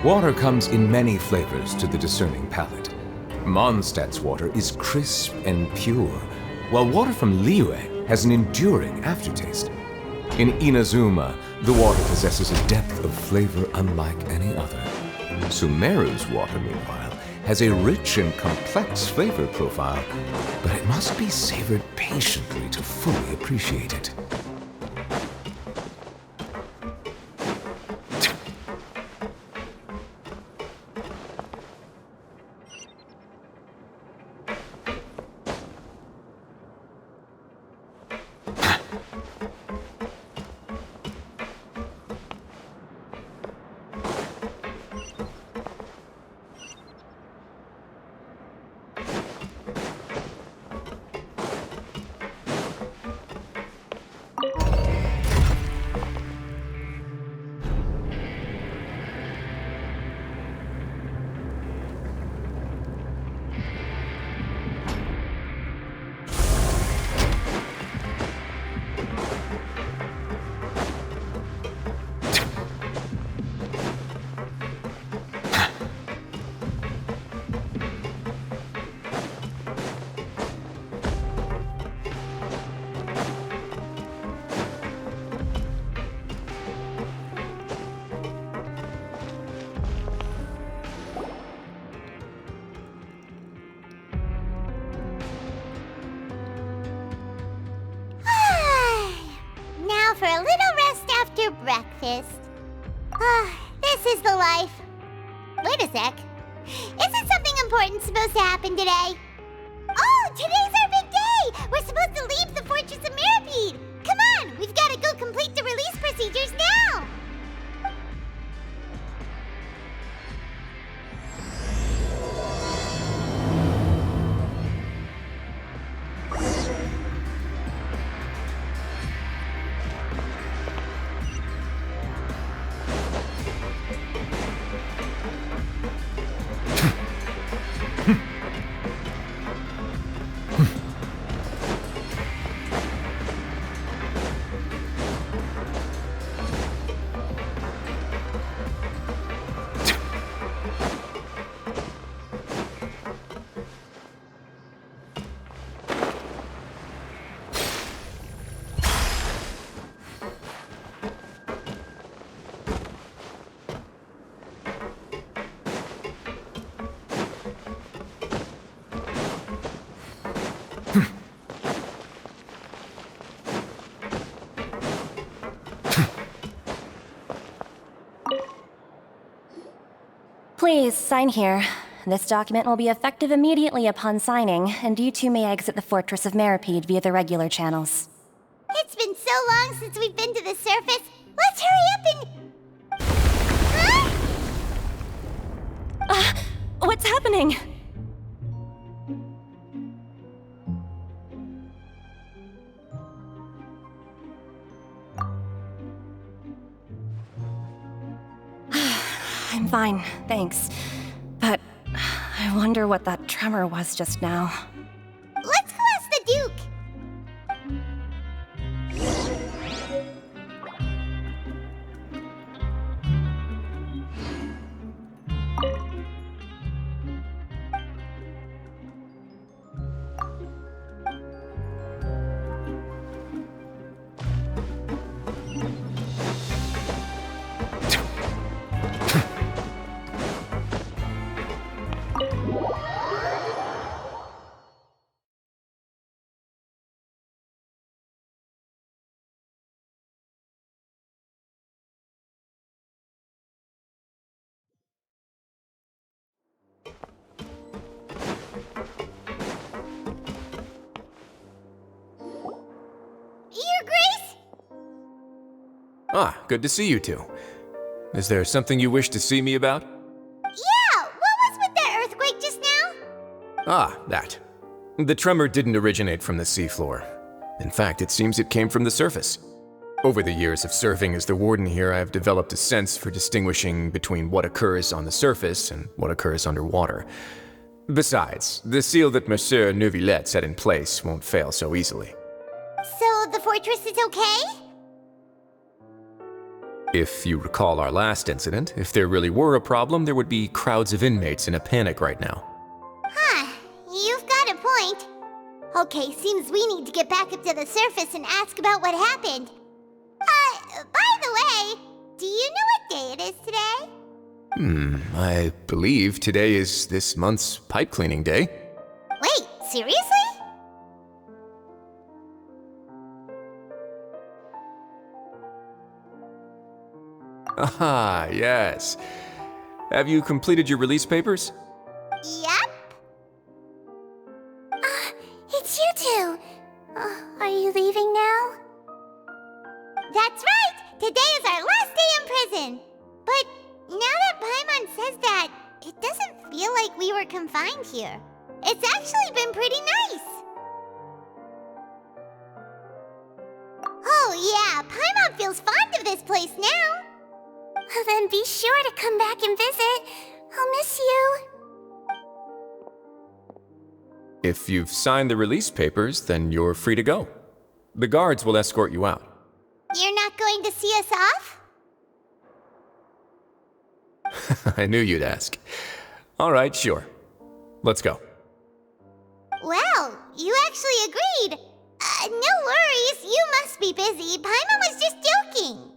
Water comes in many flavors to the discerning palate. Mondstadt's water is crisp and pure, while water from Liyue has an enduring aftertaste. In Inazuma, the water possesses a depth of flavor unlike any other. Sumeru's water, meanwhile, has a rich and complex flavor profile, but it must be savored patiently to fully appreciate it. For a little rest after breakfast. This is the life. Wait a sec. Isn't something important supposed to happen today? Oh, today's our big day! We're supposed to leave the Fortress of Mirapede! Come on, we've got to go complete the release procedures now! Please, sign here. This document will be effective immediately upon signing, and you two may exit the Fortress of Mirapede via the regular channels. It's been so long since we've been to the surface. Let's hurry up and... Huh? What's happening? I'm fine, thanks. But I wonder what that tremor was just now. Let's go ask the Duke! Your Grace? Ah, good to see you two. Is there something you wish to see me about? Yeah, what was with that earthquake just now? Ah, that. The tremor didn't originate from the seafloor. In fact, it seems it came from the surface. Over the years of serving as the warden here, I have developed a sense for distinguishing between what occurs on the surface and what occurs underwater. Besides, the seal that Monsieur Neuvillette set in place won't fail so easily. So the fortress is okay? If you recall our last incident, if there really were a problem, there would be crowds of inmates in a panic right now. Huh, you've got a point. Okay, seems we need to get back up to the surface and ask about what happened. By the way, do you know what day it is today? I believe today is this month's pipe cleaning day. Wait, seriously? Ah, yes. Have you completed your release papers? Yep. It's you two. Are you leaving now? That's right! Today is our last day in prison! But now that Paimon says that, it doesn't feel like we were confined here. It's actually been pretty nice! Oh yeah, Paimon feels fond of this place now! Then be sure to come back and visit. I'll miss you. If you've signed the release papers, then you're free to go. The guards will escort you out. You're not going to see us off? I knew you'd ask. All right, sure. Let's go. Well, you actually agreed. No worries, you must be busy. Paimon was just joking.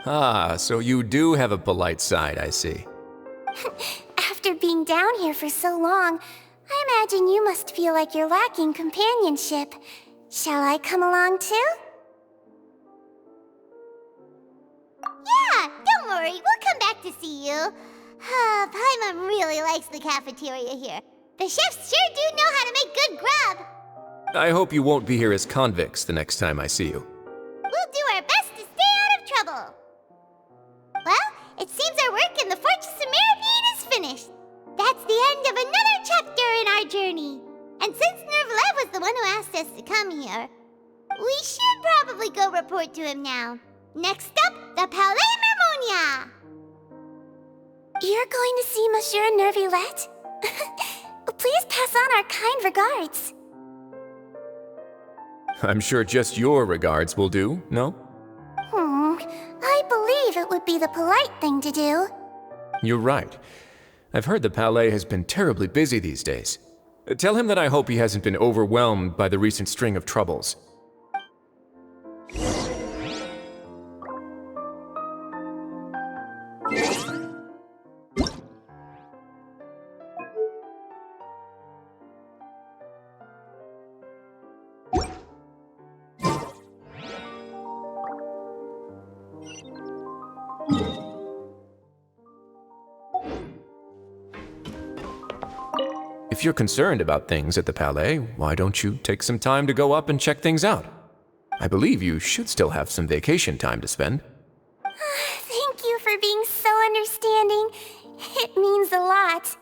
Ah, so you do have a polite side, I see. After being down here for so long, I imagine you must feel like you're lacking companionship. Shall I come along too? Yeah, don't worry, we'll come back to see you. Paimon really likes the cafeteria here. The chefs sure do know how to make good grub. I hope you won't be here as convicts the next time I see you. We'll do our best to stay out of trouble. Well, it seems our work in the Fortress of Meripede is finished. That's the end of another chapter in our journey. And since Nervlev was the one who asked us to come here, we should probably go report to him now. Next up, the Palais Mermonia! You're going to see Monsieur Nervillette? Please pass on our kind regards. I'm sure just your regards will do, no? I believe it would be the polite thing to do. You're right. I've heard the Palais has been terribly busy these days. Tell him that I hope he hasn't been overwhelmed by the recent string of troubles. If you're concerned about things at the Palais, why don't you take some time to go up and check things out? I believe you should still have some vacation time to spend. Thank you for being so understanding. It means a lot.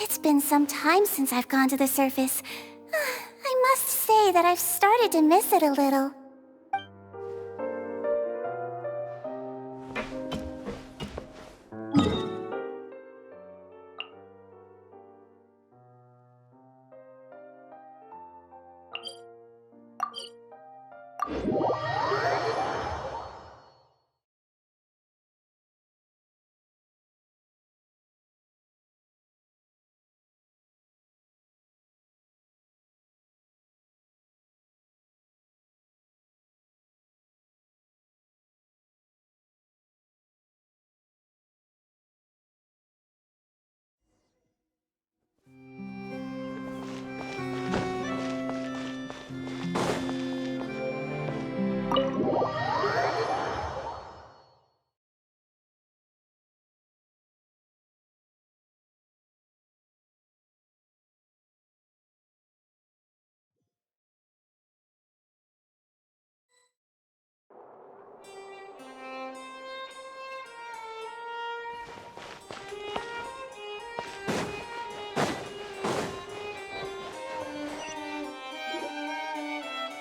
It's been some time since I've gone to the surface. I must say that I've started to miss it a little.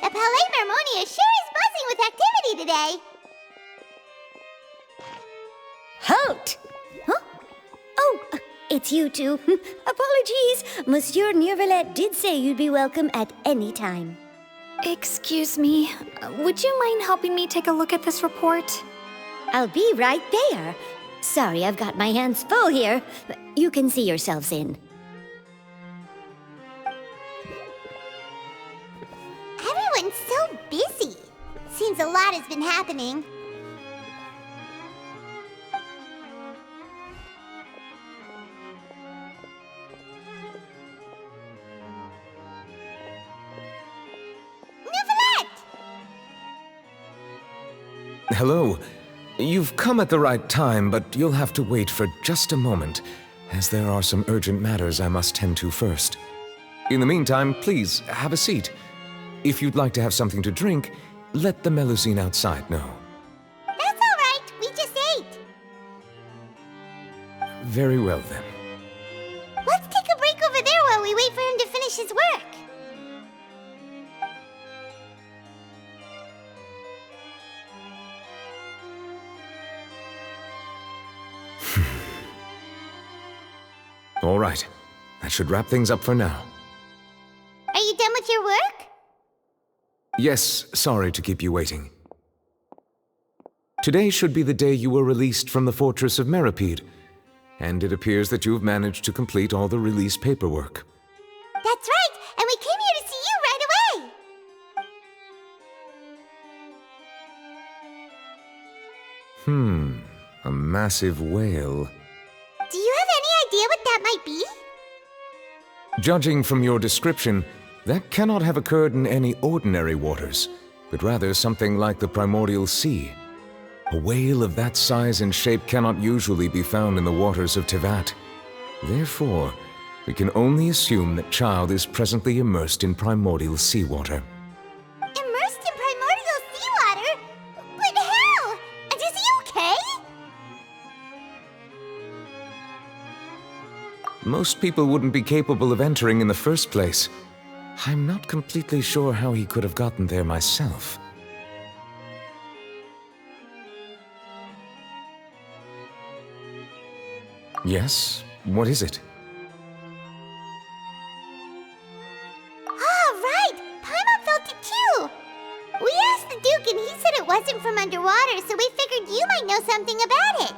The Palais Mermonia sure is buzzing with activity today. Halt! Huh? Oh, it's you two. Apologies. Monsieur Nervillette did say you'd be welcome at any time. Excuse me, would you mind helping me take a look at this report? I'll be right there. Sorry, I've got my hands full here. You can see yourselves in. Everyone's so busy. Seems a lot has been happening. Hello. You've come at the right time, but you'll have to wait for just a moment, as there are some urgent matters I must tend to first. In the meantime, please, have a seat. If you'd like to have something to drink, let the Melusine outside know. That's all right. We just ate. Very well, then. Let's take a break over there while we wait for him to finish his work. All right. That should wrap things up for now. Are you done with your work? Yes, sorry to keep you waiting. Today should be the day you were released from the Fortress of Meripede, and it appears that you've managed to complete all the release paperwork. That's right, and we came here to see you right away. A massive whale. Do you have any idea what that might be? Judging from your description, that cannot have occurred in any ordinary waters, but rather something like the primordial sea. A whale of that size and shape cannot usually be found in the waters of Tevat. Therefore, we can only assume that Child is presently immersed in primordial seawater. Immersed in primordial seawater? But how? And is he okay? Most people wouldn't be capable of entering in the first place. I'm not completely sure how he could have gotten there myself. Yes? What is it? Ah, right! Paimon felt it too! We asked the Duke and he said it wasn't from underwater, so we figured you might know something about it.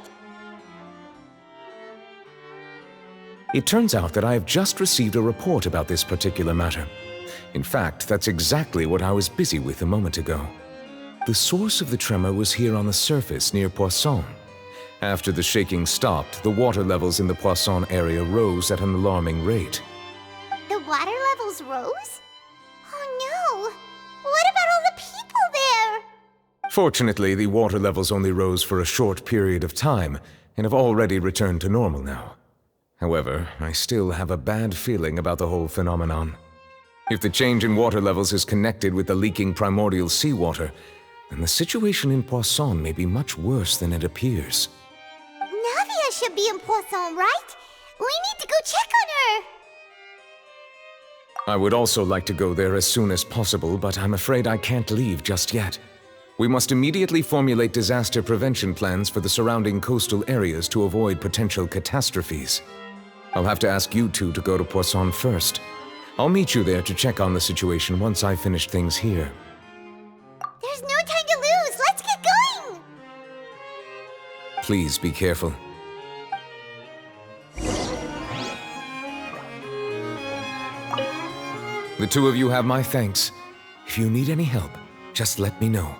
It turns out that I have just received a report about this particular matter. In fact, that's exactly what I was busy with a moment ago. The source of the tremor was here on the surface near Poisson. After the shaking stopped, the water levels in the Poisson area rose at an alarming rate. The water levels rose? Oh no! What about all the people there? Fortunately, the water levels only rose for a short period of time and have already returned to normal now. However, I still have a bad feeling about the whole phenomenon. If the change in water levels is connected with the leaking primordial seawater, then the situation in Poisson may be much worse than it appears. Navia should be in Poisson, right? We need to go check on her! I would also like to go there as soon as possible, but I'm afraid I can't leave just yet. We must immediately formulate disaster prevention plans for the surrounding coastal areas to avoid potential catastrophes. I'll have to ask you two to go to Poisson first. I'll meet you there to check on the situation once I've finished things here. There's no time to lose! Let's get going! Please be careful. The two of you have my thanks. If you need any help, just let me know.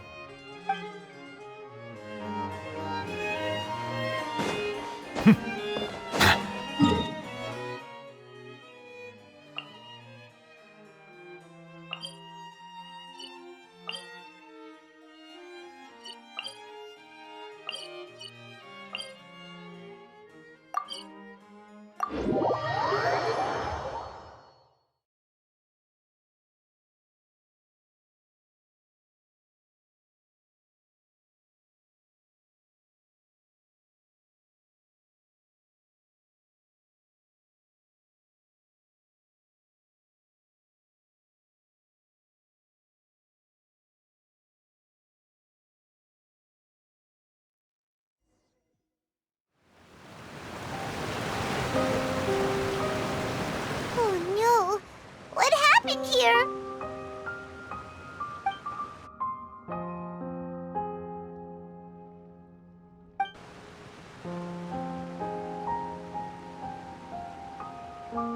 Navia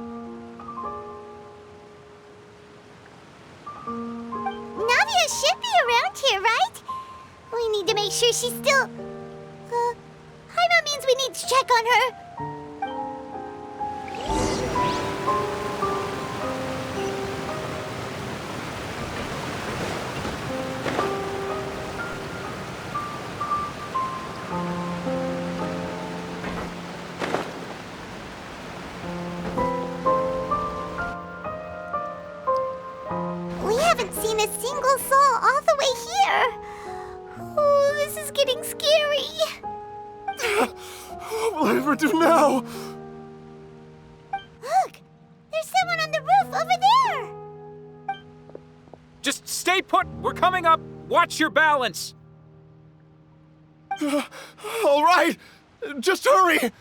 should be around here, right? We need to make sure she's still... Paimon means we need to check on her. We haven't seen a single soul all the way here. Oh, this is getting scary. What will I ever do now? Look! There's someone on the roof over there! Just stay put! We're coming up! Watch your balance! All right, just hurry!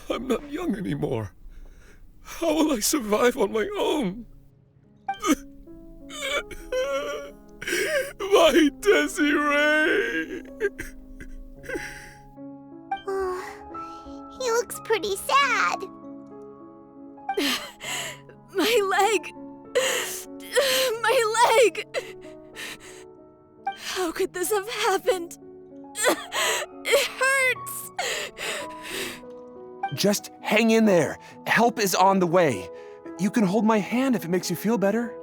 I'm not young anymore. How will I survive on my own? My Desiree! Oh, he looks pretty sad. My leg! My leg! How could this have happened? It hurts! Just hang in there. Help is on the way. You can hold my hand if it makes you feel better.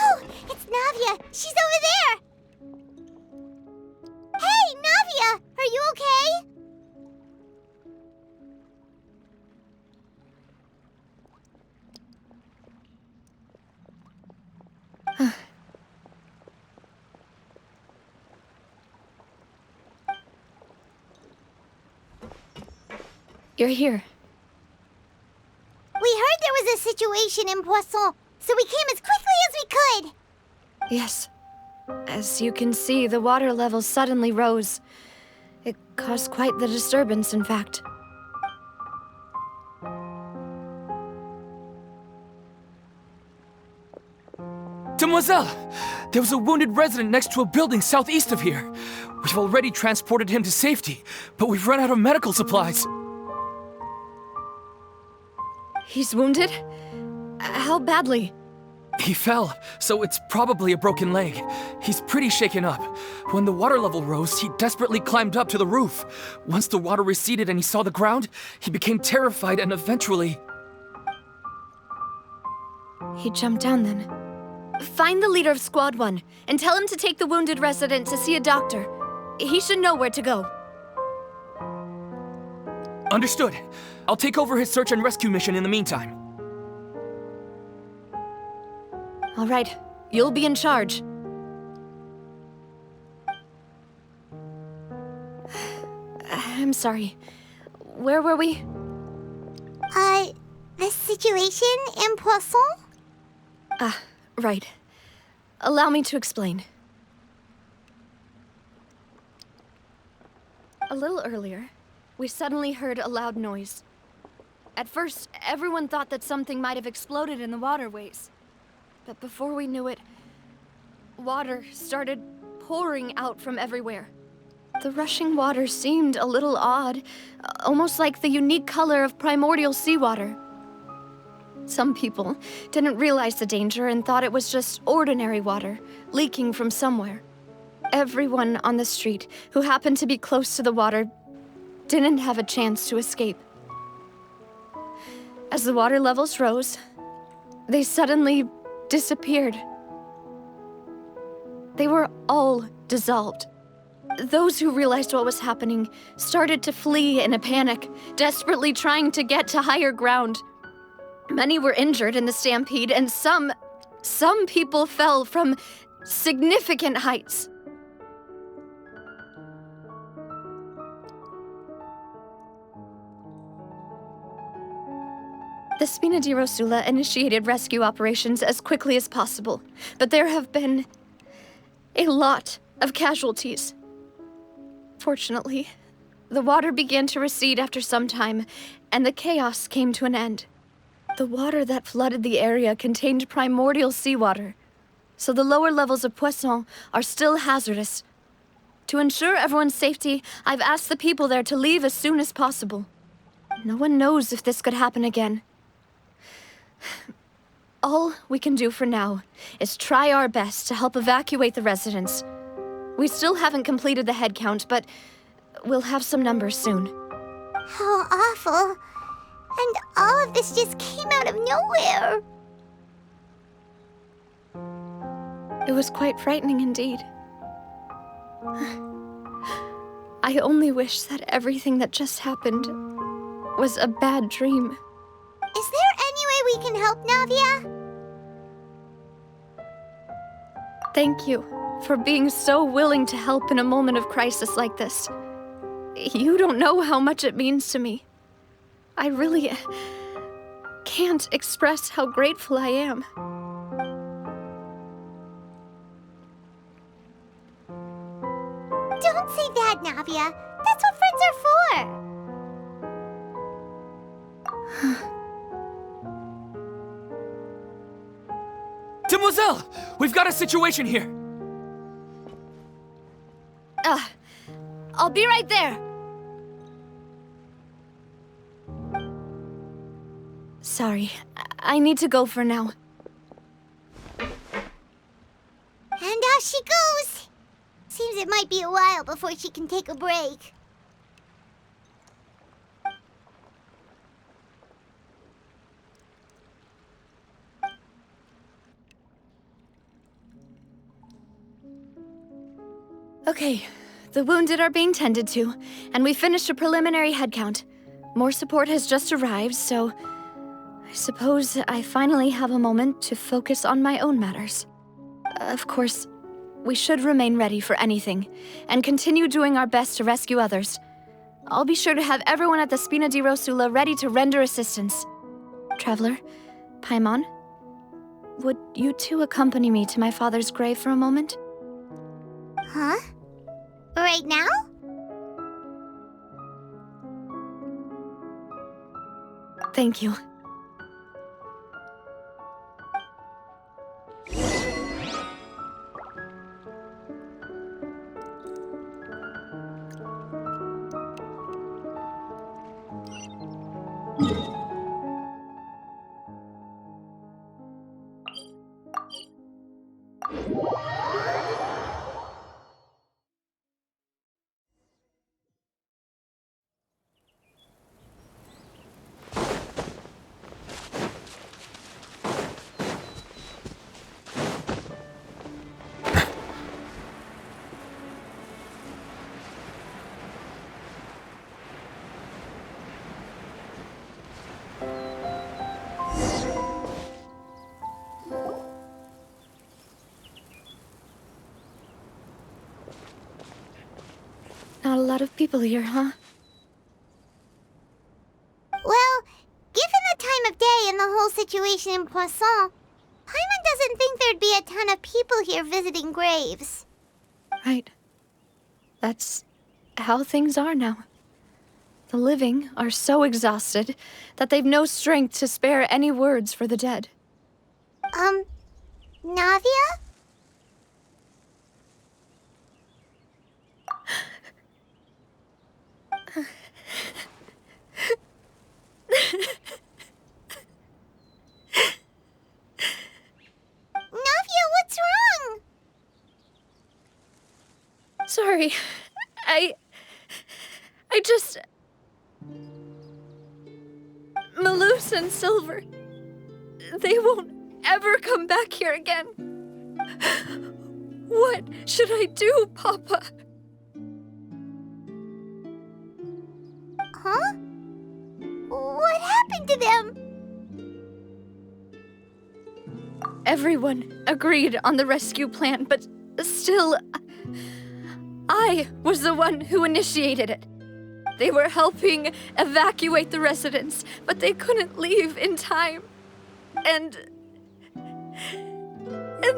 Oh, it's Navia! She's over there! Hey, Navia! Are you okay? You're here. We heard there was a situation in Poisson, so we came as quickly as we could! Yes. As you can see, the water level suddenly rose. It caused quite the disturbance, in fact. Demoiselle! There was a wounded resident next to a building southeast of here. We've already transported him to safety, but we've run out of medical supplies. He's wounded? How badly? He fell, so it's probably a broken leg. He's pretty shaken up. When the water level rose, he desperately climbed up to the roof. Once the water receded and he saw the ground, he became terrified and eventually... He jumped down then. Find the leader of Squad 1 and tell him to take the wounded resident to see a doctor. He should know where to go. Understood. I'll take over his search and rescue mission in the meantime. All right, you'll be in charge. I'm sorry. Where were we? The situation in Poisson? Right. Allow me to explain. A little earlier, we suddenly heard a loud noise. At first, everyone thought that something might have exploded in the waterways. But before we knew it, water started pouring out from everywhere. The rushing water seemed a little odd, almost like the unique color of primordial seawater. Some people didn't realize the danger and thought it was just ordinary water leaking from somewhere. Everyone on the street who happened to be close to the water didn't have a chance to escape. As the water levels rose, they suddenly disappeared. They were all dissolved. Those who realized what was happening started to flee in a panic, desperately trying to get to higher ground. Many were injured in the stampede, and some people fell from significant heights. The Spina di Rosula initiated rescue operations as quickly as possible, but there have been a lot of casualties. Fortunately, the water began to recede after some time, and the chaos came to an end. The water that flooded the area contained primordial seawater, so the lower levels of Poisson are still hazardous. To ensure everyone's safety, I've asked the people there to leave as soon as possible. No one knows if this could happen again. All we can do for now is try our best to help evacuate the residents. We still haven't completed the head count, but we'll have some numbers soon. How awful. And all of this just came out of nowhere. It was quite frightening indeed. I only wish that everything that just happened was a bad dream. Is there any way we can help, Navia? Thank you for being so willing to help in a moment of crisis like this. You don't know how much it means to me. I really can't express how grateful I am. Don't say that, Navia. That's what friends are for. Demoiselle! We've got a situation here! I'll be right there. Sorry, I need to go for now. And off she goes. Seems it might be a while before she can take a break. Okay, the wounded are being tended to, and we finished a preliminary head count. More support has just arrived, so I suppose I finally have a moment to focus on my own matters. Of course, we should remain ready for anything, and continue doing our best to rescue others. I'll be sure to have everyone at the Spina di Rosula ready to render assistance. Traveler, Paimon, would you two accompany me to my father's grave for a moment? Huh? Right now? Thank you. Not a lot of people here, huh? Well, given the time of day and the whole situation in Poisson, Paimon doesn't think there'd be a ton of people here visiting graves. Right. That's how things are now. The living are so exhausted that they've no strength to spare any words for the dead. Navia? Navia, what's wrong? Sorry. I just... Malus and Silver, they won't ever come back here again. What should I do, Papa? Huh? What happened to them? Everyone agreed on the rescue plan, but still, I was the one who initiated it. They were helping evacuate the residents, but they couldn't leave in time. And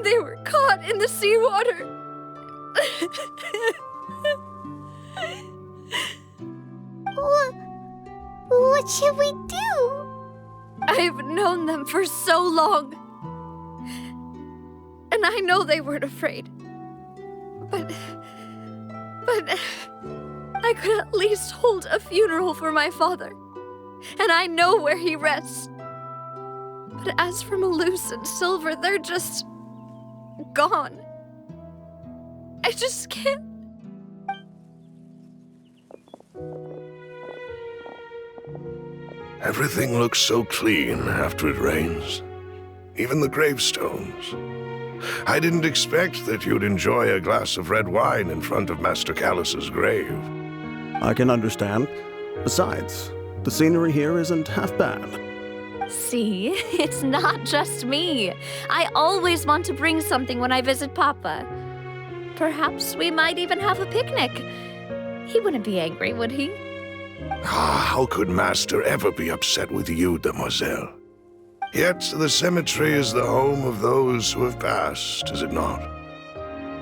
they were caught in the seawater. What should we do? I've known them for so long. And I know they weren't afraid. But I could at least hold a funeral for my father. And I know where he rests. But as for Malus and Silver, they're just gone. I just can't. Everything looks so clean after it rains. Even the gravestones. I didn't expect that you'd enjoy a glass of red wine in front of Master Callus's grave. I can understand. Besides, the scenery here isn't half bad. See, it's not just me. I always want to bring something when I visit Papa. Perhaps we might even have a picnic. He wouldn't be angry, would he? How could Master ever be upset with you, Demoiselle? Yet the cemetery is the home of those who have passed, is it not?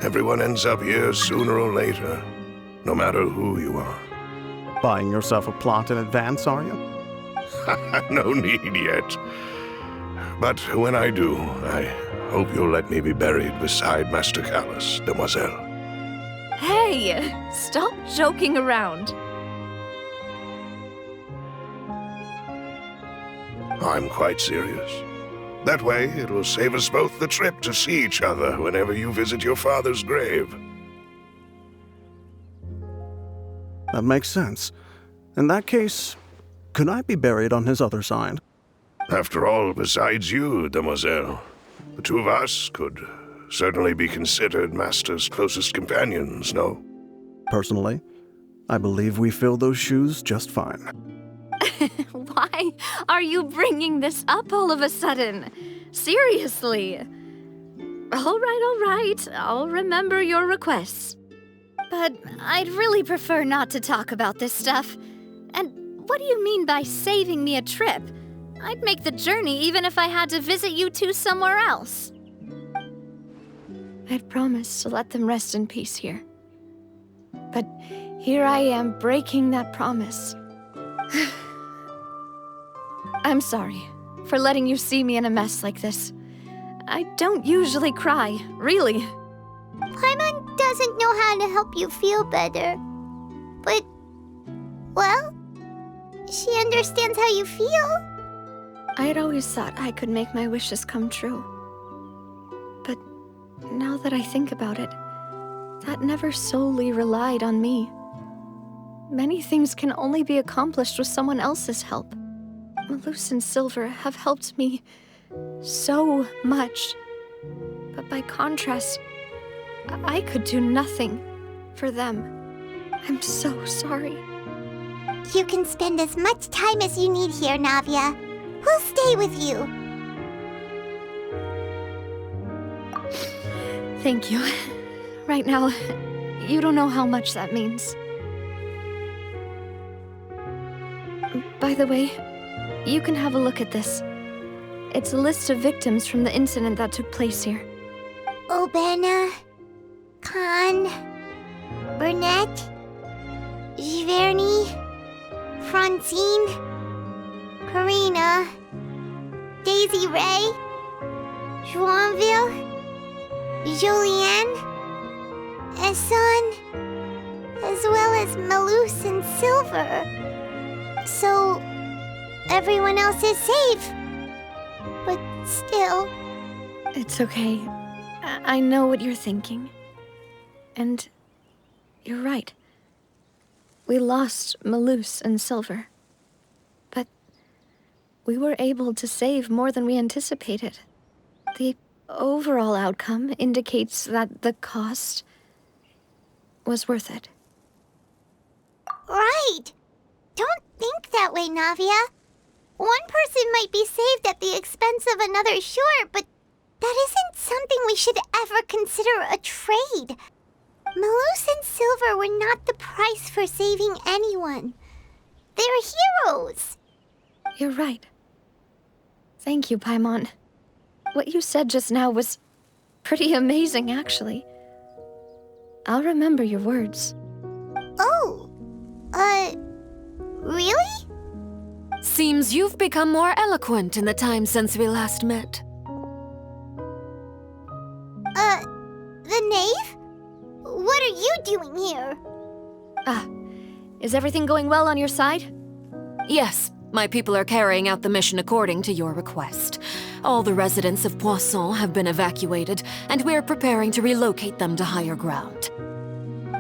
Everyone ends up here sooner or later, no matter who you are. Buying yourself a plot in advance, are you? No need yet. But when I do, I hope you'll let me be buried beside Master Callus, Demoiselle. Hey, stop joking around. I'm quite serious. That way, it will save us both the trip to see each other whenever you visit your father's grave. That makes sense. In that case, could I be buried on his other side? After all, besides you, Demoiselle, the two of us could certainly be considered Master's closest companions, no? Personally, I believe we fill those shoes just fine. Why are you bringing this up all of a sudden? Seriously. All right. I'll remember your requests. But I'd really prefer not to talk about this stuff. And what do you mean by saving me a trip? I'd make the journey even if I had to visit you two somewhere else. I'd promised to let them rest in peace here. But here I am breaking that promise. I'm sorry for letting you see me in a mess like this. I don't usually cry, really. Paimon doesn't know how to help you feel better. But, well, she understands how you feel. I had always thought I could make my wishes come true. But now that I think about it, that never solely relied on me. Many things can only be accomplished with someone else's help. Malus and Silver have helped me so much. But by contrast, I could do nothing for them. I'm so sorry. You can spend as much time as you need here, Navia. We'll stay with you. Thank you. Right now, you don't know how much that means. By the way, you can have a look at this. It's a list of victims from the incident that took place here. Obena, Khan, Burnett, Giverny, Francine, Karina, Daisy Ray, Joinville, Julianne, Esson, as well as Malus and Silver. So, everyone else is safe. But still... It's okay. I know what you're thinking. And you're right. We lost Malus and Silver. But we were able to save more than we anticipated. The overall outcome indicates that the cost was worth it. Right! Don't think that way, Navia. One person might be saved at the expense of another, sure, but that isn't something we should ever consider a trade. Malus and Silver were not the price for saving anyone. They're heroes! You're right. Thank you, Paimon. What you said just now was pretty amazing, actually. I'll remember your words. Oh, really? Seems you've become more eloquent in the time since we last met. The knave? What are you doing here? Is everything going well on your side? Yes, my people are carrying out the mission according to your request. All the residents of Poisson have been evacuated, and we're preparing to relocate them to higher ground.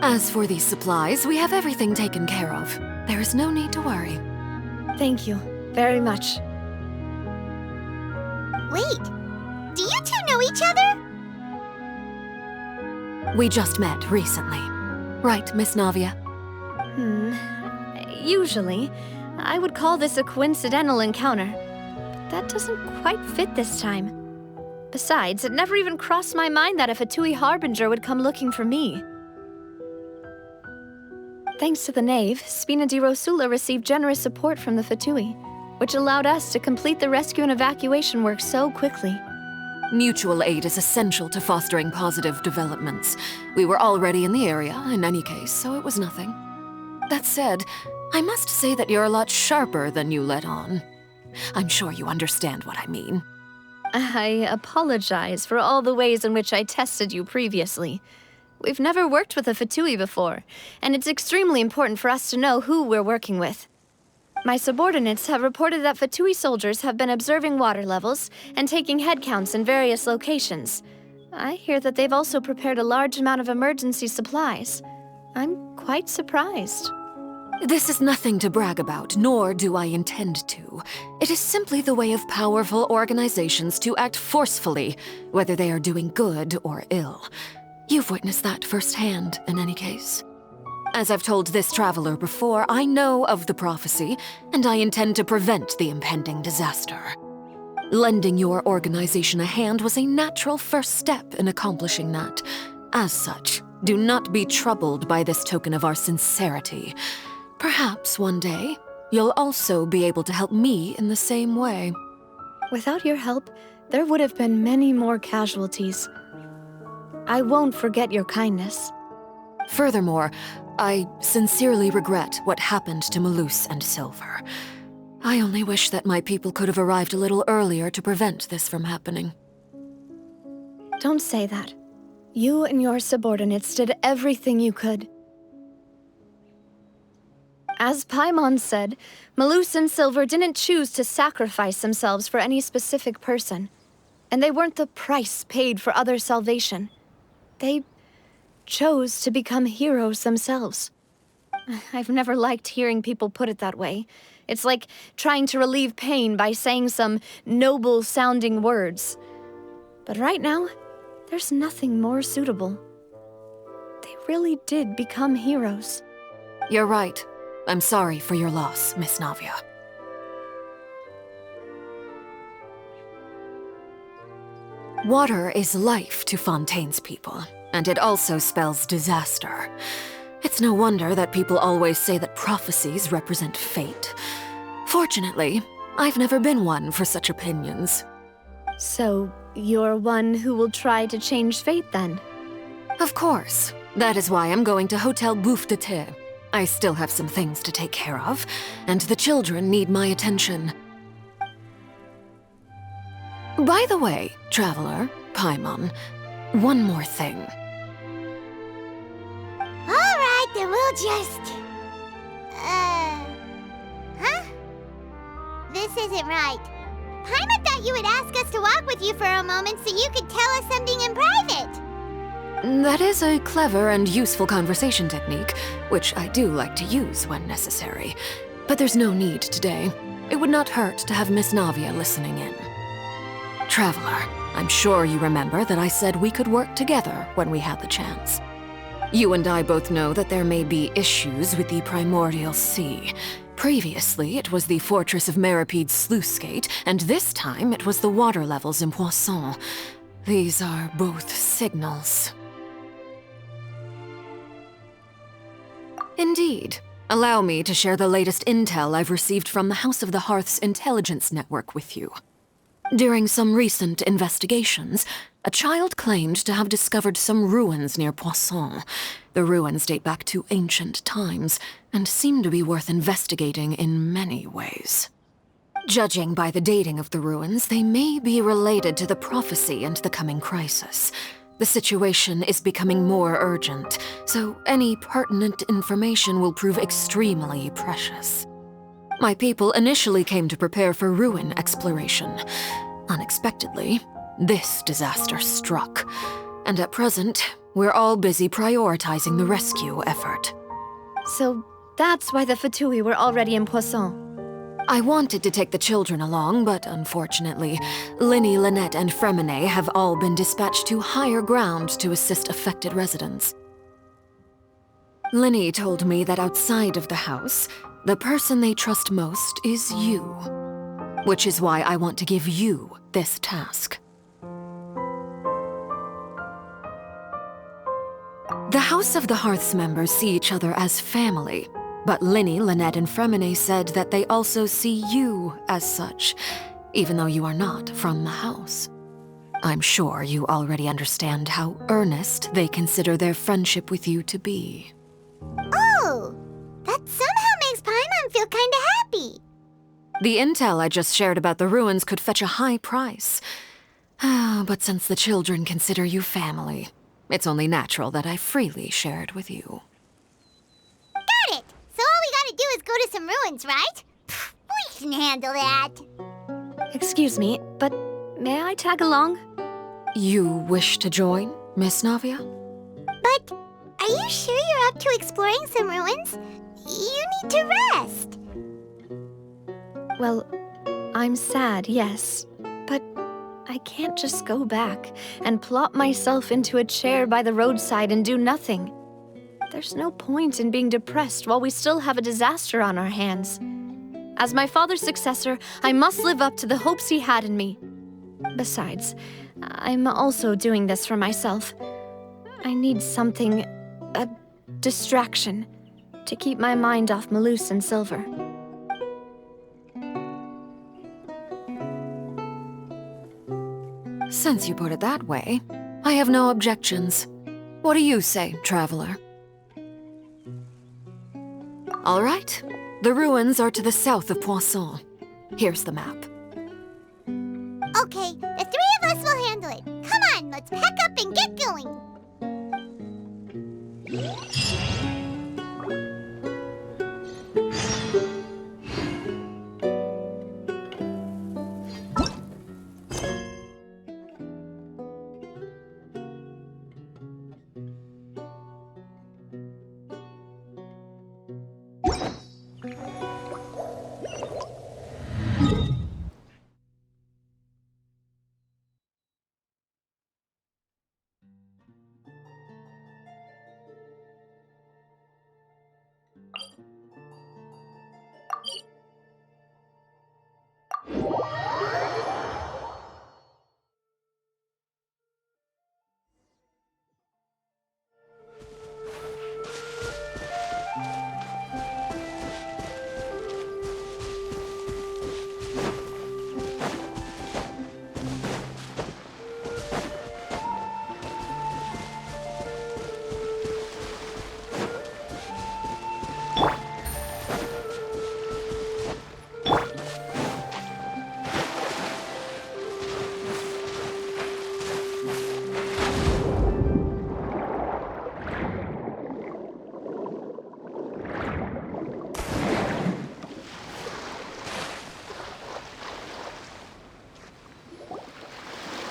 As for these supplies, we have everything taken care of. There is no need to worry. Thank you very much. Wait, do you two know each other? We just met recently. Right, Miss Navia? Usually, I would call this a coincidental encounter. But that doesn't quite fit this time. Besides, it never even crossed my mind that a Fatui Harbinger would come looking for me. Thanks to the Knave, Spina di Rosula received generous support from the Fatui, which allowed us to complete the rescue and evacuation work so quickly. Mutual aid is essential to fostering positive developments. We were already in the area, in any case, so it was nothing. That said, I must say that you're a lot sharper than you let on. I'm sure you understand what I mean. I apologize for all the ways in which I tested you previously. We've never worked with a Fatui before, and it's extremely important for us to know who we're working with. My subordinates have reported that Fatui soldiers have been observing water levels and taking head counts in various locations. I hear that they've also prepared a large amount of emergency supplies. I'm quite surprised. This is nothing to brag about, nor do I intend to. It is simply the way of powerful organizations to act forcefully, whether they are doing good or ill. You've witnessed that firsthand, in any case. As I've told this traveler before, I know of the prophecy, and I intend to prevent the impending disaster. Lending your organization a hand was a natural first step in accomplishing that. As such, do not be troubled by this token of our sincerity. Perhaps one day, you'll also be able to help me in the same way. Without your help, there would have been many more casualties. I won't forget your kindness. Furthermore, I sincerely regret what happened to Malus and Silver. I only wish that my people could have arrived a little earlier to prevent this from happening. Don't say that. You and your subordinates did everything you could. As Paimon said, Malus and Silver didn't choose to sacrifice themselves for any specific person, and they weren't the price paid for other salvation. They chose to become heroes themselves. I've never liked hearing people put it that way. It's like trying to relieve pain by saying some noble-sounding words. But right now, there's nothing more suitable. They really did become heroes. You're right. I'm sorry for your loss, Miss Navia. Water is life to Fontaine's people, and it also spells disaster. It's no wonder that people always say that prophecies represent fate. Fortunately, I've never been one for such opinions. So, you're one who will try to change fate, then? Of course. That is why I'm going to Hotel Bouffe de Thé. I still have some things to take care of, and the children need my attention. By the way, traveler, Paimon, one more thing. Alright, then we'll just... Huh? This isn't right. Paimon thought you would ask us to walk with you for a moment so you could tell us something in private. That is a clever and useful conversation technique, which I do like to use when necessary. But there's no need today. It would not hurt to have Miss Navia listening in. Traveler, I'm sure you remember that I said we could work together when we had the chance. You and I both know that there may be issues with the Primordial Sea. Previously, it was the Fortress of Meripede's sluice gate, and this time it was the water levels in Poisson. These are both signals. Indeed. Allow me to share the latest intel I've received from the House of the Hearth's intelligence network with you. During some recent investigations, a child claimed to have discovered some ruins near Poisson. The ruins date back to ancient times and seem to be worth investigating in many ways. Judging by the dating of the ruins, they may be related to the prophecy and the coming crisis. The situation is becoming more urgent, so any pertinent information will prove extremely precious. My people initially came to prepare for ruin exploration. Unexpectedly, this disaster struck, and at present, we're all busy prioritizing the rescue effort. So that's why the Fatui were already in Poisson. I wanted to take the children along, but unfortunately, Linny, Lynette, and Fremine have all been dispatched to higher ground to assist affected residents. Linny told me that outside of the house, the person they trust most is you. Which is why I want to give you this task. The House of the Hearth's members see each other as family, but Linny, Lynette, and Fremine said that they also see you as such, even though you are not from the house. I'm sure you already understand how earnest they consider their friendship with you to be. Oh, that somehow makes Paimon feel kinda happy. The intel I just shared about the ruins could fetch a high price. But since the children consider you family, it's only natural that I freely share it with you. Got it! So all we gotta do is go to some ruins, right? Pfft, we can handle that. Excuse me, but may I tag along? You wish to join, Miss Navia? But are you sure you're up to exploring some ruins? You need to rest. Well, I'm sad, yes, but I can't just go back and plop myself into a chair by the roadside and do nothing. There's no point in being depressed while we still have a disaster on our hands. As my father's successor, I must live up to the hopes he had in me. Besides, I'm also doing this for myself. I need something, a distraction, to keep my mind off Malus and Silver. Since you put it that way, I have no objections. What do you say, traveler? All right. The ruins are to the south of Poisson. Here's the map. Okay, the three of us will handle it. Come on, let's pack up and get going.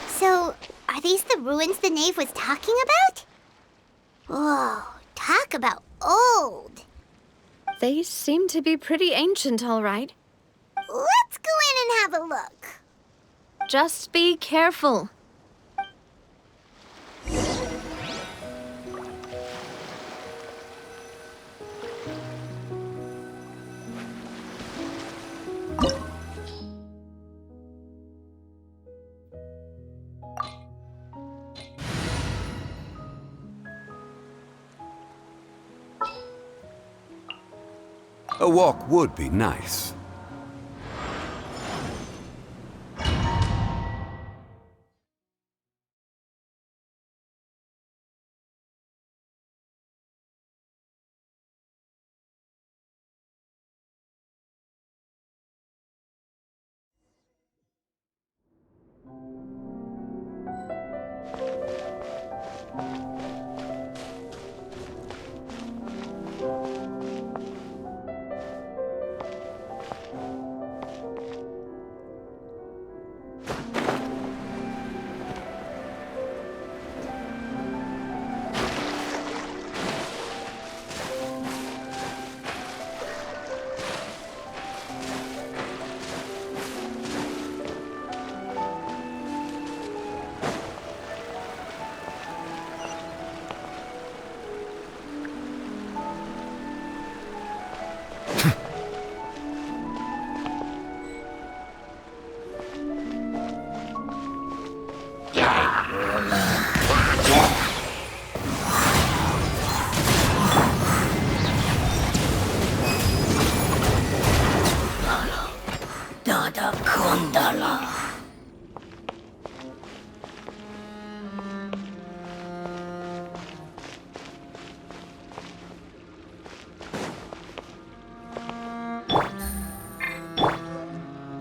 So, are these the ruins the knave was talking about? Whoa, talk about old. They seem to be pretty ancient, all right. Let's go in and have a look. Just be careful. A walk would be nice.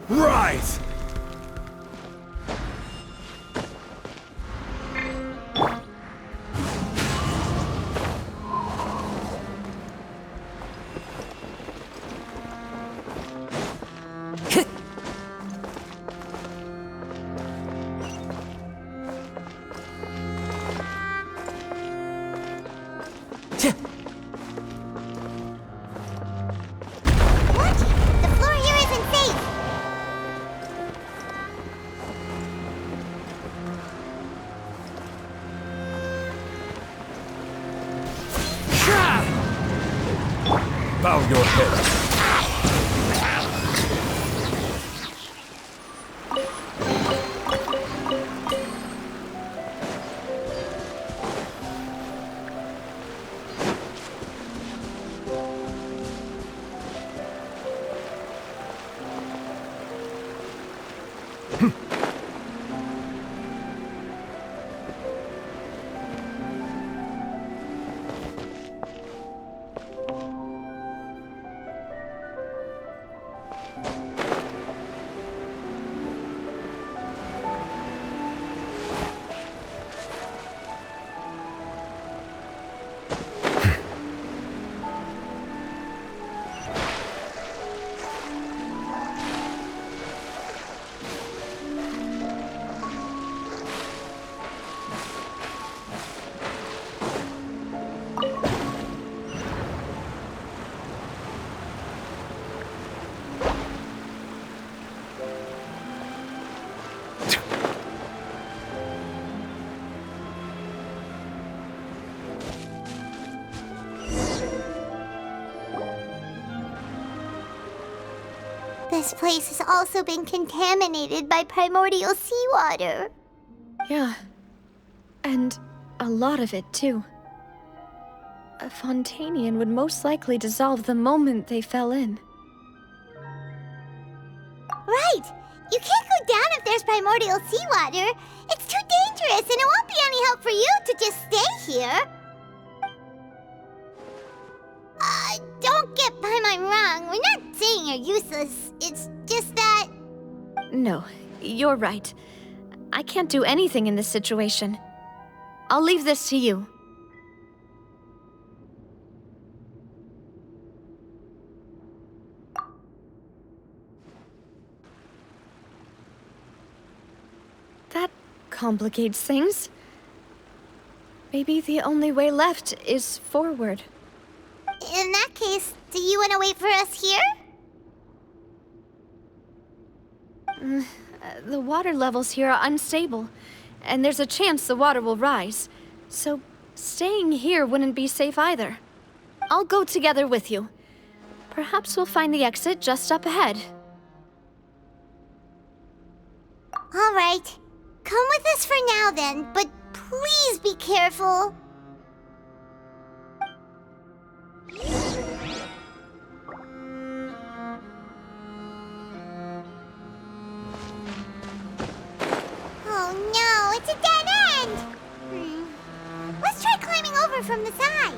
Rise! Bow your head. This place has also been contaminated by primordial seawater. Yeah. And a lot of it, too. A Fontainian would most likely dissolve the moment they fell in. Right! You can't go down if there's primordial seawater. It's too dangerous, and it won't be any help for you to just stay here. Don't get Paimon wrong. We're not saying you're useless. It's just that... No, you're right. I can't do anything in this situation. I'll leave this to you. That complicates things. Maybe the only way left is forward. In that case, do you want to wait for us here? The water levels here are unstable, and there's a chance the water will rise. So staying here wouldn't be safe either. I'll go together with you. Perhaps we'll find the exit just up ahead. All right. Come with us for now then, but please be careful. over from the side.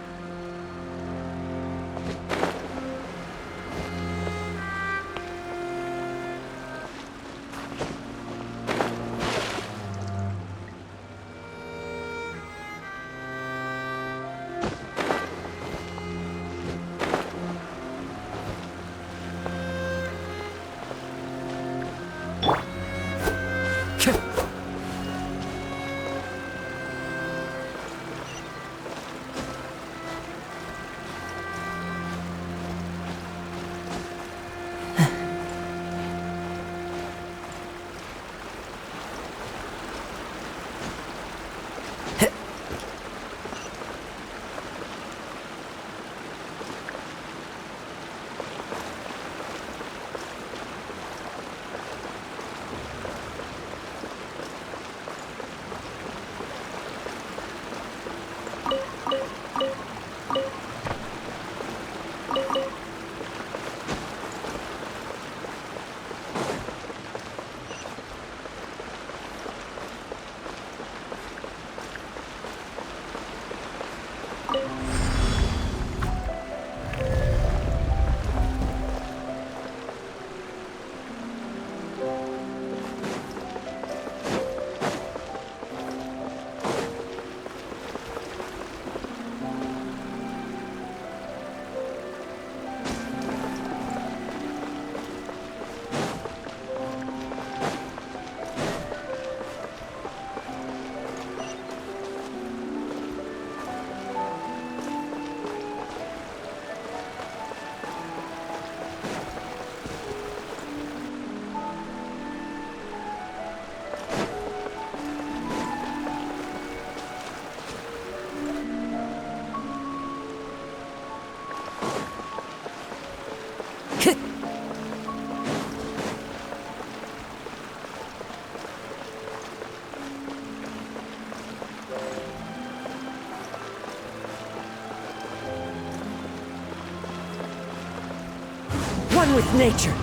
One with nature.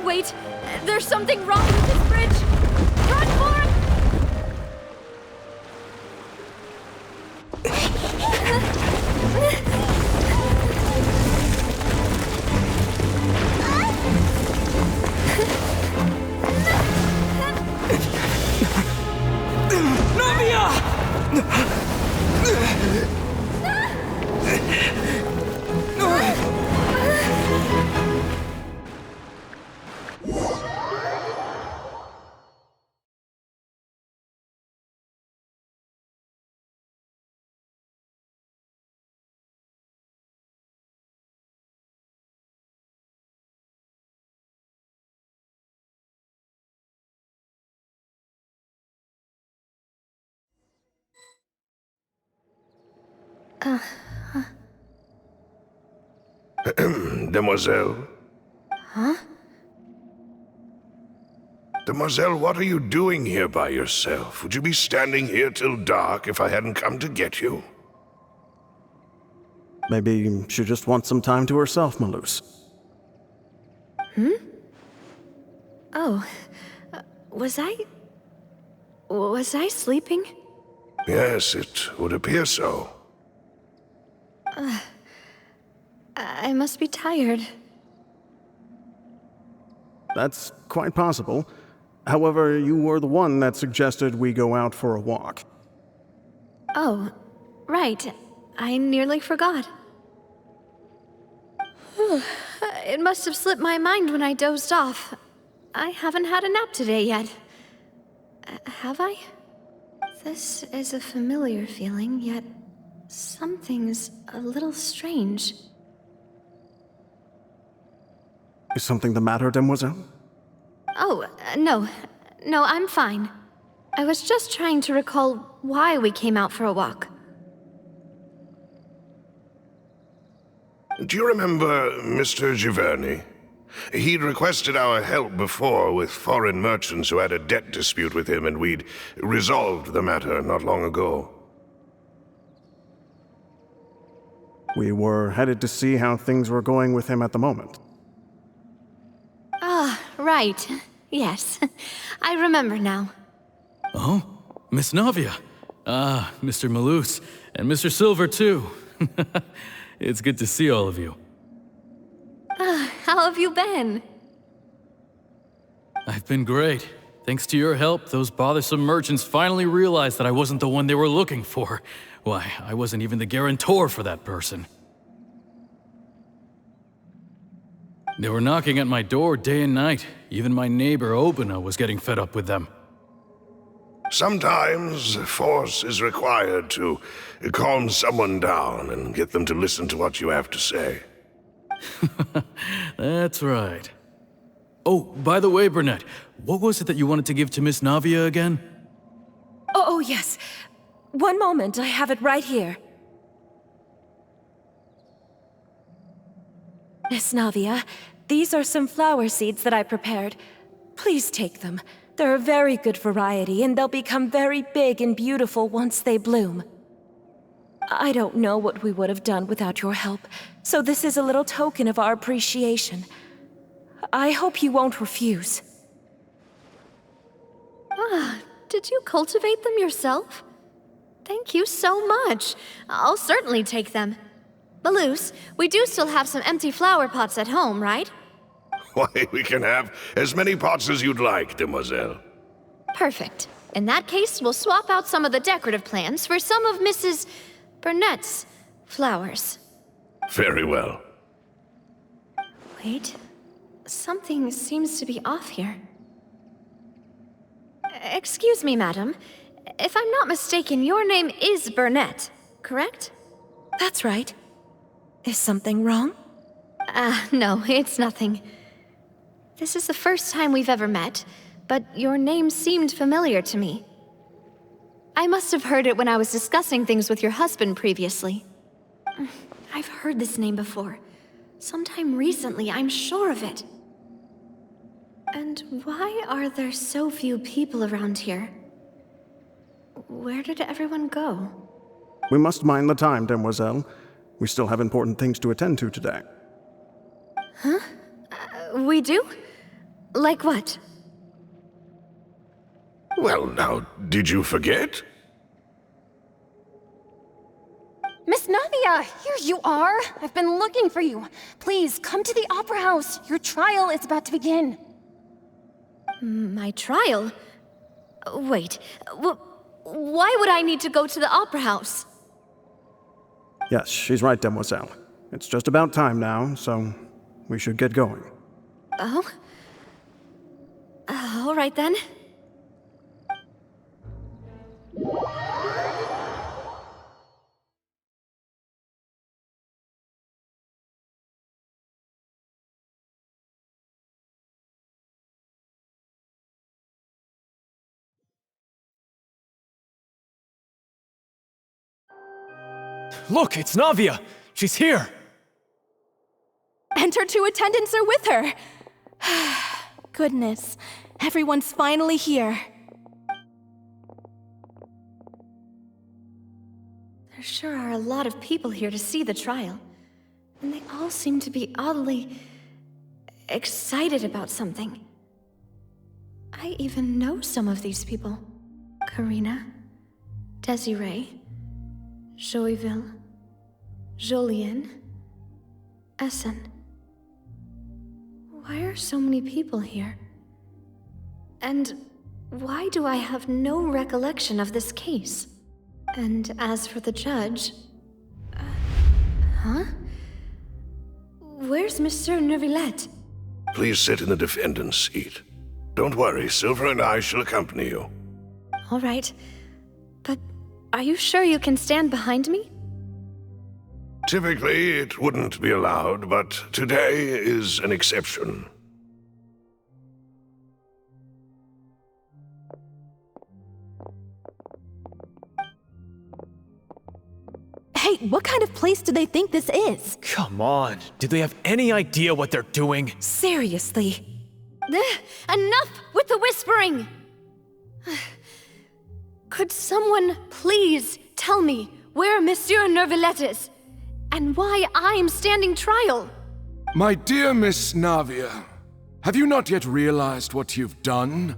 Wait, there's something wrong with this bridge! Run for it! Demoiselle? Huh? Demoiselle, what are you doing here by yourself? Would you be standing here till dark if I hadn't come to get you? Maybe she just wants some time to herself, Maloose. Hmm? Oh, was I sleeping? Yes, it would appear so. I must be tired. That's quite possible. However, you were the one that suggested we go out for a walk. Oh, right. I nearly forgot. It must have slipped my mind when I dozed off. I haven't had a nap today yet. Have I? This is a familiar feeling, yet something's a little strange. Is something the matter, Demoiselle? Oh, no. No, I'm fine. I was just trying to recall why we came out for a walk. Do you remember Mr. Giverny? He'd requested our help before with foreign merchants who had a debt dispute with him, and we'd resolved the matter not long ago. We were headed to see how things were going with him at the moment. Ah, right. Yes. I remember now. Oh, Miss Navia. Ah, Mr. Malus, and Mr. Silver, too. It's good to see all of you. How have you been? I've been great. Thanks to your help, those bothersome merchants finally realized that I wasn't the one they were looking for. Why, I wasn't even the guarantor for that person. They were knocking at my door day and night. Even my neighbor Obina was getting fed up with them. Sometimes force is required to calm someone down and get them to listen to what you have to say. That's right. Oh, by the way, Burnett, what was it that you wanted to give to Miss Navia again? Oh, yes. One moment, I have it right here. Miss Navia, these are some flower seeds that I prepared. Please take them. They're a very good variety, and they'll become very big and beautiful once they bloom. I don't know what we would have done without your help, so this is a little token of our appreciation. I hope you won't refuse. Did you cultivate them yourself? Thank you so much. I'll certainly take them. Malus, we do still have some empty flower pots at home, right? Why, we can have as many pots as you'd like, demoiselle. Perfect. In that case, we'll swap out some of the decorative plants for some of Mrs. Burnett's flowers. Very well. Wait. Something seems to be off here. Excuse me, madam. If I'm not mistaken, your name is Burnett, correct? That's right. Is something wrong? No, it's nothing. This is the first time we've ever met, but your name seemed familiar to me. I must have heard it when I was discussing things with your husband previously. I've heard this name before. Sometime recently, I'm sure of it. And why are there so few people around here? Where did everyone go? We must mind the time, demoiselle. We still have important things to attend to today. Huh? We do? Like what? Well, now, did you forget? Miss Navia, here you are. I've been looking for you. Please, come to the Opera House. Your trial is about to begin. My trial? Wait, why would I need to go to the Opera House? Yes, she's right, demoiselle. It's just about time now, so we should get going. Oh? All right then. Look, it's Navia! She's here! And her two attendants are with her. Goodness, everyone's finally here. There sure are a lot of people here to see the trial. And they all seem to be oddly excited about something. I even know some of these people. Karina, Desiree, Joyville, Jolien, Essen. Why are so many people here? And why do I have no recollection of this case? And as for the judge... huh? Where's Monsieur Neuvillette? Please sit in the defendant's seat. Don't worry, Silver and I shall accompany you. All right. But are you sure you can stand behind me? Typically, it wouldn't be allowed, but today is an exception. Hey, what kind of place do they think this is? Come on, do they have any idea what they're doing? Seriously. Enough with the whispering! Could someone please tell me where Monsieur Neuvillette is? And why I'm standing trial? My dear Miss Navia, have you not yet realized what you've done?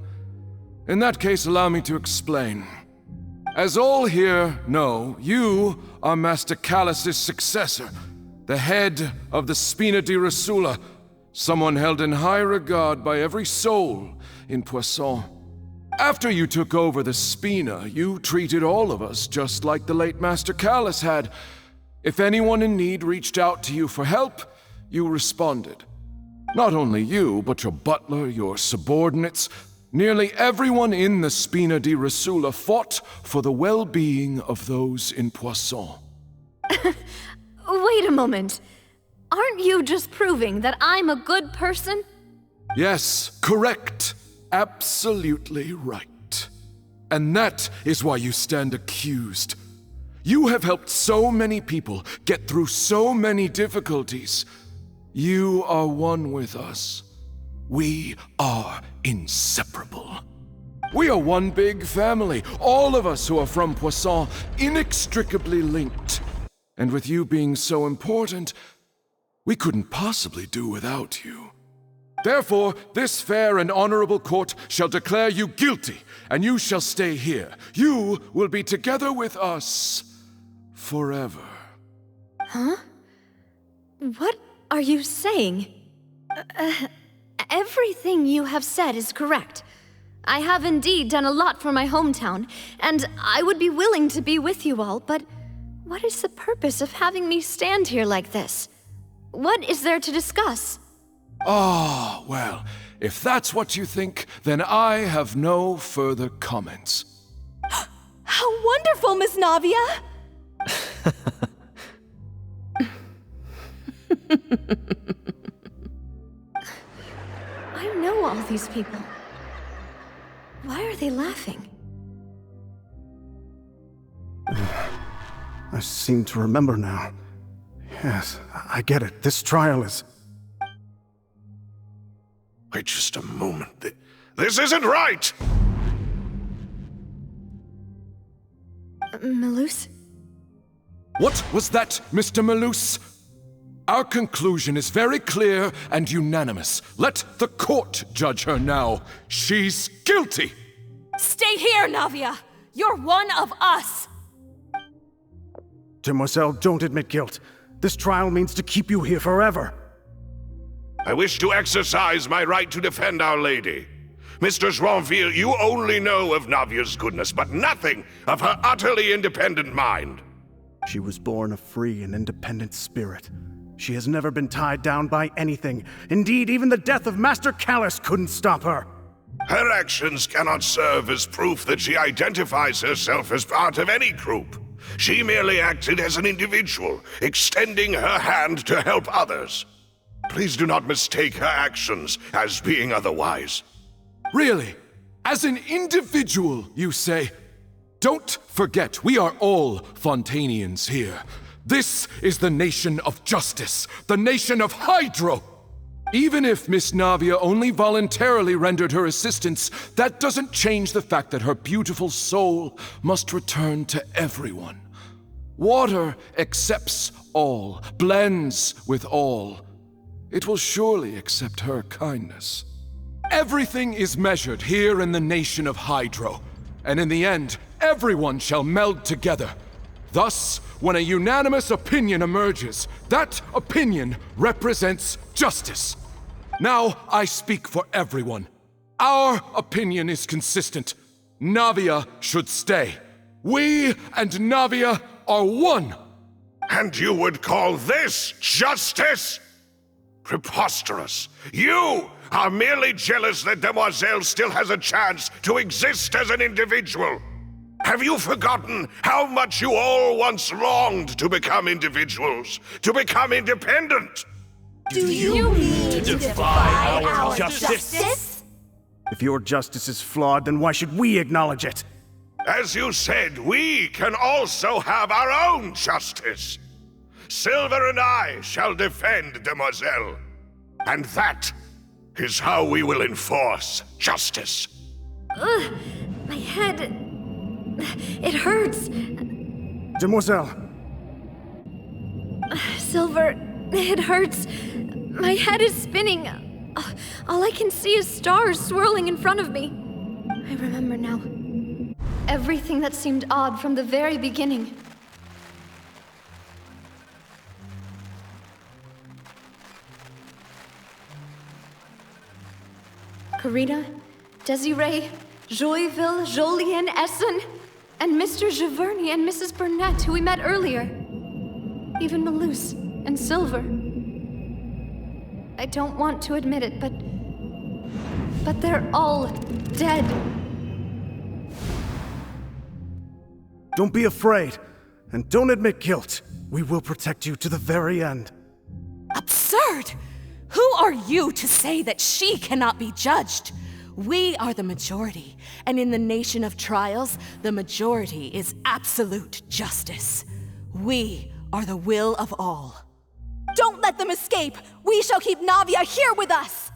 In that case, allow me to explain. As all here know, you are Master Callus's successor, the head of the Spina di Rosula, someone held in high regard by every soul in Poisson. After you took over the Spina, you treated all of us just like the late Master Callus had. If anyone in need reached out to you for help, you responded. Not only you, but your butler, your subordinates, nearly everyone in the Spina di Rosula fought for the well-being of those in Poisson. Wait a moment. Aren't you just proving that I'm a good person? Yes, correct. Absolutely right. And that is why you stand accused. You have helped so many people get through so many difficulties. You are one with us. We are inseparable. We are one big family, all of us who are from Poisson, inextricably linked. And with you being so important, we couldn't possibly do without you. Therefore, this fair and honorable court shall declare you guilty, and you shall stay here. You will be together with us forever. Huh? What are you saying? Everything you have said is correct. I have indeed done a lot for my hometown, and I would be willing to be with you all, but what is the purpose of having me stand here like this? What is there to discuss? Ah, well, if that's what you think, then I have no further comments. How wonderful, Miss Navia! I know all these people. Why are they laughing? I seem to remember now. Yes, I get it. This trial is... Wait just a moment. This isn't right! Malus? What was that, Mr. Malus? Our conclusion is very clear and unanimous. Let the court judge her now. She's guilty! Stay here, Navia! You're one of us! Demoiselle, don't admit guilt. This trial means to keep you here forever. I wish to exercise my right to defend Our Lady. Mr. Joinville, you only know of Navia's goodness, but nothing of her utterly independent mind. She was born a free and independent spirit. She has never been tied down by anything. Indeed, even the death of Master Callus couldn't stop her. Her actions cannot serve as proof that she identifies herself as part of any group. She merely acted as an individual, extending her hand to help others. Please do not mistake her actions as being otherwise. Really? As an individual, you say? Don't forget, we are all Fontainians here. This is the nation of justice, the nation of Hydro. Even if Miss Navia only voluntarily rendered her assistance, that doesn't change the fact that her beautiful soul must return to everyone. Water accepts all, blends with all. It will surely accept her kindness. Everything is measured here in the nation of Hydro, and in the end, everyone shall meld together. Thus, when a unanimous opinion emerges, that opinion represents justice. Now I speak for everyone. Our opinion is consistent. Navia should stay. We and Navia are one. And you would call this justice? Preposterous. You are merely jealous that Demoiselle still has a chance to exist as an individual. Have you forgotten how much you all once longed to become individuals, to become independent? Do you mean to defy our justice? If your justice is flawed, then why should we acknowledge it? As you said, we can also have our own justice. Silver and I shall defend Demoiselle. And that is how we will enforce justice. Ugh, my head... It hurts. Demoiselle. Silver, it hurts. My head is spinning. All I can see is stars swirling in front of me. I remember now. everything that seemed odd from the very beginning. Karina, Desiree, Joyville, Jolien, Essen, and Mr. Giverny and Mrs. Burnett, who we met earlier. Even Malus and Silver. I don't want to admit it, but they're all dead. Don't be afraid, and don't admit guilt. We will protect you to the very end. Absurd! Who are you to say that she cannot be judged? We are the majority, and in the nation of trials, the majority is absolute justice. We are the will of all. Don't let them escape! We shall keep Navia here with us!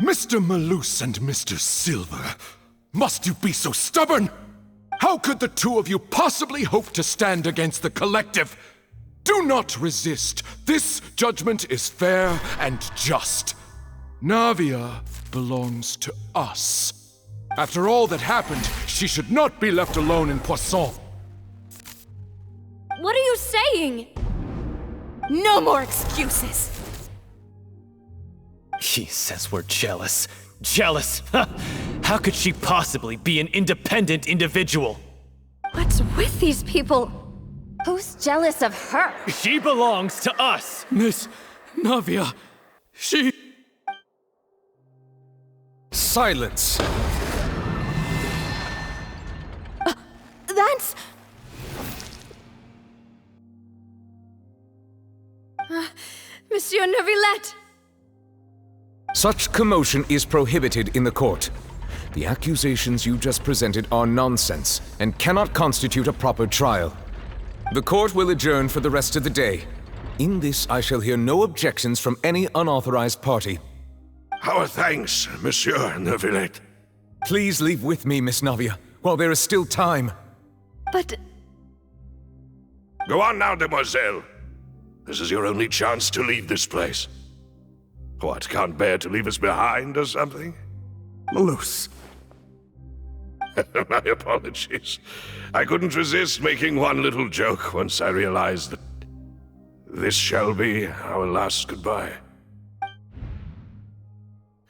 Mr. Malus and Mr. Silver, must you be so stubborn? How could the two of you possibly hope to stand against the collective? Do not resist. This judgment is fair and just. Navia belongs to us. After all that happened, she should not be left alone in Poisson. What are you saying? No more excuses! He says we're jealous. Jealous? How could she possibly be an independent individual? What's with these people? Who's jealous of her? She belongs to us! Miss Navia, she... Silence! That's... Monsieur Neuvillette! Such commotion is prohibited in the court. The accusations you just presented are nonsense and cannot constitute a proper trial. The court will adjourn for the rest of the day. In this, I shall hear no objections from any unauthorized party. Our thanks, Monsieur Neuvillette. Please leave with me, Miss Navia, while there is still time. But... Go on now, demoiselle. This is your only chance to leave this place. What, can't bear to leave us behind or something? Malus. My apologies. I couldn't resist making one little joke once I realized that this shall be our last goodbye.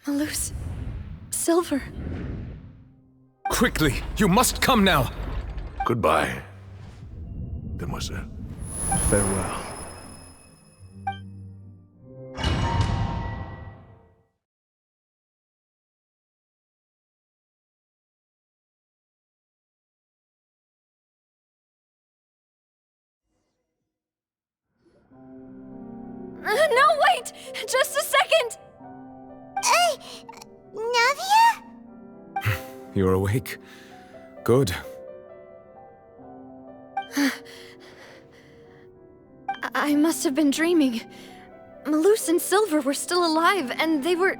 Malus. Silver. Quickly, you must come now! Goodbye, demoiselle. Farewell. No, wait! Just a second! Navia? You're awake. Good. I must have been dreaming. Malus and Silver were still alive, and they were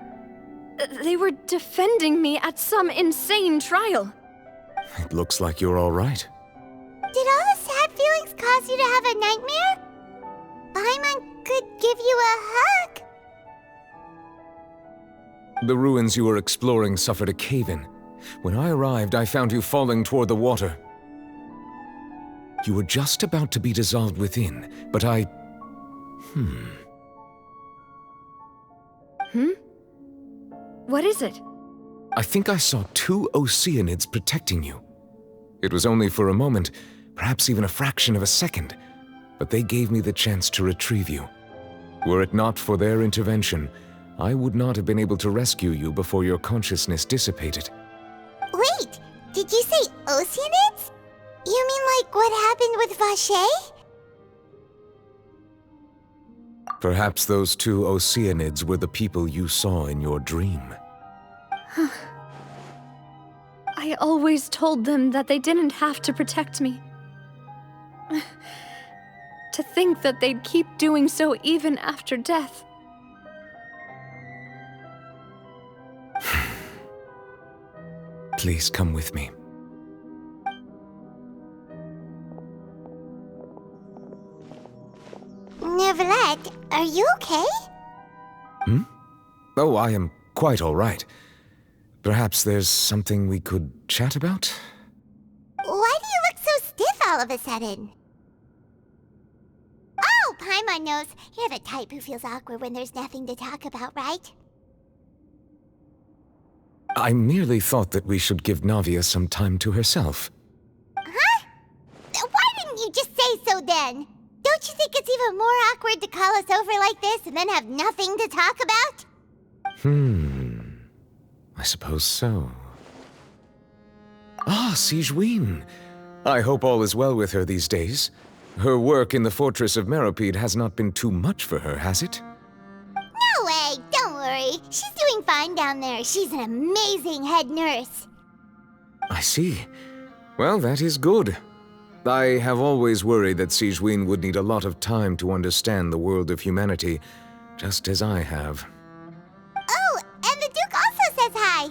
defending me at some insane trial. It looks like you're all right. Did all the sad feelings cause you to have a nightmare? Paimon could give you a hug. The ruins you were exploring suffered a cave-in. When I arrived, I found you falling toward the water. You were just about to be dissolved within, but I... What is it? I think I saw 2 Oceanids protecting you. It was only for a moment, perhaps even a fraction of a second, but they gave me the chance to retrieve you. Were it not for their intervention, I would not have been able to rescue you before your consciousness dissipated. Wait, did you say Oceanids? You mean like what happened with Vacher? Perhaps those 2 Oceanids were the people you saw in your dream. I always told them that they didn't have to protect me. To think that they'd keep doing so even after death. Please come with me. Neuvillette, are you okay? Oh, I am quite all right. Perhaps there's something we could chat about? What all of a sudden? Oh, Paimon knows. You're the type who feels awkward when there's nothing to talk about, right? I merely thought that we should give Navia some time to herself. Huh? Why didn't you just say so then? Don't you think it's even more awkward to call us over like this and then have nothing to talk about? I suppose so. Ah, Sigewinne. I hope all is well with her these days. Her work in the Fortress of Meropide has not been too much for her, has it? No way, don't worry. She's doing fine down there. She's an amazing head nurse. I see. Well, that is good. I have always worried that Sigewinne would need a lot of time to understand the world of humanity, just as I have. Oh, and the Duke also says hi.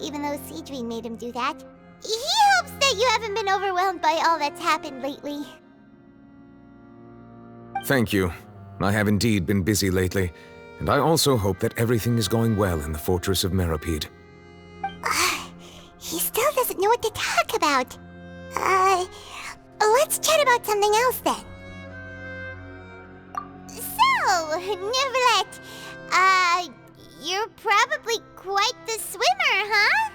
Even though Sigewinne made him do that. He hopes that you haven't been overwhelmed by all that's happened lately. Thank you. I have indeed been busy lately, and I also hope that everything is going well in the Fortress of Meropide. He still doesn't know what to talk about. Let's chat about something else then. So, Neuvillette, you're probably quite the swimmer, huh?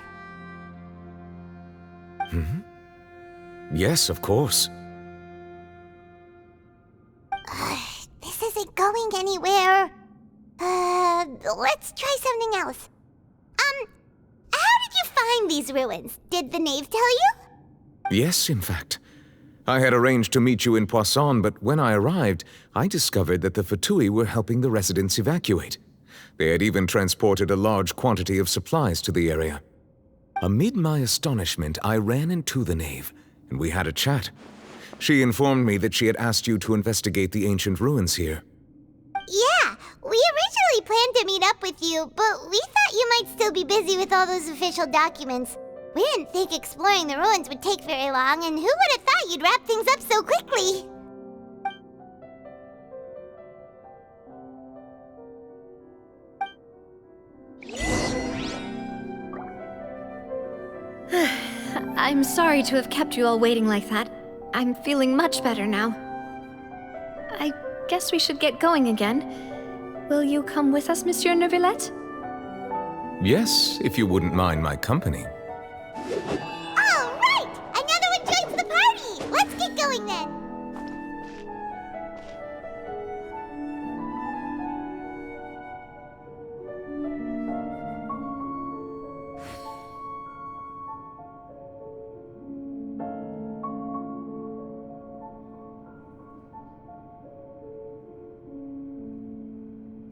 Yes, of course. This isn't going anywhere. Let's try something else. How did you find these ruins? Did the knave tell you? Yes, in fact. I had arranged to meet you in Poisson, but when I arrived, I discovered that the Fatui were helping the residents evacuate. They had even transported a large quantity of supplies to the area. Amid my astonishment, I ran into the knave, and we had a chat. She informed me that she had asked you to investigate the ancient ruins here. Yeah, we originally planned to meet up with you, but we thought you might still be busy with all those official documents. We didn't think exploring the ruins would take very long, and who would have thought you'd wrap things up so quickly? I'm sorry to have kept you all waiting like that. I'm feeling much better now. I guess we should get going again. Will you come with us, Monsieur Neuvillette? Yes, if you wouldn't mind my company. All right! Another one joins the party! Let's get going then!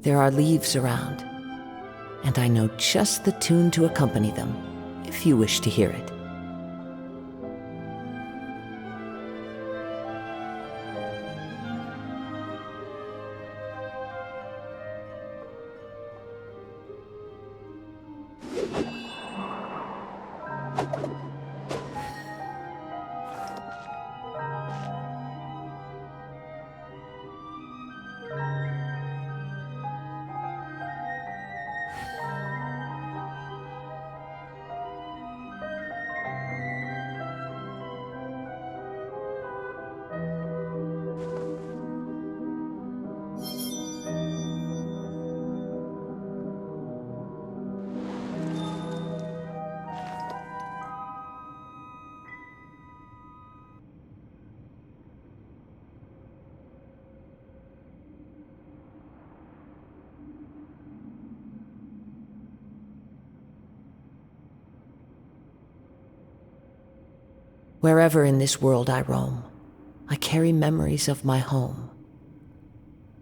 There are leaves around, and I know just the tune to accompany them, if you wish to hear it. Wherever in this world I roam, I carry memories of my home.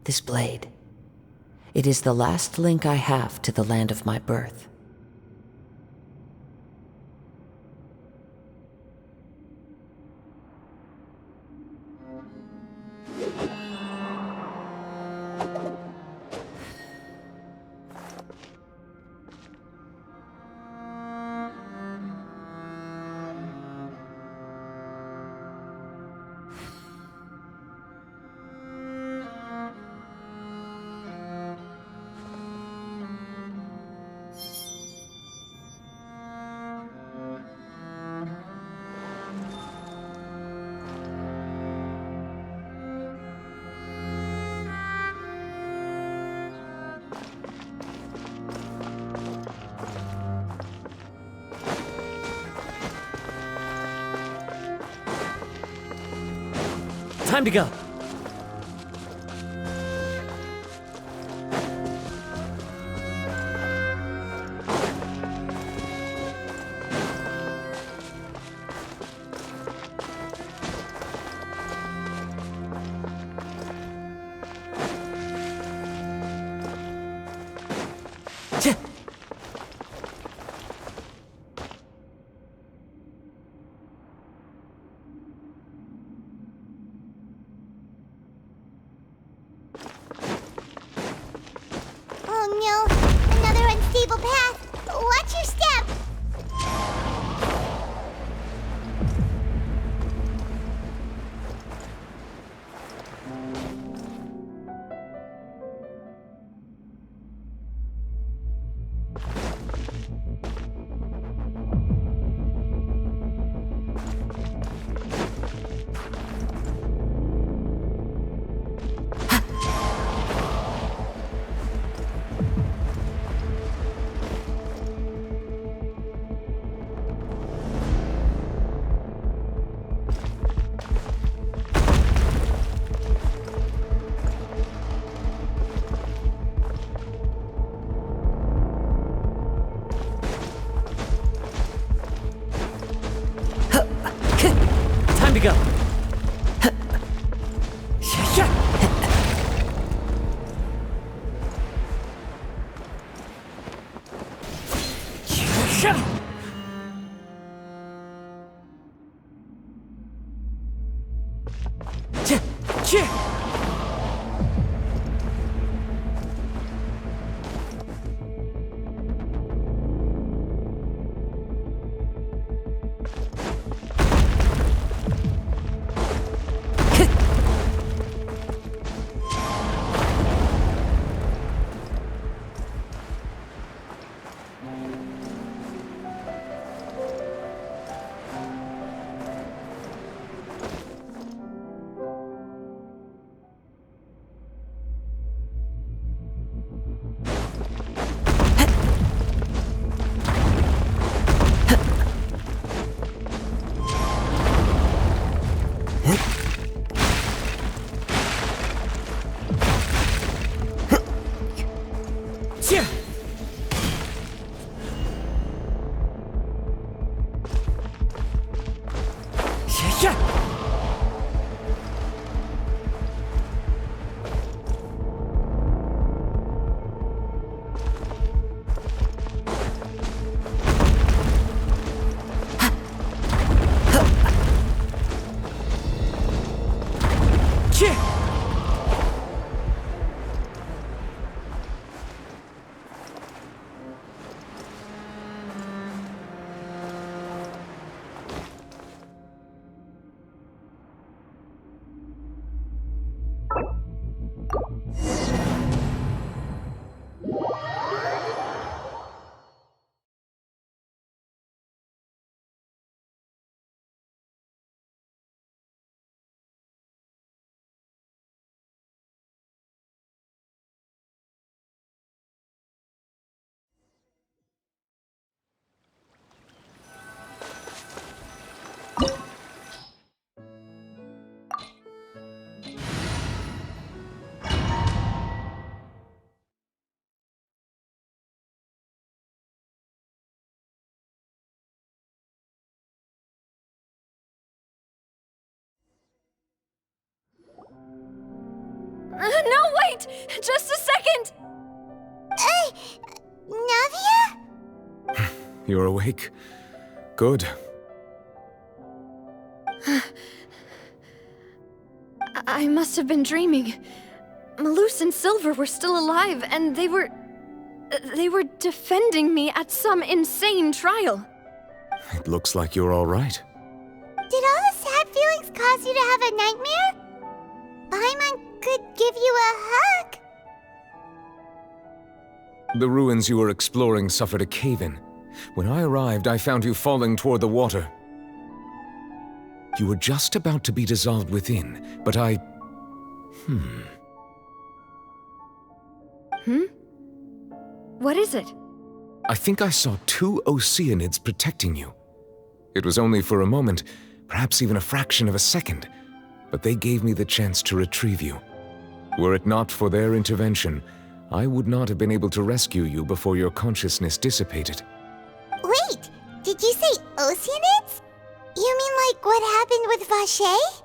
This blade, it is the last link I have to the land of my birth. Time to go. Oh no, another unstable path. Watch your step. Time to go. No, wait! Just a second! Hey, Navia? You're awake? Good. I must have been dreaming. Malus and Silver were still alive, and they were defending me at some insane trial. It looks like you're all right. Did all the sad feelings cause you to have a nightmare? Paimon could give you a hug. The ruins you were exploring suffered a cave-in. When I arrived, I found you falling toward the water. You were just about to be dissolved within, but I... What is it? I think I saw 2 Oceanids protecting you. It was only for a moment, perhaps even a fraction of a second, but they gave me the chance to retrieve you. Were it not for their intervention, I would not have been able to rescue you before your consciousness dissipated. Wait, did you say Oceanids? You mean like what happened with Vache?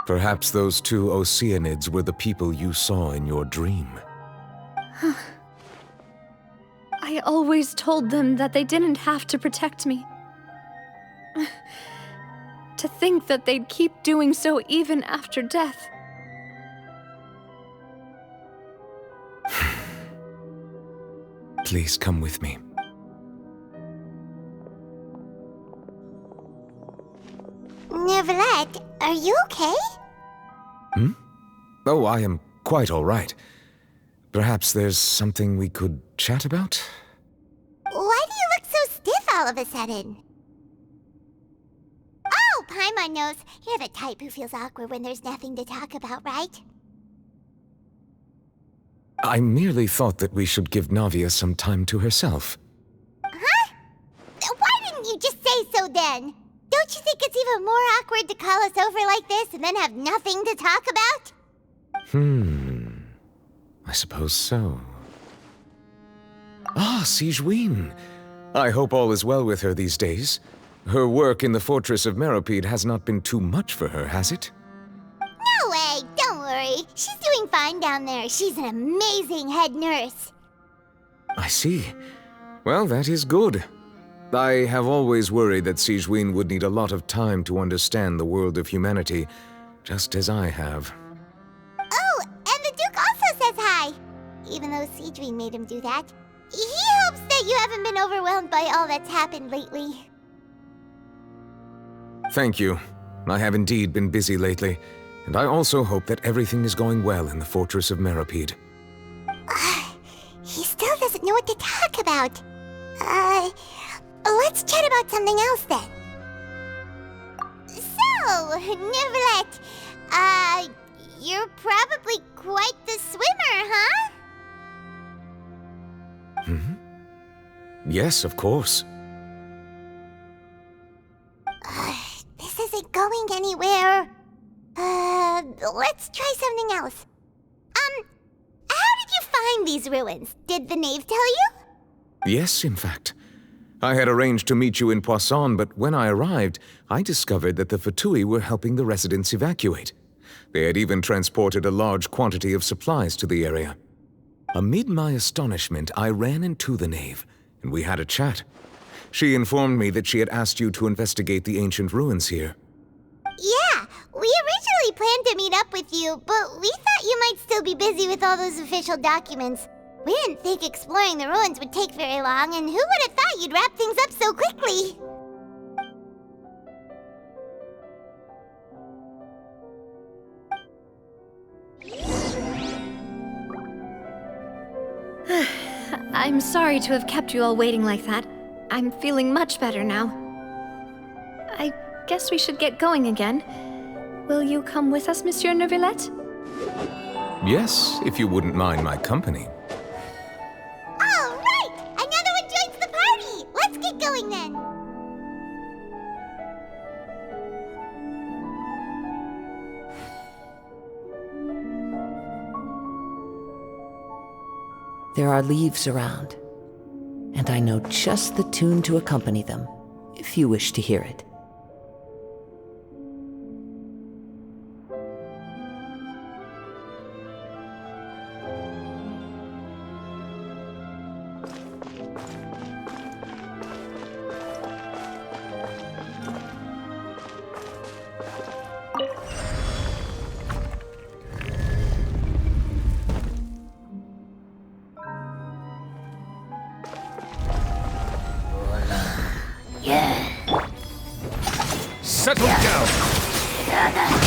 Perhaps those two Oceanids were the people you saw in your dream. I always told them that they didn't have to protect me. To think that they'd keep doing so even after death. Please come with me. Neverlet, are you okay? Oh, I am quite all right. Perhaps there's something we could chat about? Why do you look so stiff all of a sudden? Oh, Paimon knows. You're the type who feels awkward when there's nothing to talk about, right? I merely thought that we should give Navia some time to herself. Huh? Why didn't you just say so then? Don't you think it's even more awkward to call us over like this and then have nothing to talk about? I suppose so. Ah, Sigewinne. I hope all is well with her these days. Her work in the Fortress of Meropide has not been too much for her, has it? No way, don't worry. She's doing fine down there. She's an amazing head nurse. I see. Well, that is good. I have always worried that Sigewinne would need a lot of time to understand the world of humanity, just as I have. Oh, and the Duke also says hi. Even though Sigewinne made him do that. He hopes that you haven't been overwhelmed by all that's happened lately. Thank you. I have indeed been busy lately, and I also hope that everything is going well in the Fortress of Meropide. He still doesn't know what to talk about. Let's chat about something else then. So, Neverlet, you're probably quite the swimmer, huh? Yes, of course. This isn't going anywhere. Let's try something else. How did you find these ruins? Did the knave tell you? Yes, in fact. I had arranged to meet you in Poisson, but when I arrived, I discovered that the Fatui were helping the residents evacuate. They had even transported a large quantity of supplies to the area. Amid my astonishment, I ran into the knave, and we had a chat. She informed me that she had asked you to investigate the ancient ruins here. Yeah, we originally planned to meet up with you, but we thought you might still be busy with all those official documents. We didn't think exploring the ruins would take very long, and who would have thought you'd wrap things up so quickly? I'm sorry to have kept you all waiting like that. I'm feeling much better now. I guess we should get going again. Will you come with us, Monsieur Neuvillette? Yes, if you wouldn't mind my company. All right! Another one joins the party! Let's get going then! There are leaves around, and I know just the tune to accompany them, if you wish to hear it. Settle down!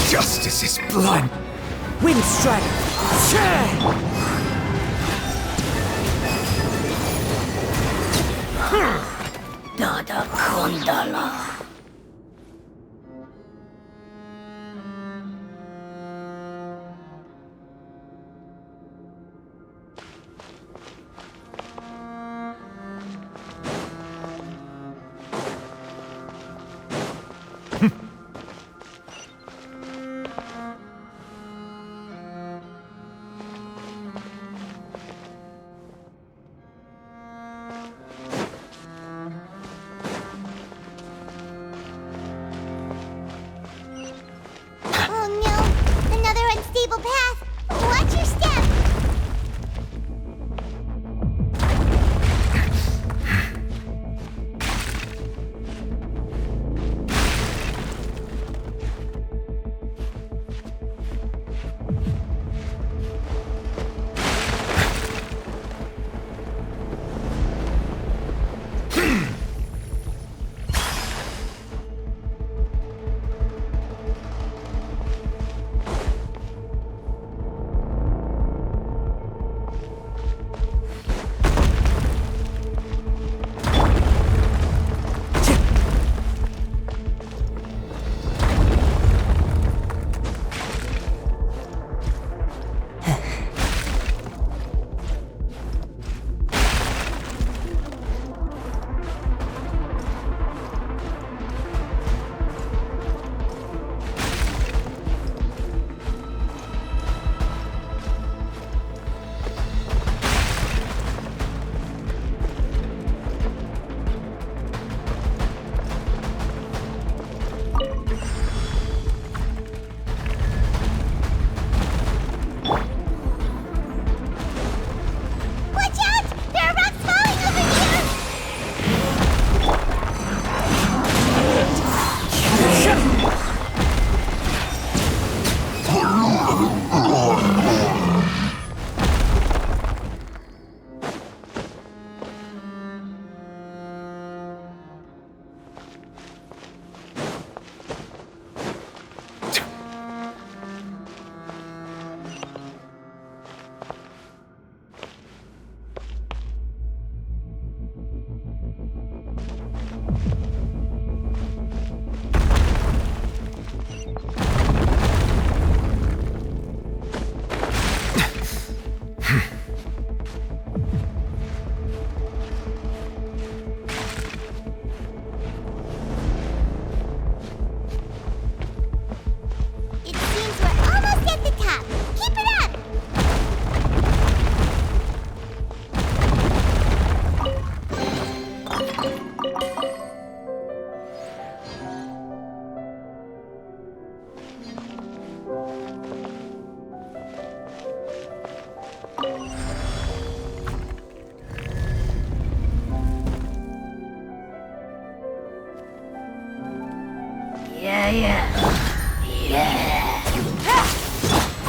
Justice is blind! Wind strike! Dada Kundala.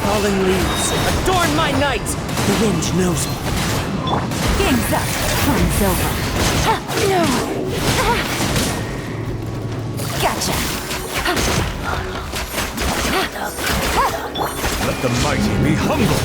Falling leaves, adorn my night! The wind knows me. Game's up. Fun's over. Gotcha. Let the mighty be humble!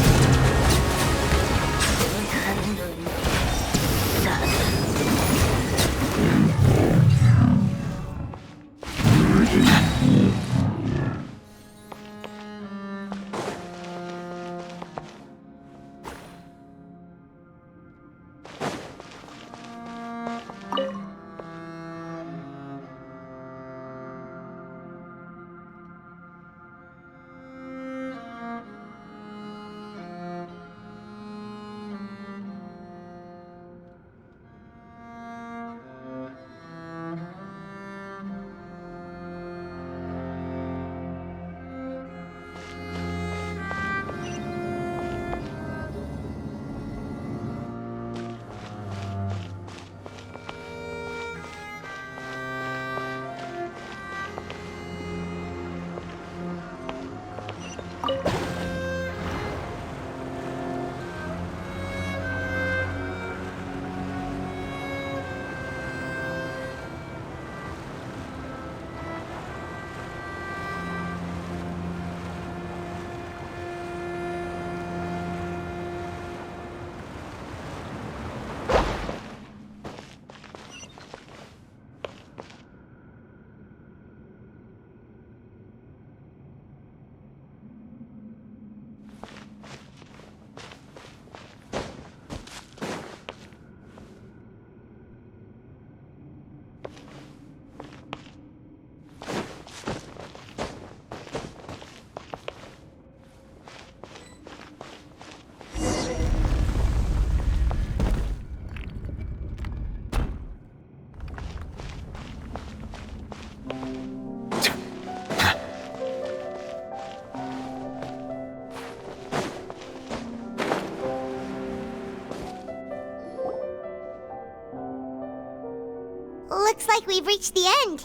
Looks like we've reached the end.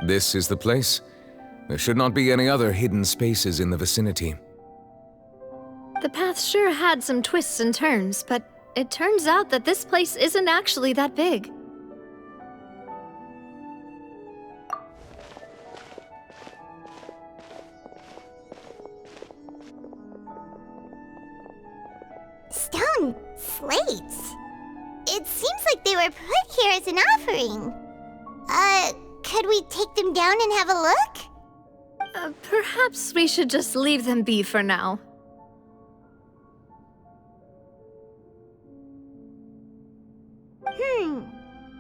This is the place. There should not be any other hidden spaces in the vicinity. The path sure had some twists and turns, but it turns out that this place isn't actually that big. Stone slates. It seems like they were put here as an offering. Could we take them down and have a look? Perhaps we should just leave them be for now.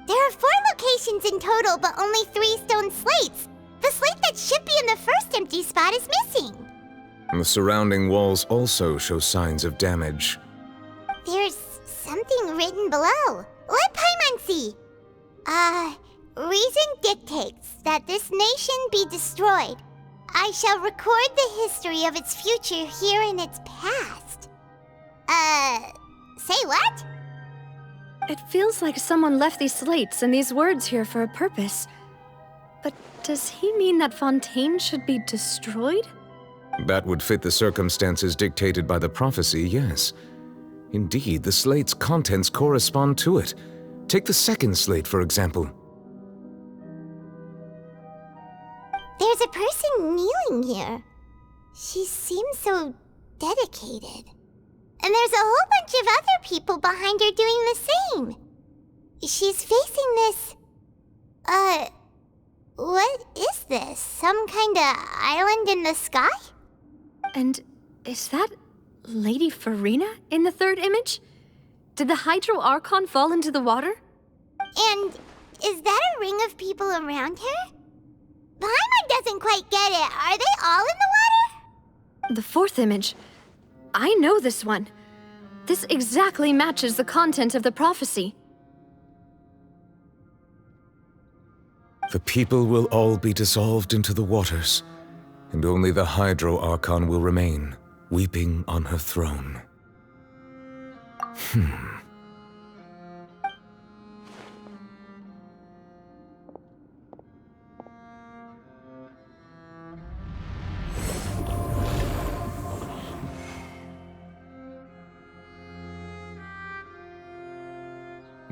There are 4 locations in total, but only 3 stone slates. The slate that should be in the first empty spot is missing. The surrounding walls also show signs of damage. There's something written below. Let Paimon see. Reason dictates that this nation be destroyed. I shall record the history of its future here in its past. Say what? It feels like someone left these slates and these words here for a purpose. But does he mean that Fontaine should be destroyed? That would fit the circumstances dictated by the prophecy, yes. Indeed, the slate's contents correspond to it. Take the second slate, for example. There's a person kneeling here. She seems so dedicated. And there's a whole bunch of other people behind her doing the same. She's facing this... what is this? Some kind of island in the sky? And is that Lady Farina in the third image? Did the Hydro Archon fall into the water? And is that a ring of people around her? Paimon doesn't quite get it. Are they all in the water? The fourth image. I know this one. This exactly matches the content of the prophecy. The people will all be dissolved into the waters, and only the Hydro Archon will remain, weeping on her throne.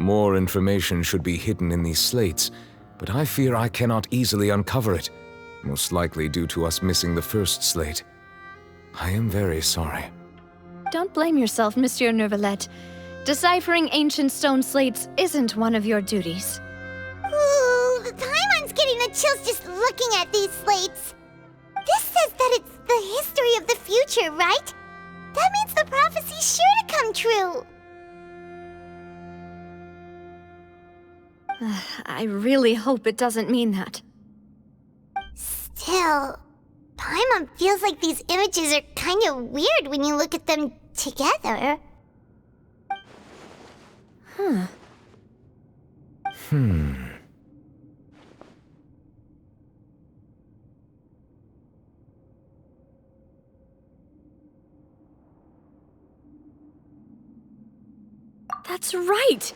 More information should be hidden in these slates, but I fear I cannot easily uncover it, most likely due to us missing the first slate. I am very sorry. Don't blame yourself, Monsieur Neuvillette. Deciphering ancient stone slates isn't one of your duties. Ooh, Paimon's getting the chills just looking at these slates. This says that it's the history of the future, right? That means the prophecy's sure to come true. I really hope it doesn't mean that. Still, Paimon feels like these images are kind of weird when you look at them together. That's right!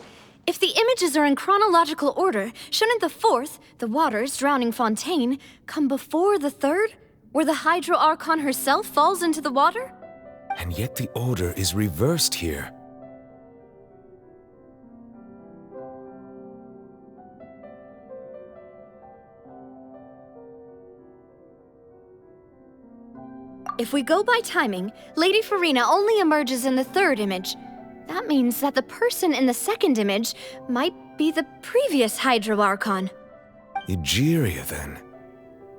If the images are in chronological order, shouldn't the fourth, the waters drowning Fontaine, come before the third, where the Hydro Archon herself falls into the water? And yet the order is reversed here. If we go by timing, Lady Farina only emerges in the third image. That means that the person in the second image might be the previous Hydro Archon. Egeria, then.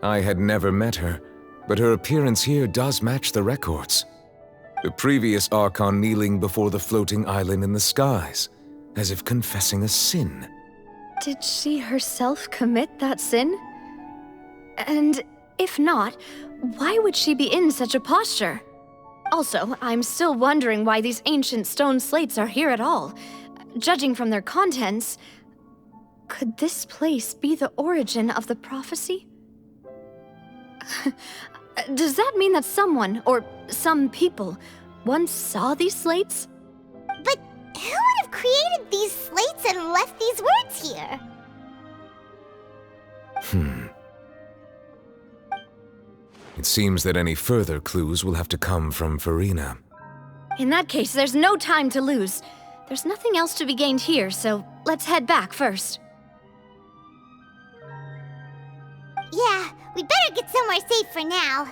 I had never met her, but her appearance here does match the records. The previous Archon kneeling before the floating island in the skies, as if confessing a sin. Did she herself commit that sin? And if not, why would she be in such a posture? Also, I'm still wondering why these ancient stone slates are here at all. Judging from their contents, could this place be the origin of the prophecy? Does that mean that someone, or some people, once saw these slates? But who would have created these slates and left these words here? It seems that any further clues will have to come from Farina. In that case, there's no time to lose. There's nothing else to be gained here, so let's head back first. Yeah, we better get somewhere safe for now.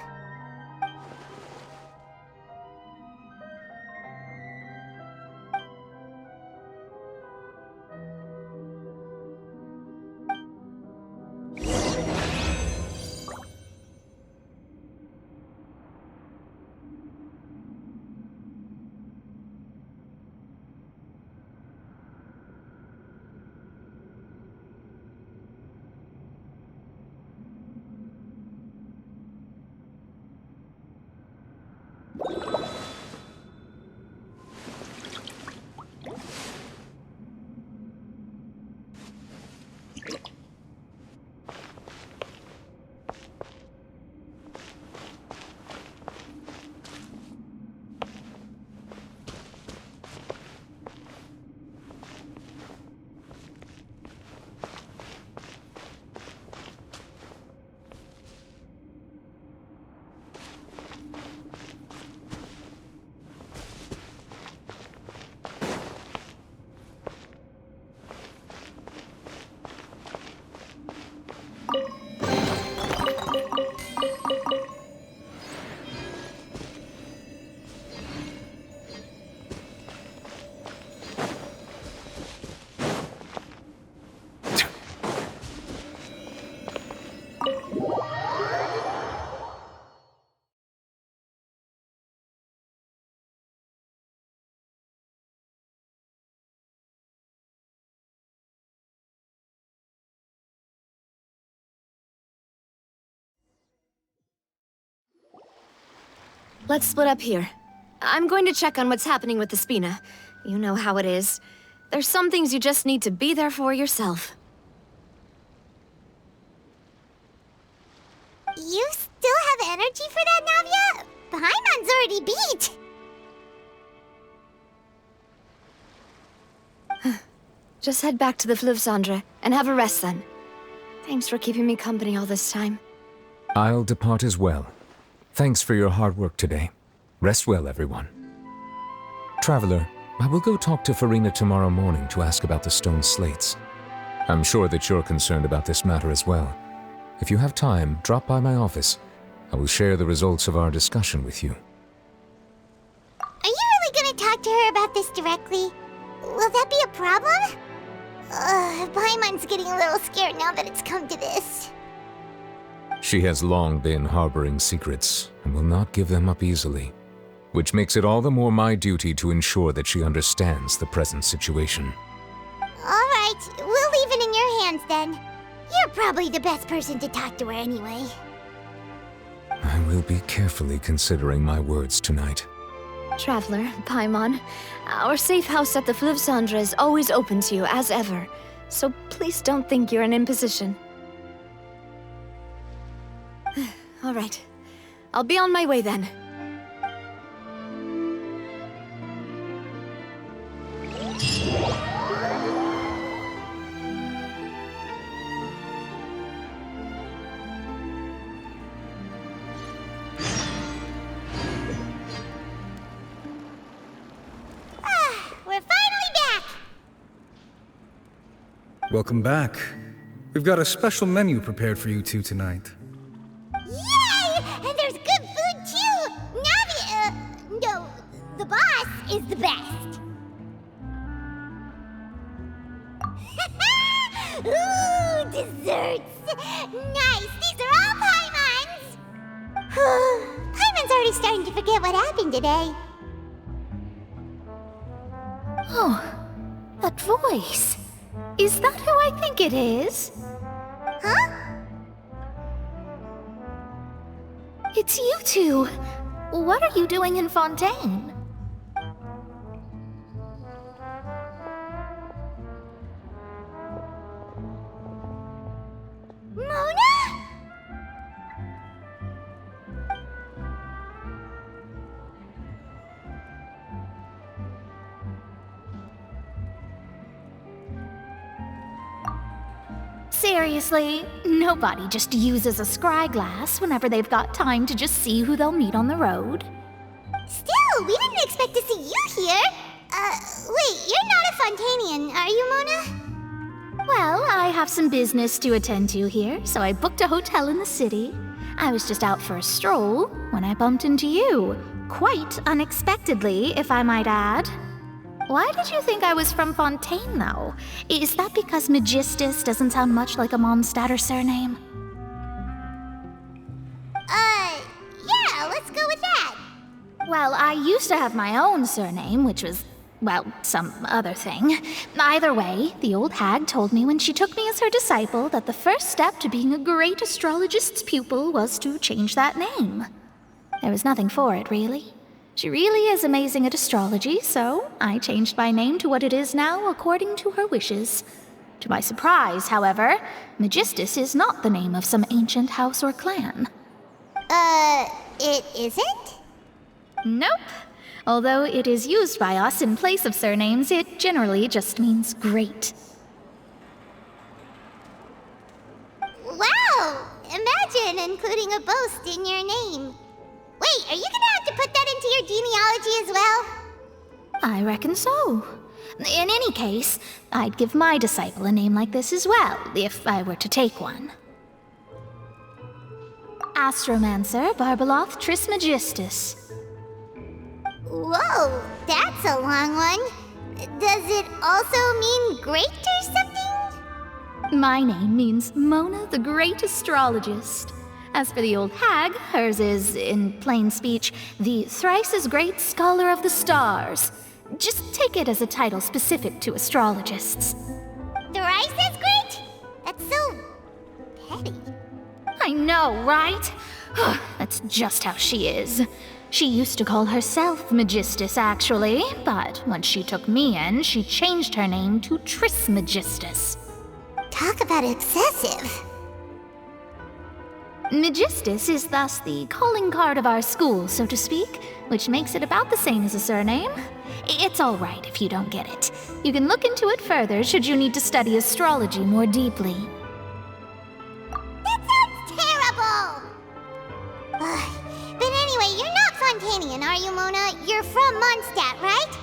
Let's split up here. I'm going to check on what's happening with the Spina. You know how it is. There's some things you just need to be there for yourself. You still have energy for that, Navia? Paimon's already beat! Just head back to the Fleuve Cendre and have a rest then. Thanks for keeping me company all this time. I'll depart as well. Thanks for your hard work today. Rest well, everyone. Traveler, I will go talk to Farina tomorrow morning to ask about the stone slates. I'm sure that you're concerned about this matter as well. If you have time, drop by my office. I will share the results of our discussion with you. Are you really gonna talk to her about this directly? Will that be a problem? Paimon's getting a little scared now that it's come to this. She has long been harboring secrets and will not give them up easily, which makes it all the more my duty to ensure that she understands the present situation. Alright, we'll leave it in your hands then. You're probably the best person to talk to her anyway. I will be carefully considering my words tonight. Traveler, Paimon, our safe house at the Fleuve Cendre is always open to you, as ever. So please don't think you're an imposition. All right. I'll be on my way then. We're finally back! Welcome back. We've got a special menu prepared for you two tonight. Yay! And there's good food too! No, the boss is the best. Ooh, desserts! Nice! These are all Paimon's! Paimon's already starting to forget what happened today. Oh, that voice. Is that who I think it is? Huh? It's you two. What are you doing in Fontaine? Mona? Seriously, nobody just uses a scry glass whenever they've got time to just see who they'll meet on the road. Still, we didn't expect to see you here. Wait, you're not a Fontainian, are you, Mona? Well, I have some business to attend to here, so I booked a hotel in the city. I was just out for a stroll when I bumped into you. Quite unexpectedly, if I might add. Why did you think I was from Fontaine, though? Is that because Magistus doesn't sound much like a Mondstadter surname? Yeah, let's go with that. Well, I used to have my own surname, which was, well, some other thing. Either way, the old hag told me when she took me as her disciple that the first step to being a great astrologist's pupil was to change that name. There was nothing for it, really. She really is amazing at astrology, so I changed my name to what it is now according to her wishes. To my surprise, however, Magistus is not the name of some ancient house or clan. It isn't? Nope. Although it is used by us in place of surnames, it generally just means great. Wow! Imagine including a boast in your name. Wait, are you gonna have to put that into your genealogy as well? I reckon so. In any case, I'd give my disciple a name like this as well, if I were to take one. Astromancer Barbeloth Trismegistus. Whoa, that's a long one. Does it also mean great or something? My name means Mona the Great Astrologist. As for the old hag, hers is, in plain speech, the thrice-as-great Scholar of the Stars. Just take it as a title specific to astrologists. Thrice as great? That's so petty. I know, right? That's just how she is. She used to call herself Magistus, actually, but when she took me in, she changed her name to Trismegistus. Talk about excessive. Magistus is thus the calling card of our school, so to speak, which makes it about the same as a surname. It's all right if you don't get it. You can look into it further should you need to study astrology more deeply. That sounds terrible! But anyway, you're not Fontainian, are you, Mona? You're from Mondstadt, right?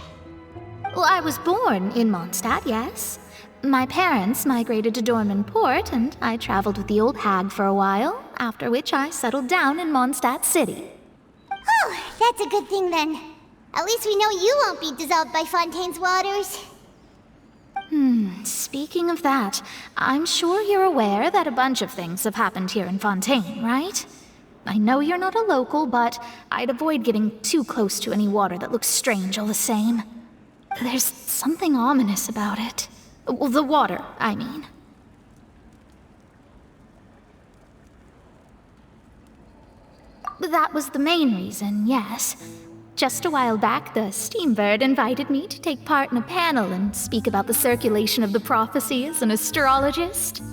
Well, I was born in Mondstadt, yes. My parents migrated to Dorman Port, and I traveled with the old hag for a while, after which I settled down in Mondstadt City. Oh, that's a good thing then. At least we know you won't be dissolved by Fontaine's waters. Speaking of that, I'm sure you're aware that a bunch of things have happened here in Fontaine, right? I know you're not a local, but I'd avoid getting too close to any water that looks strange all the same. There's something ominous about it. Well, the water, I mean. That was the main reason, yes. Just a while back, the Steambird invited me to take part in a panel and speak about the circulation of the prophecy as an astrologist.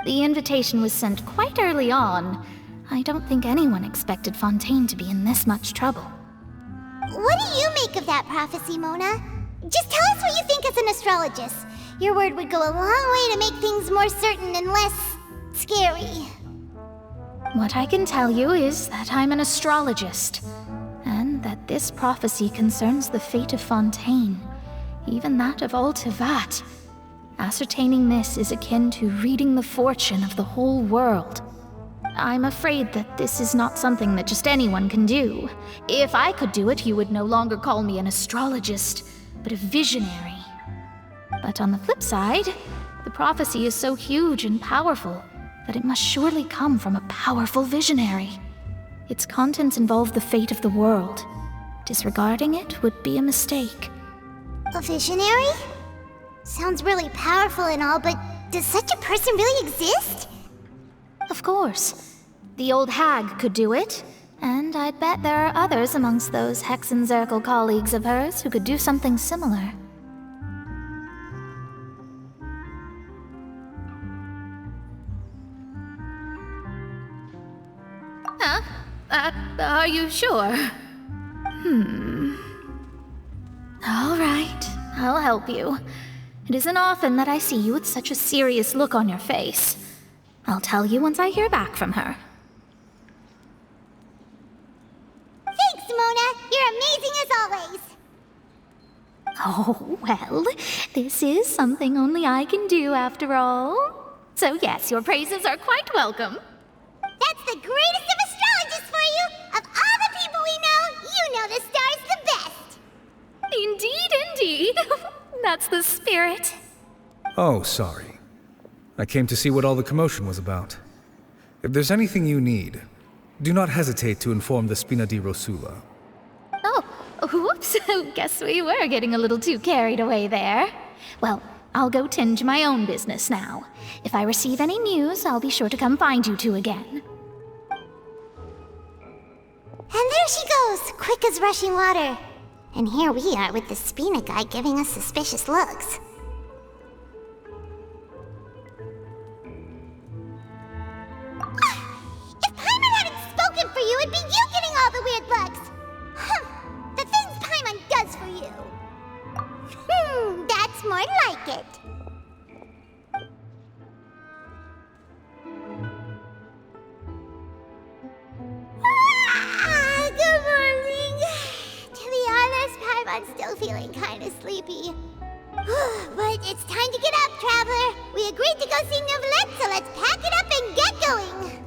The invitation was sent quite early on. I don't think anyone expected Fontaine to be in this much trouble. What do you make of that prophecy, Mona? Just tell us what you think as an astrologist. Your word would go a long way to make things more certain and less scary. What I can tell you is that I'm an astrologist, and that this prophecy concerns the fate of Fontaine, even that of all Tevat. Ascertaining this is akin to reading the fortune of the whole world. I'm afraid that this is not something that just anyone can do. If I could do it, you would no longer call me an astrologist, but a visionary. But on the flip side, the prophecy is so huge and powerful that it must surely come from a powerful visionary. Its contents involve the fate of the world. Disregarding it would be a mistake. A visionary? Sounds really powerful and all, but does such a person really exist? Of course. The old hag could do it, and I'd bet there are others amongst those Hexenzirkel colleagues of hers who could do something similar. Huh? Are you sure? All right, I'll help you. It isn't often that I see you with such a serious look on your face. I'll tell you once I hear back from her. Thanks, Mona! You're amazing as always! Oh, well, this is something only I can do after all. So yes, your praises are quite welcome. That's the greatest of astrologists for you! Of all the people we know, you know the star's the best! Indeed. That's the spirit. Oh, sorry. I came to see what all the commotion was about. If there's anything you need, do not hesitate to inform the Spina di Rosula. Oh, whoops. Guess we were getting a little too carried away there. Well, I'll go tend to my own business now. If I receive any news, I'll be sure to come find you two again. And there she goes, quick as rushing water. And here we are with the Spina guy giving us suspicious looks. If Paimon hadn't spoken for you, it'd be you getting all the weird looks! The things Paimon does for you! That's more like it. Good morning. To be honest, Paimon's still feeling kind of sleepy. But it's time to get up, traveler. We agreed to go see Neuvillette, so let's pack it up and get going.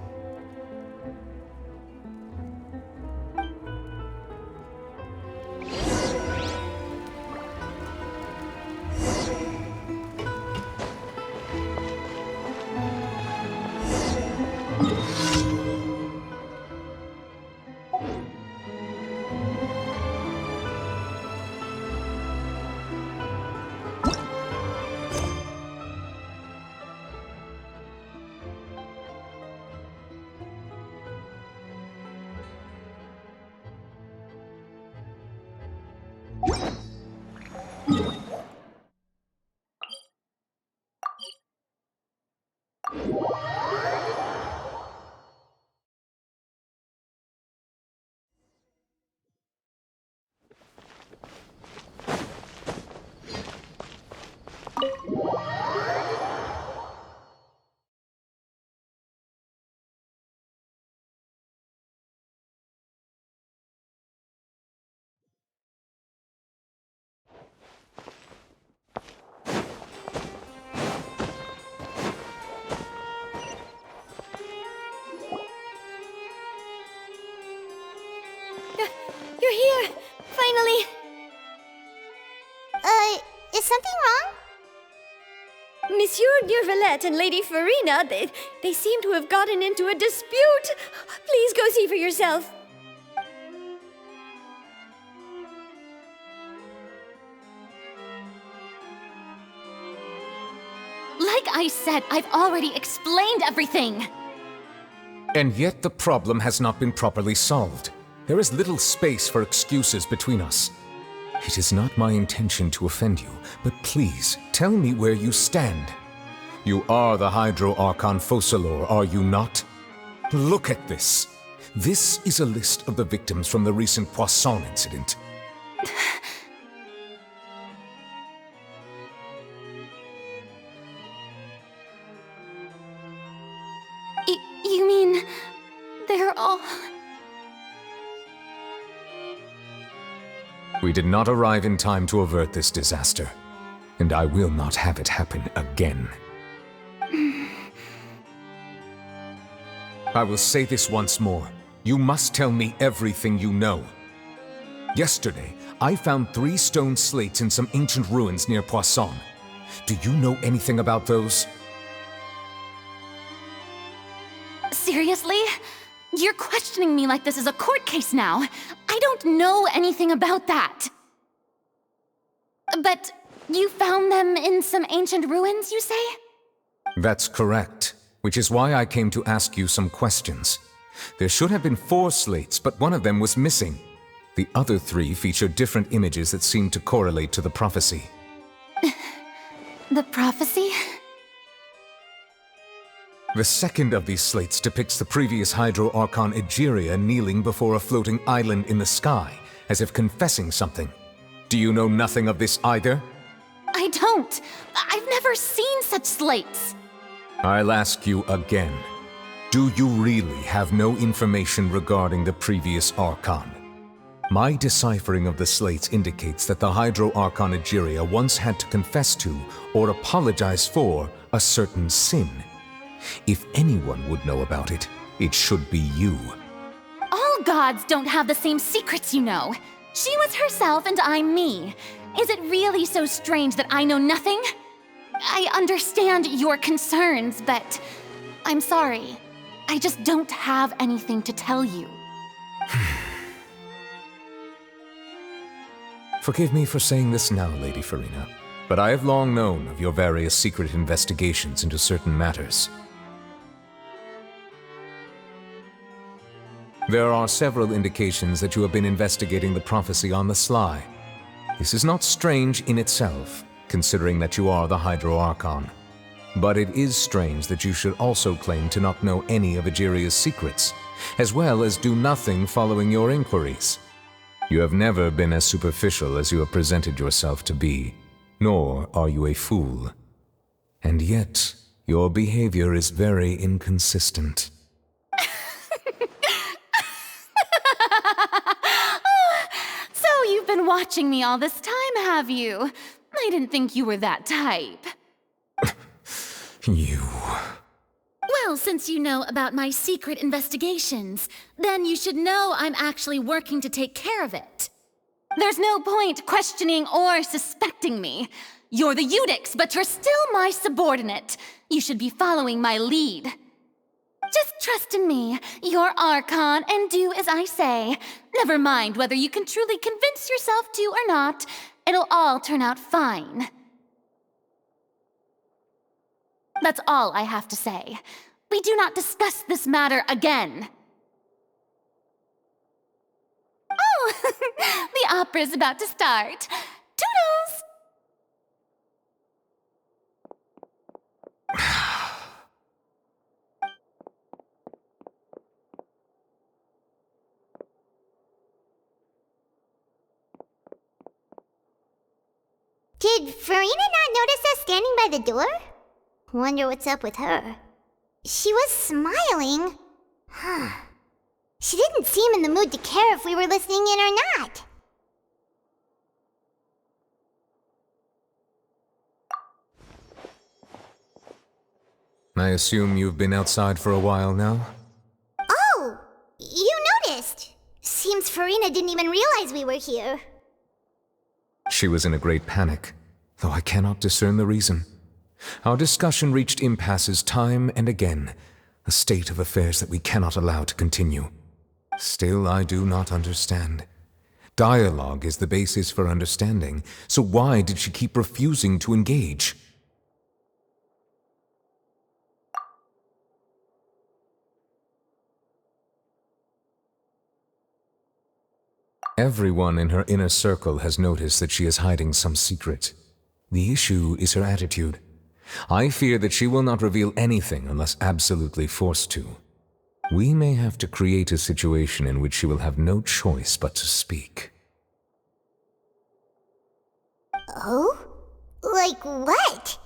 Monsieur Neurvalette and Lady Farina, they seem to have gotten into a dispute. Please go see for yourself. Like I said, I've already explained everything. And yet the problem has not been properly solved. There is little space for excuses between us. It is not my intention to offend you, but please, tell me where you stand. You are the Hydro Archon Focalor, are you not? Look at this. This is a list of the victims from the recent Poisson incident. You mean... they're all... We did not arrive in time to avert this disaster, and I will not have it happen again. I will say this once more. You must tell me everything you know. Yesterday, I found 3 stone slates in some ancient ruins near Poisson. Do you know anything about those? Seriously? You're questioning me like this is a court case now. I don't know anything about that. But you found them in some ancient ruins, you say? That's correct, which is why I came to ask you some questions. There should have been 4 slates, but one of them was missing. The other 3 feature different images that seem to correlate to the prophecy. The prophecy? The second of these slates depicts the previous Hydro Archon Egeria kneeling before a floating island in the sky, as if confessing something. Do you know nothing of this either? I don't. I've never seen such slates. I'll ask you again. Do you really have no information regarding the previous Archon? My deciphering of the slates indicates that the Hydro Archon Egeria once had to confess to, or apologize for, a certain sin. If anyone would know about it, it should be you. All gods don't have the same secrets, you know. She was herself and I'm me. Is it really so strange that I know nothing? I understand your concerns, but I'm sorry. I just don't have anything to tell you. Forgive me for saying this now, Lady Farina, but I have long known of your various secret investigations into certain matters. There are several indications that you have been investigating the prophecy on the sly. This is not strange in itself, considering that you are the Hydro Archon. But it is strange that you should also claim to not know any of Egeria's secrets, as well as do nothing following your inquiries. You have never been as superficial as you have presented yourself to be, nor are you a fool. And yet, your behavior is very inconsistent. So you've been watching me all this time, have you? I didn't think you were that type. You... Well, since you know about my secret investigations, then you should know I'm actually working to take care of it. There's no point questioning or suspecting me. You're the Eudix, but you're still my subordinate. You should be following my lead. Just trust in me, you're Archon, and do as I say. Never mind whether you can truly convince yourself to or not. It'll all turn out fine. That's all I have to say. We do not discuss this matter again. Oh, the opera's about to start. Toodles! Did Farina not notice us standing by the door? Wonder what's up with her. She was smiling. Huh. She didn't seem in the mood to care if we were listening in or not. I assume you've been outside for a while now? Oh! You noticed! Seems Farina didn't even realize we were here. She was in a great panic, though I cannot discern the reason. Our discussion reached impasses time and again, a state of affairs that we cannot allow to continue. Still, I do not understand. Dialogue is the basis for understanding, so why did she keep refusing to engage? Everyone in her inner circle has noticed that she is hiding some secret. The issue is her attitude. I fear that she will not reveal anything unless absolutely forced to. We may have to create a situation in which she will have no choice but to speak. Oh? Like what?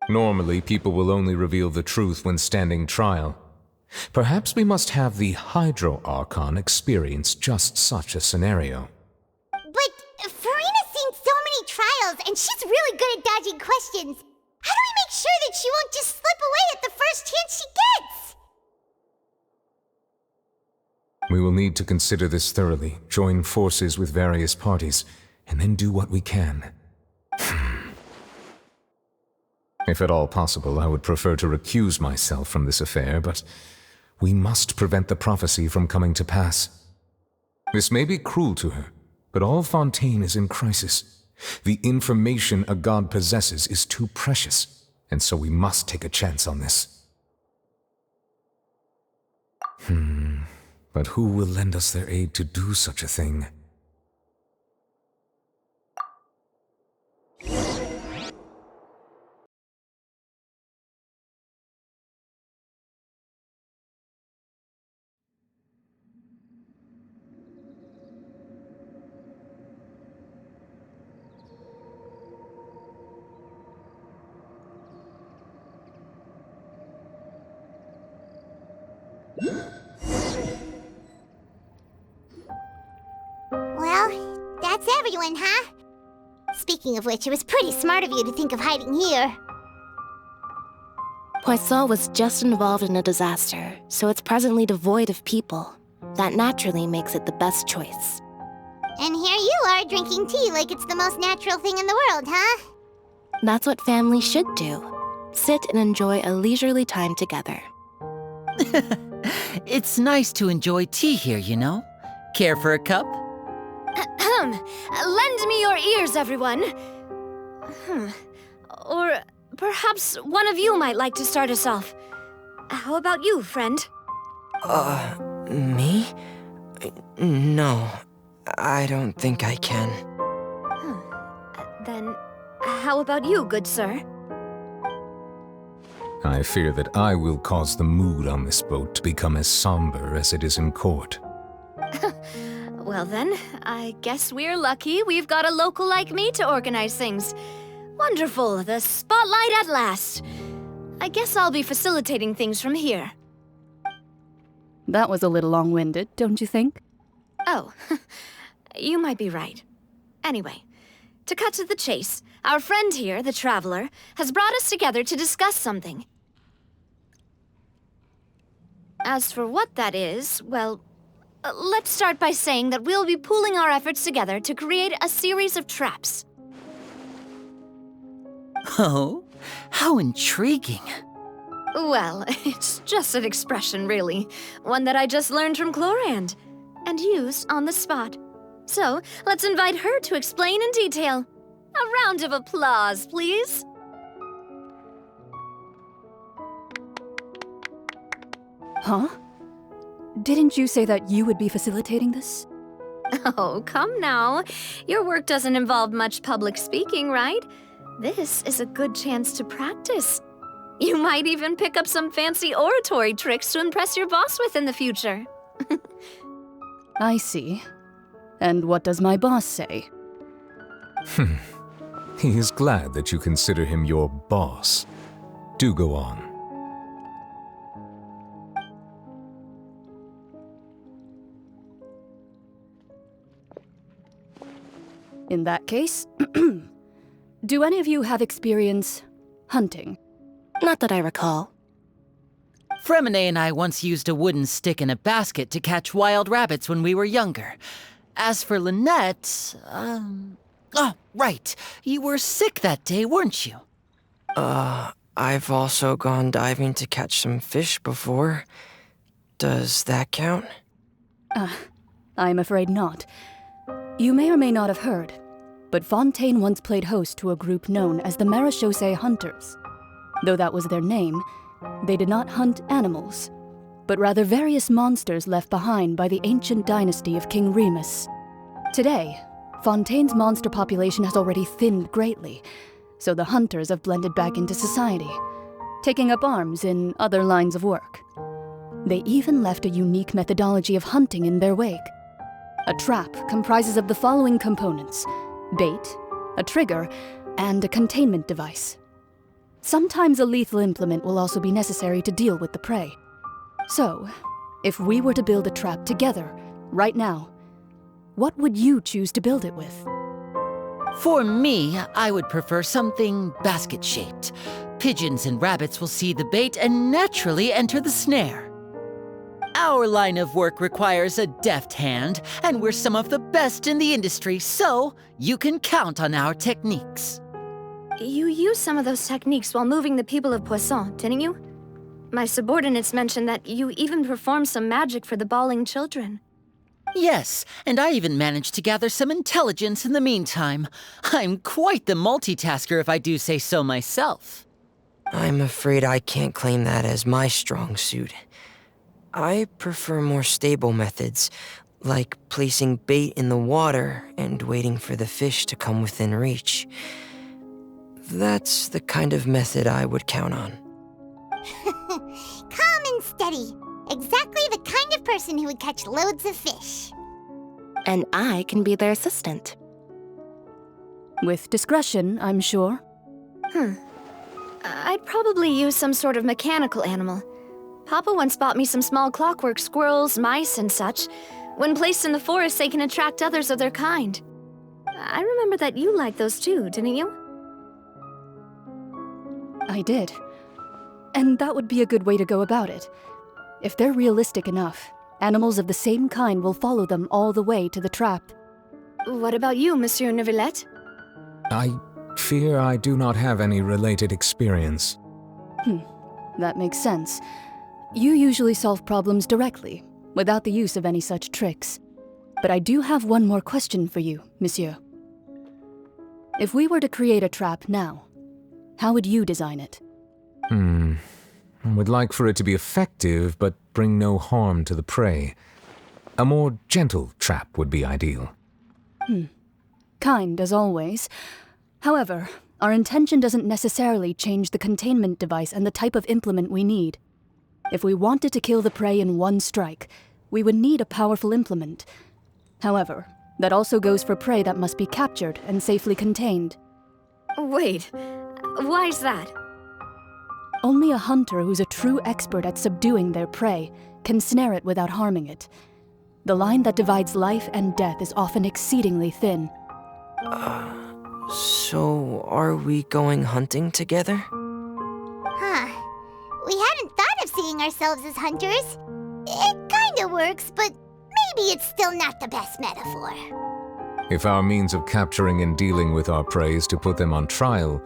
Normally, people will only reveal the truth when standing trial. Perhaps we must have the Hydro Archon experience just such a scenario. But Farina's seen so many trials, and she's really good at dodging questions. How do we make sure that she won't just slip away at the first chance she gets? We will need to consider this thoroughly, join forces with various parties, and then do what we can. If at all possible, I would prefer to recuse myself from this affair, but we must prevent the prophecy from coming to pass. This may be cruel to her, but all Fontaine is in crisis. The information a god possesses is too precious, and so we must take a chance on this. But who will lend us their aid to do such a thing? Well, that's everyone, huh? Speaking of which, it was pretty smart of you to think of hiding here. Poisson was just involved in a disaster, so it's presently devoid of people. That naturally makes it the best choice. And here you are drinking tea like it's the most natural thing in the world, huh? That's what family should do. Sit and enjoy a leisurely time together. It's nice to enjoy tea here, you know? Care for a cup? Lend me your ears, everyone. Or perhaps one of you might like to start us off. How about you, friend? Me? No, I don't think I can. Then, how about you, good sir? I fear that I will cause the mood on this boat to become as somber as it is in court. Well then, I guess we're lucky we've got a local like me to organize things. Wonderful, the spotlight at last. I guess I'll be facilitating things from here. That was a little long-winded, don't you think? Oh, you might be right. Anyway, to cut to the chase, our friend here, the Traveler, has brought us together to discuss something. As for what that is, well, let's start by saying that we'll be pooling our efforts together to create a series of traps. Oh, how intriguing. Well, it's just an expression, really. One that I just learned from Chlorand, and used on the spot. So, let's invite her to explain in detail. A round of applause, please. Huh? Didn't you say that you would be facilitating this? Oh, come now. Your work doesn't involve much public speaking, right? This is a good chance to practice. You might even pick up some fancy oratory tricks to impress your boss with in the future. I see. And what does my boss say? He is glad that you consider him your boss. Do go on. In that case, do any of you have experience hunting? Not that I recall. Fremine and I once used a wooden stick in a basket to catch wild rabbits when we were younger. As for Lynette, oh, right. You were sick that day, weren't you? I've also gone diving to catch some fish before. Does that count? I'm afraid not. You may or may not have heard, but Fontaine once played host to a group known as the Marechaussee Hunters. Though that was their name, they did not hunt animals, but rather various monsters left behind by the ancient dynasty of King Remus. Today, Fontaine's monster population has already thinned greatly, so the hunters have blended back into society, taking up arms in other lines of work. They even left a unique methodology of hunting in their wake. A trap comprises of the following components: bait, a trigger, and a containment device. Sometimes a lethal implement will also be necessary to deal with the prey. So, if we were to build a trap together, right now, what would you choose to build it with? For me, I would prefer something basket-shaped. Pigeons and rabbits will see the bait and naturally enter the snare. Our line of work requires a deft hand, and we're some of the best in the industry, so you can count on our techniques. You used some of those techniques while moving the people of Poisson, didn't you? My subordinates mentioned that you even performed some magic for the bawling children. Yes, and I even managed to gather some intelligence in the meantime. I'm quite the multitasker if I do say so myself. I'm afraid I can't claim that as my strong suit. I prefer more stable methods, like placing bait in the water and waiting for the fish to come within reach. That's the kind of method I would count on. Calm and steady. Exactly the kind of person who would catch loads of fish. And I can be their assistant. With discretion, I'm sure. I'd probably use some sort of mechanical animal. Papa once bought me some small clockwork squirrels, mice, and such. When placed in the forest, they can attract others of their kind. I remember that you liked those too, didn't you? I did. And that would be a good way to go about it. If they're realistic enough, animals of the same kind will follow them all the way to the trap. What about you, Monsieur Neuvillette? I fear I do not have any related experience. That makes sense. You usually solve problems directly, without the use of any such tricks. But I do have one more question for you, monsieur. If we were to create a trap now, how would you design it? I would like for it to be effective, but bring no harm to the prey. A more gentle trap would be ideal. Kind, as always. However, our intention doesn't necessarily change the containment device and the type of implement we need. If we wanted to kill the prey in one strike, we would need a powerful implement. However, that also goes for prey that must be captured and safely contained. Wait, why's that? Only a hunter who's a true expert at subduing their prey can snare it without harming it. The line that divides life and death is often exceedingly thin. So are we going hunting together? We hadn't thought of seeing ourselves as hunters. It kinda works, but maybe it's still not the best metaphor. If our means of capturing and dealing with our prey is to put them on trial,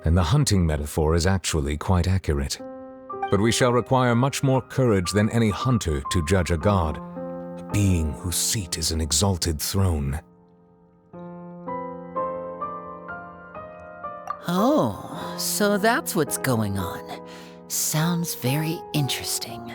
then the hunting metaphor is actually quite accurate. But we shall require much more courage than any hunter to judge a god, a being whose seat is an exalted throne. Oh, so that's what's going on. Sounds very interesting.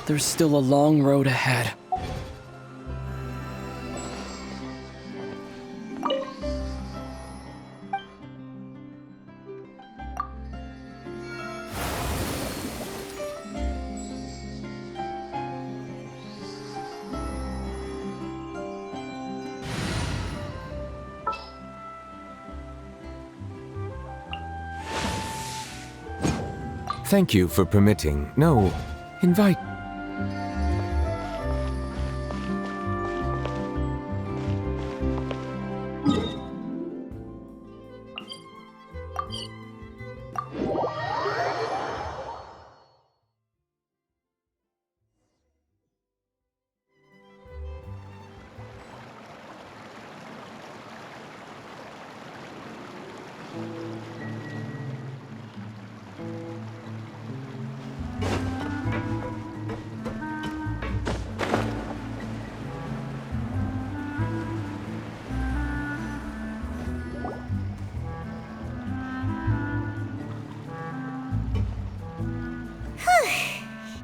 There's still a long road ahead. Thank you for permitting. No, invite.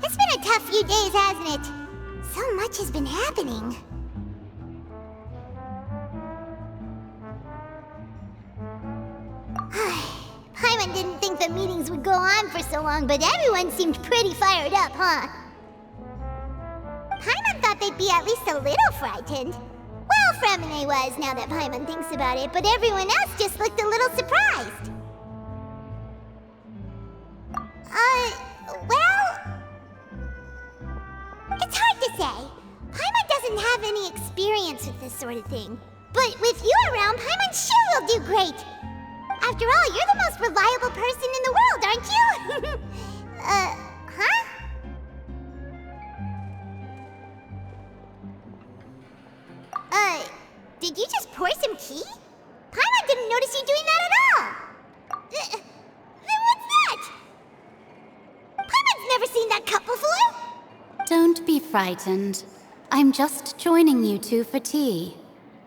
It's been a tough few days, hasn't it? So much has been happening. Paimon didn't think the meetings would go on for so long, but everyone seemed pretty fired up, huh? Paimon thought they'd be at least a little frightened. Well, Fremine was, now that Paimon thinks about it, but everyone else just looked a little surprised. Well... It's hard to say. Paimon doesn't have any experience with this sort of thing. But with you around, Paimon sure will do great. After all, you're the most reliable person in the world, aren't you? Huh? Did you just pour some tea? Paimon didn't notice you doing that at all. Then what's that? Paimon's never seen that cup before. Don't be frightened. I'm just joining you two for tea.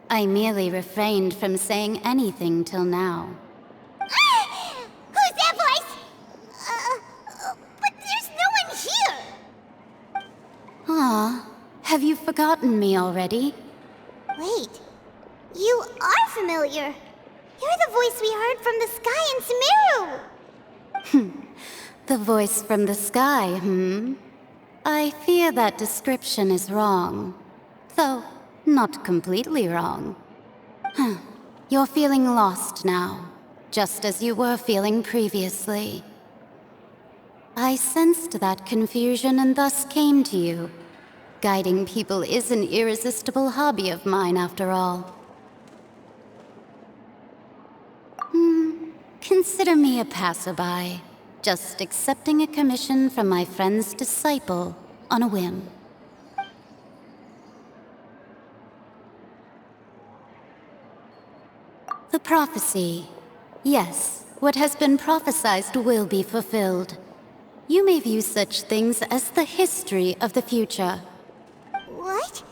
I merely refrained from saying anything till now. Who's that voice? But there's no one here. Ah, have you forgotten me already? Wait, you are familiar. You're the voice we heard from the sky in Sumeru. The voice from the sky, I fear that description is wrong. Though, not completely wrong. You're feeling lost now, just as you were feeling previously. I sensed that confusion and thus came to you. Guiding people is an irresistible hobby of mine, after all. Consider me a passerby, just accepting a commission from my friend's disciple on a whim. The prophecy. Yes, what has been prophesied will be fulfilled. You may view such things as the history of the future. What?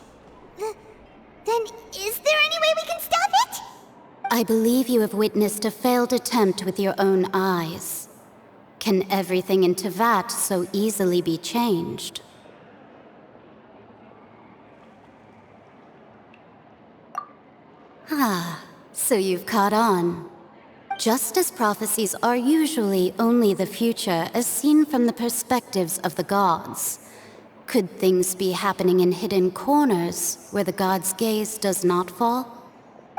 Then is there any way we can stop it? I believe you have witnessed a failed attempt with your own eyes. Can everything in Teyvat so easily be changed? Ah, so you've caught on. Just as prophecies are usually only the future as seen from the perspectives of the gods, could things be happening in hidden corners where the gods' gaze does not fall?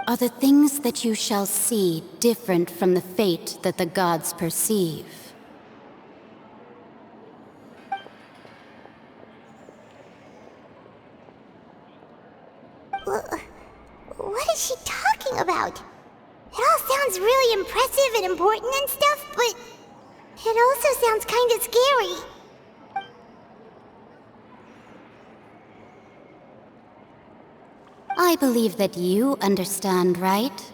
Are the things that you shall see different from the fate that the gods perceive? What is she talking about? It all sounds really impressive and important and stuff, but it also sounds kind of scary. I believe that you understand, right?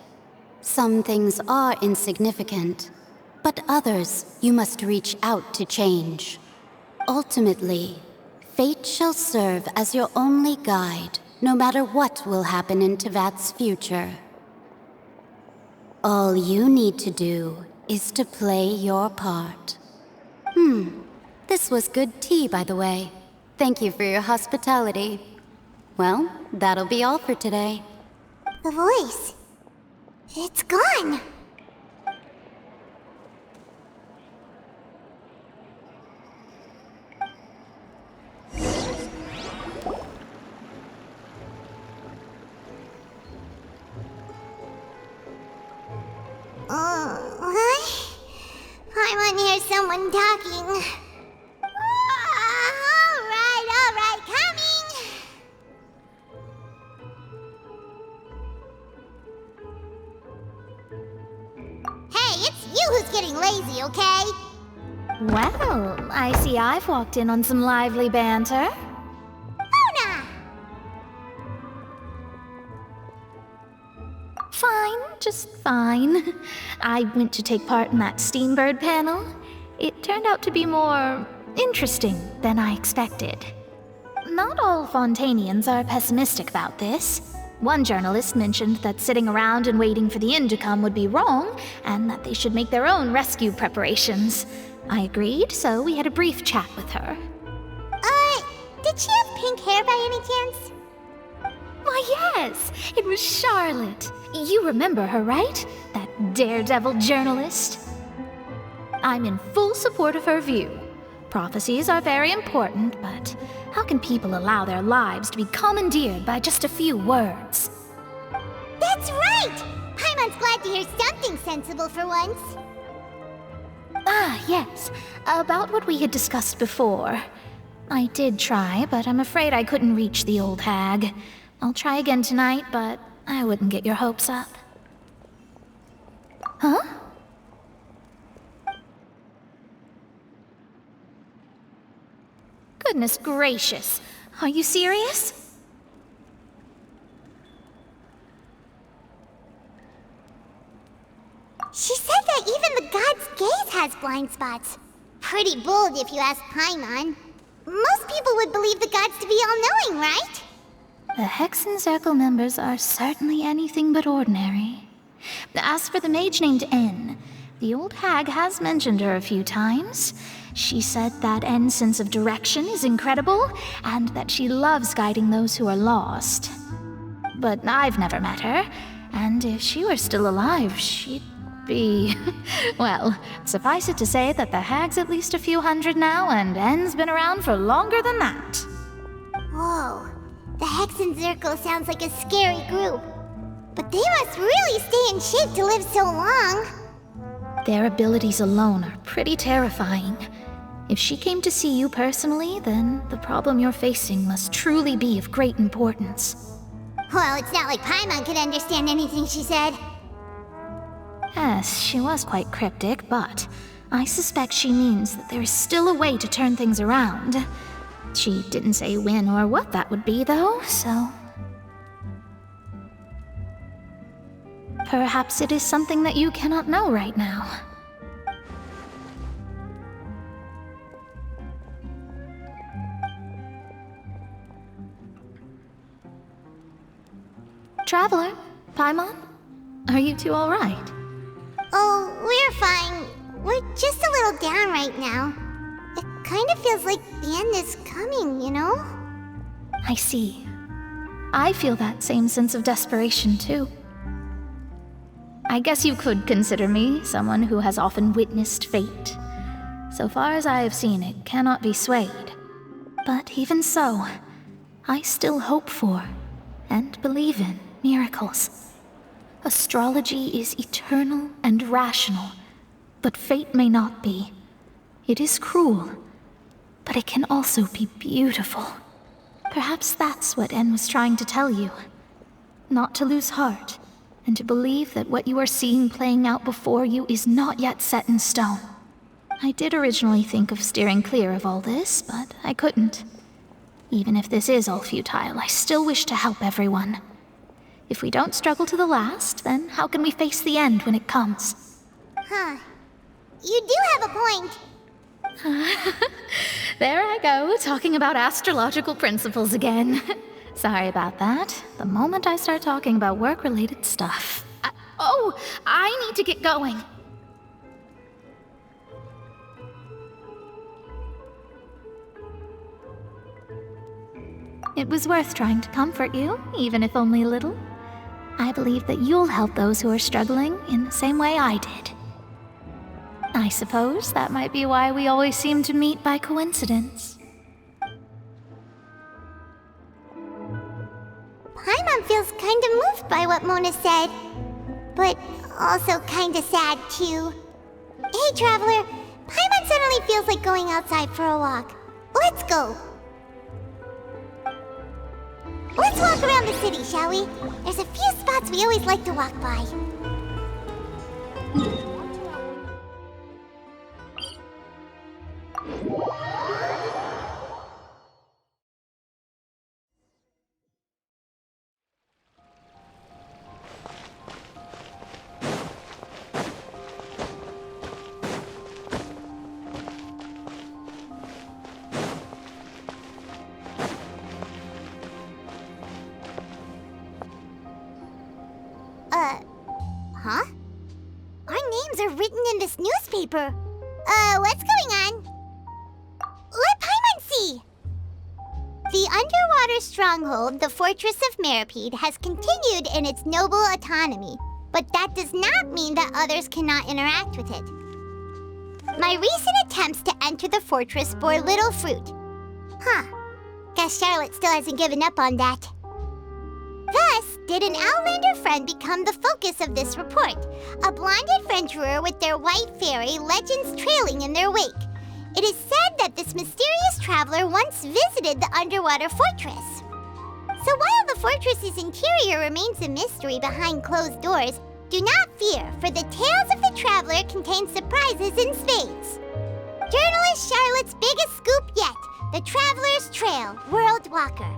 Some things are insignificant, but others you must reach out to change. Ultimately, fate shall serve as your only guide, no matter what will happen in Teyvat's future. All you need to do is to play your part. This was good tea, by the way. Thank you for your hospitality. Well, that'll be all for today. The voice. It's gone. I hear someone talking. All right, coming. Hey, it's you who's getting lazy, okay? Well, I see I've walked in on some lively banter. Luna! Fine, just fine. I went to take part in that Steambird panel. It turned out to be more interesting than I expected. Not all Fontainians are pessimistic about this. One journalist mentioned that sitting around and waiting for the end to come would be wrong, and that they should make their own rescue preparations. I agreed, so we had a brief chat with her. Did she have pink hair by any chance? Why, yes! It was Charlotte. You remember her, right? That daredevil journalist? I'm in full support of her view. Prophecies are very important, but how can people allow their lives to be commandeered by just a few words? That's right! Paimon's glad to hear something sensible for once. Ah, yes. About what we had discussed before. I did try, but I'm afraid I couldn't reach the old hag. I'll try again tonight, but I wouldn't get your hopes up. Huh? Goodness gracious. Are you serious? She said that even the god's gaze has blind spots. Pretty bold if you ask Paimon. Most people would believe the gods to be all-knowing, right? The Hexen Circle members are certainly anything but ordinary. As for the mage named N, the old hag has mentioned her a few times. She said that N's sense of direction is incredible, and that she loves guiding those who are lost. But I've never met her, and if she were still alive, she'd be... Well, suffice it to say that the hag's at least a few hundred now, and N's been around for longer than that. Whoa. The Hexen Circle sounds like a scary group. But they must really stay in shape to live so long. Their abilities alone are pretty terrifying. If she came to see you personally, then the problem you're facing must truly be of great importance. Well, it's not like Paimon could understand anything she said. Yes, she was quite cryptic, but I suspect she means that there is still a way to turn things around. She didn't say when or what that would be, though, so... Perhaps it is something that you cannot know right now. Traveler, Paimon, are you two all right? Oh, we're fine. We're just a little down right now. It kind of feels like the end is coming, you know? I see. I feel that same sense of desperation, too. I guess you could consider me someone who has often witnessed fate. So far as I have seen, it cannot be swayed. But even so, I still hope for, and believe in, miracles. Astrology is eternal and rational, but fate may not be. It is cruel, but it can also be beautiful. Perhaps that's what En was trying to tell you. Not to lose heart, and to believe that what you are seeing playing out before you is not yet set in stone. I did originally think of steering clear of all this, but I couldn't. Even if this is all futile, I still wish to help everyone. If we don't struggle to the last, then how can we face the end when it comes? Huh. You do have a point. There I go, talking about astrological principles again. Sorry about that. The moment I start talking about work-related stuff... I need to get going. It was worth trying to comfort you, even if only a little. I believe that you'll help those who are struggling in the same way I did. I suppose that might be why we always seem to meet by coincidence. Paimon feels kinda moved by what Mona said, but also kinda sad too. Hey, Traveler, Paimon suddenly feels like going outside for a walk. Let's go. Let's walk around the city, shall we? There's a few spots we always like to walk by. Huh? Our names are written in this newspaper. What's going on? Let Paimon see! The underwater stronghold, the Fortress of Meripede, has continued in its noble autonomy, but that does not mean that others cannot interact with it. My recent attempts to enter the fortress bore little fruit. Huh. Guess Charlotte still hasn't given up on that. Thus, did an Outlander friend become the focus of this report, a blonde adventurer with their white fairy legends trailing in their wake. It is said that this mysterious traveler once visited the underwater fortress. So while the fortress's interior remains a mystery behind closed doors, do not fear, for the tales of the traveler contain surprises in spades. Journalist Charlotte's biggest scoop yet, the Traveler's Trail, World Walker.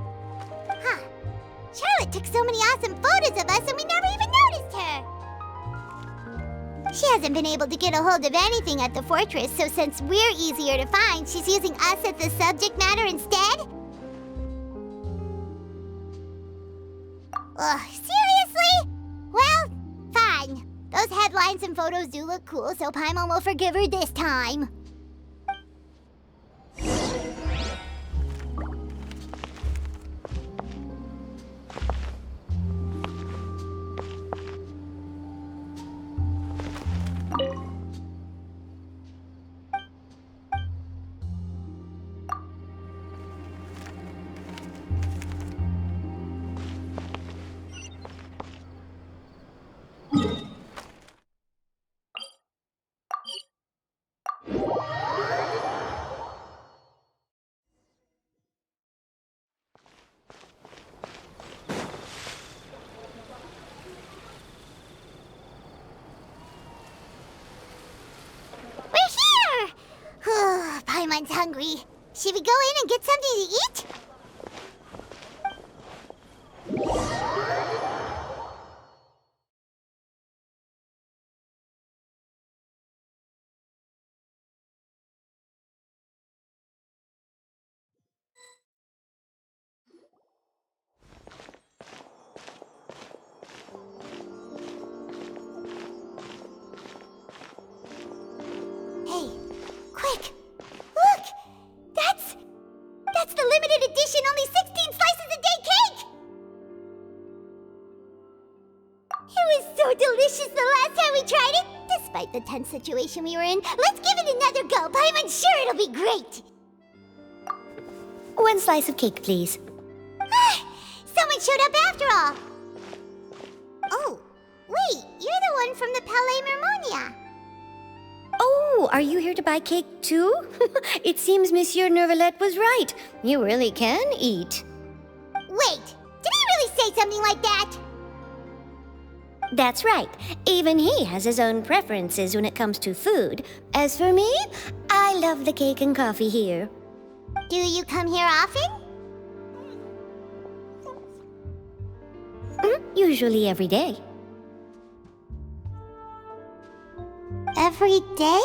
Huh. Charlotte took so many awesome photos of us and we never even noticed her! She hasn't been able to get a hold of anything at the fortress, so since we're easier to find, she's using us as the subject matter instead? Ugh, seriously? Well, fine. Those headlines and photos do look cool, so Paimon will forgive her this time. Paimon's hungry. Should we go in and get something to eat? Hey, quick! Look! That's the limited edition only 16 slices a day cake! It was so delicious the last time we tried it, despite the tense situation we were in. Let's give it another go. Paimon's sure it'll be great. 1 slice of cake, please. Someone showed up after all. Oh, wait, you're the one from the Palais Mermonia. Oh, are you here to buy cake too? It seems Monsieur Nervalette was right. You really can eat. Wait, did he really say something like that? That's right. Even he has his own preferences when it comes to food. As for me, I love the cake and coffee here. Do you come here often? Usually every day. Every day?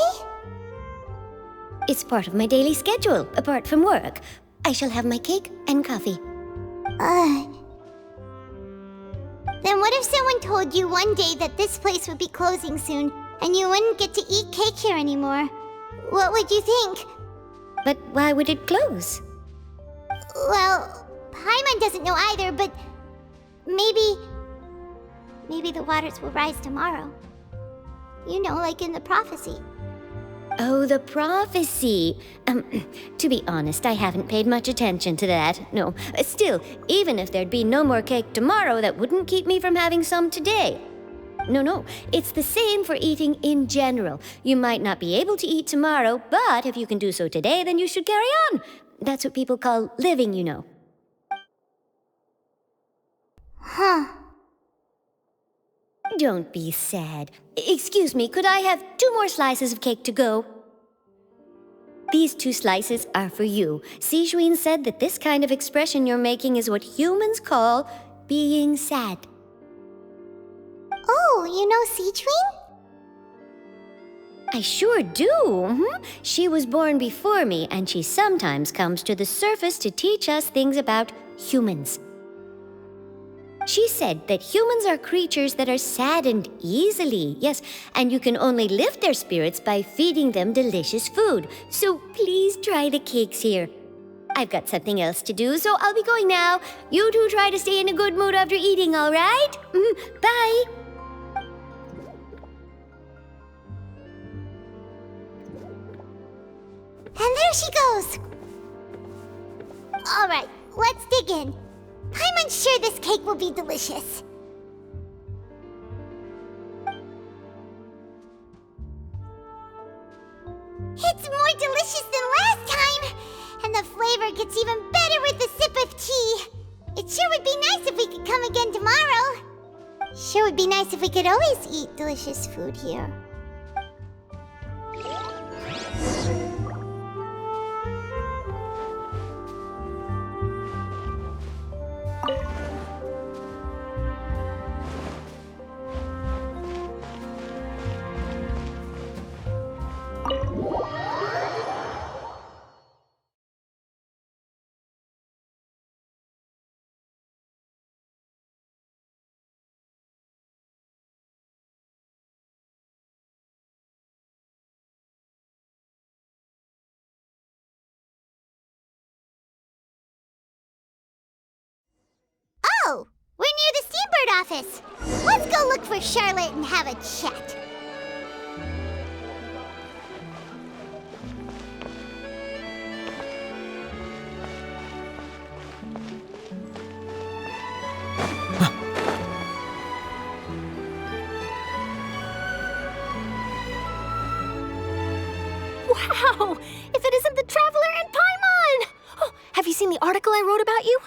It's part of my daily schedule, apart from work. I shall have my cake and coffee. Then what if someone told you one day that this place would be closing soon, and you wouldn't get to eat cake here anymore? What would you think? But why would it close? Well, Paimon doesn't know either, but maybe the waters will rise tomorrow. You know, like in the prophecy. Oh, the prophecy. To be honest, I haven't paid much attention to that. No, still, even if there'd be no more cake tomorrow, that wouldn't keep me from having some today. No, it's the same for eating in general. You might not be able to eat tomorrow, but if you can do so today, then you should carry on. That's what people call living, you know. Huh. Don't be sad. Excuse me, could I have 2 more slices of cake to go? These 2 slices are for you. Sijuin said that this kind of expression you're making is what humans call being sad. Oh, you know Sijuin? I sure do. She was born before me, and she sometimes comes to the surface to teach us things about humans. She said that humans are creatures that are saddened easily, yes, and you can only lift their spirits by feeding them delicious food. So please try the cakes here. I've got something else to do, so I'll be going now. You two try to stay in a good mood after eating, all right? Bye. And there she goes. All right, let's dig in. I'm unsure this cake will be delicious. It's more delicious than last time, and the flavor gets even better with a sip of tea. It sure would be nice if we could come again tomorrow. Sure would be nice if we could always eat delicious food here. Oh, we're near the Steambird office. Let's go look for Charlotte and have a chat. Wow! If it isn't the Traveler and Paimon! Oh, have you seen the article I wrote about you?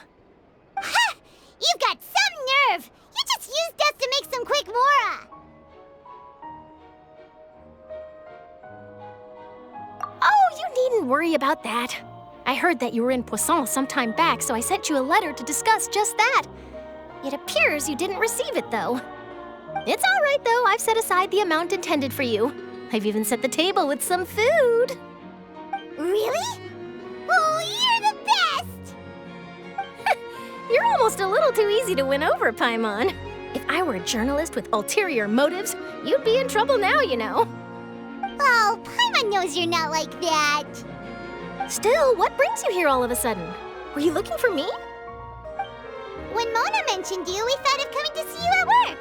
Ha! You've got some nerve! You just used us to make some quick mora! Oh, you needn't worry about that. I heard that you were in Poisson some time back, so I sent you a letter to discuss just that. It appears you didn't receive it, though. It's all right, though. I've set aside the amount intended for you. I've even set the table with some food. Really? Oh, you're the best! You're almost a little too easy to win over, Paimon. If I were a journalist with ulterior motives, you'd be in trouble now, you know. Oh, Paimon knows you're not like that. Still, what brings you here all of a sudden? Were you looking for me? When Mona mentioned you, we thought of coming to see you at work.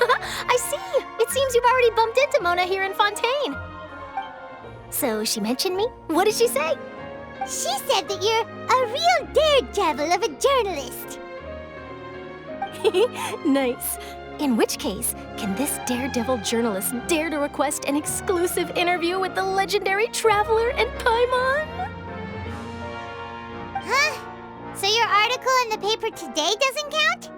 I see! It seems you've already bumped into Mona here in Fontaine. So she mentioned me? What did she say? She said that you're a real daredevil of a journalist. Nice. In which case, can this daredevil journalist dare to request an exclusive interview with the legendary Traveler and Paimon? Huh? So your article in the paper today doesn't count?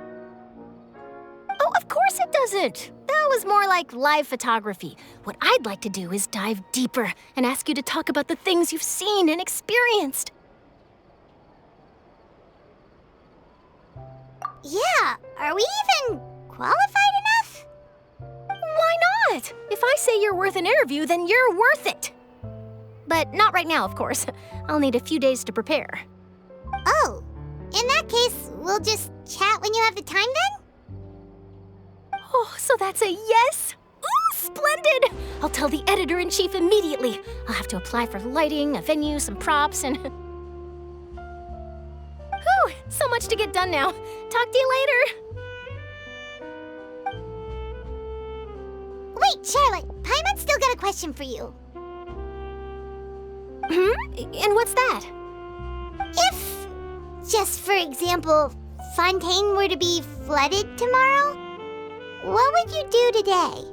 Oh, of course it doesn't. That was more like live photography. What I'd like to do is dive deeper and ask you to talk about the things you've seen and experienced. Yeah, are we even qualified enough? Why not? If I say you're worth an interview, then you're worth it. But not right now, of course. I'll need a few days to prepare. Oh, in that case, we'll just chat when you have the time then? Oh, so that's a yes? Ooh, splendid! I'll tell the editor-in-chief immediately. I'll have to apply for lighting, a venue, some props, and... So much to get done now. Talk to you later. Wait, Charlotte, Paimon's still got a question for you. And what's that? If, just for example, Fontaine were to be flooded tomorrow, what would you do today?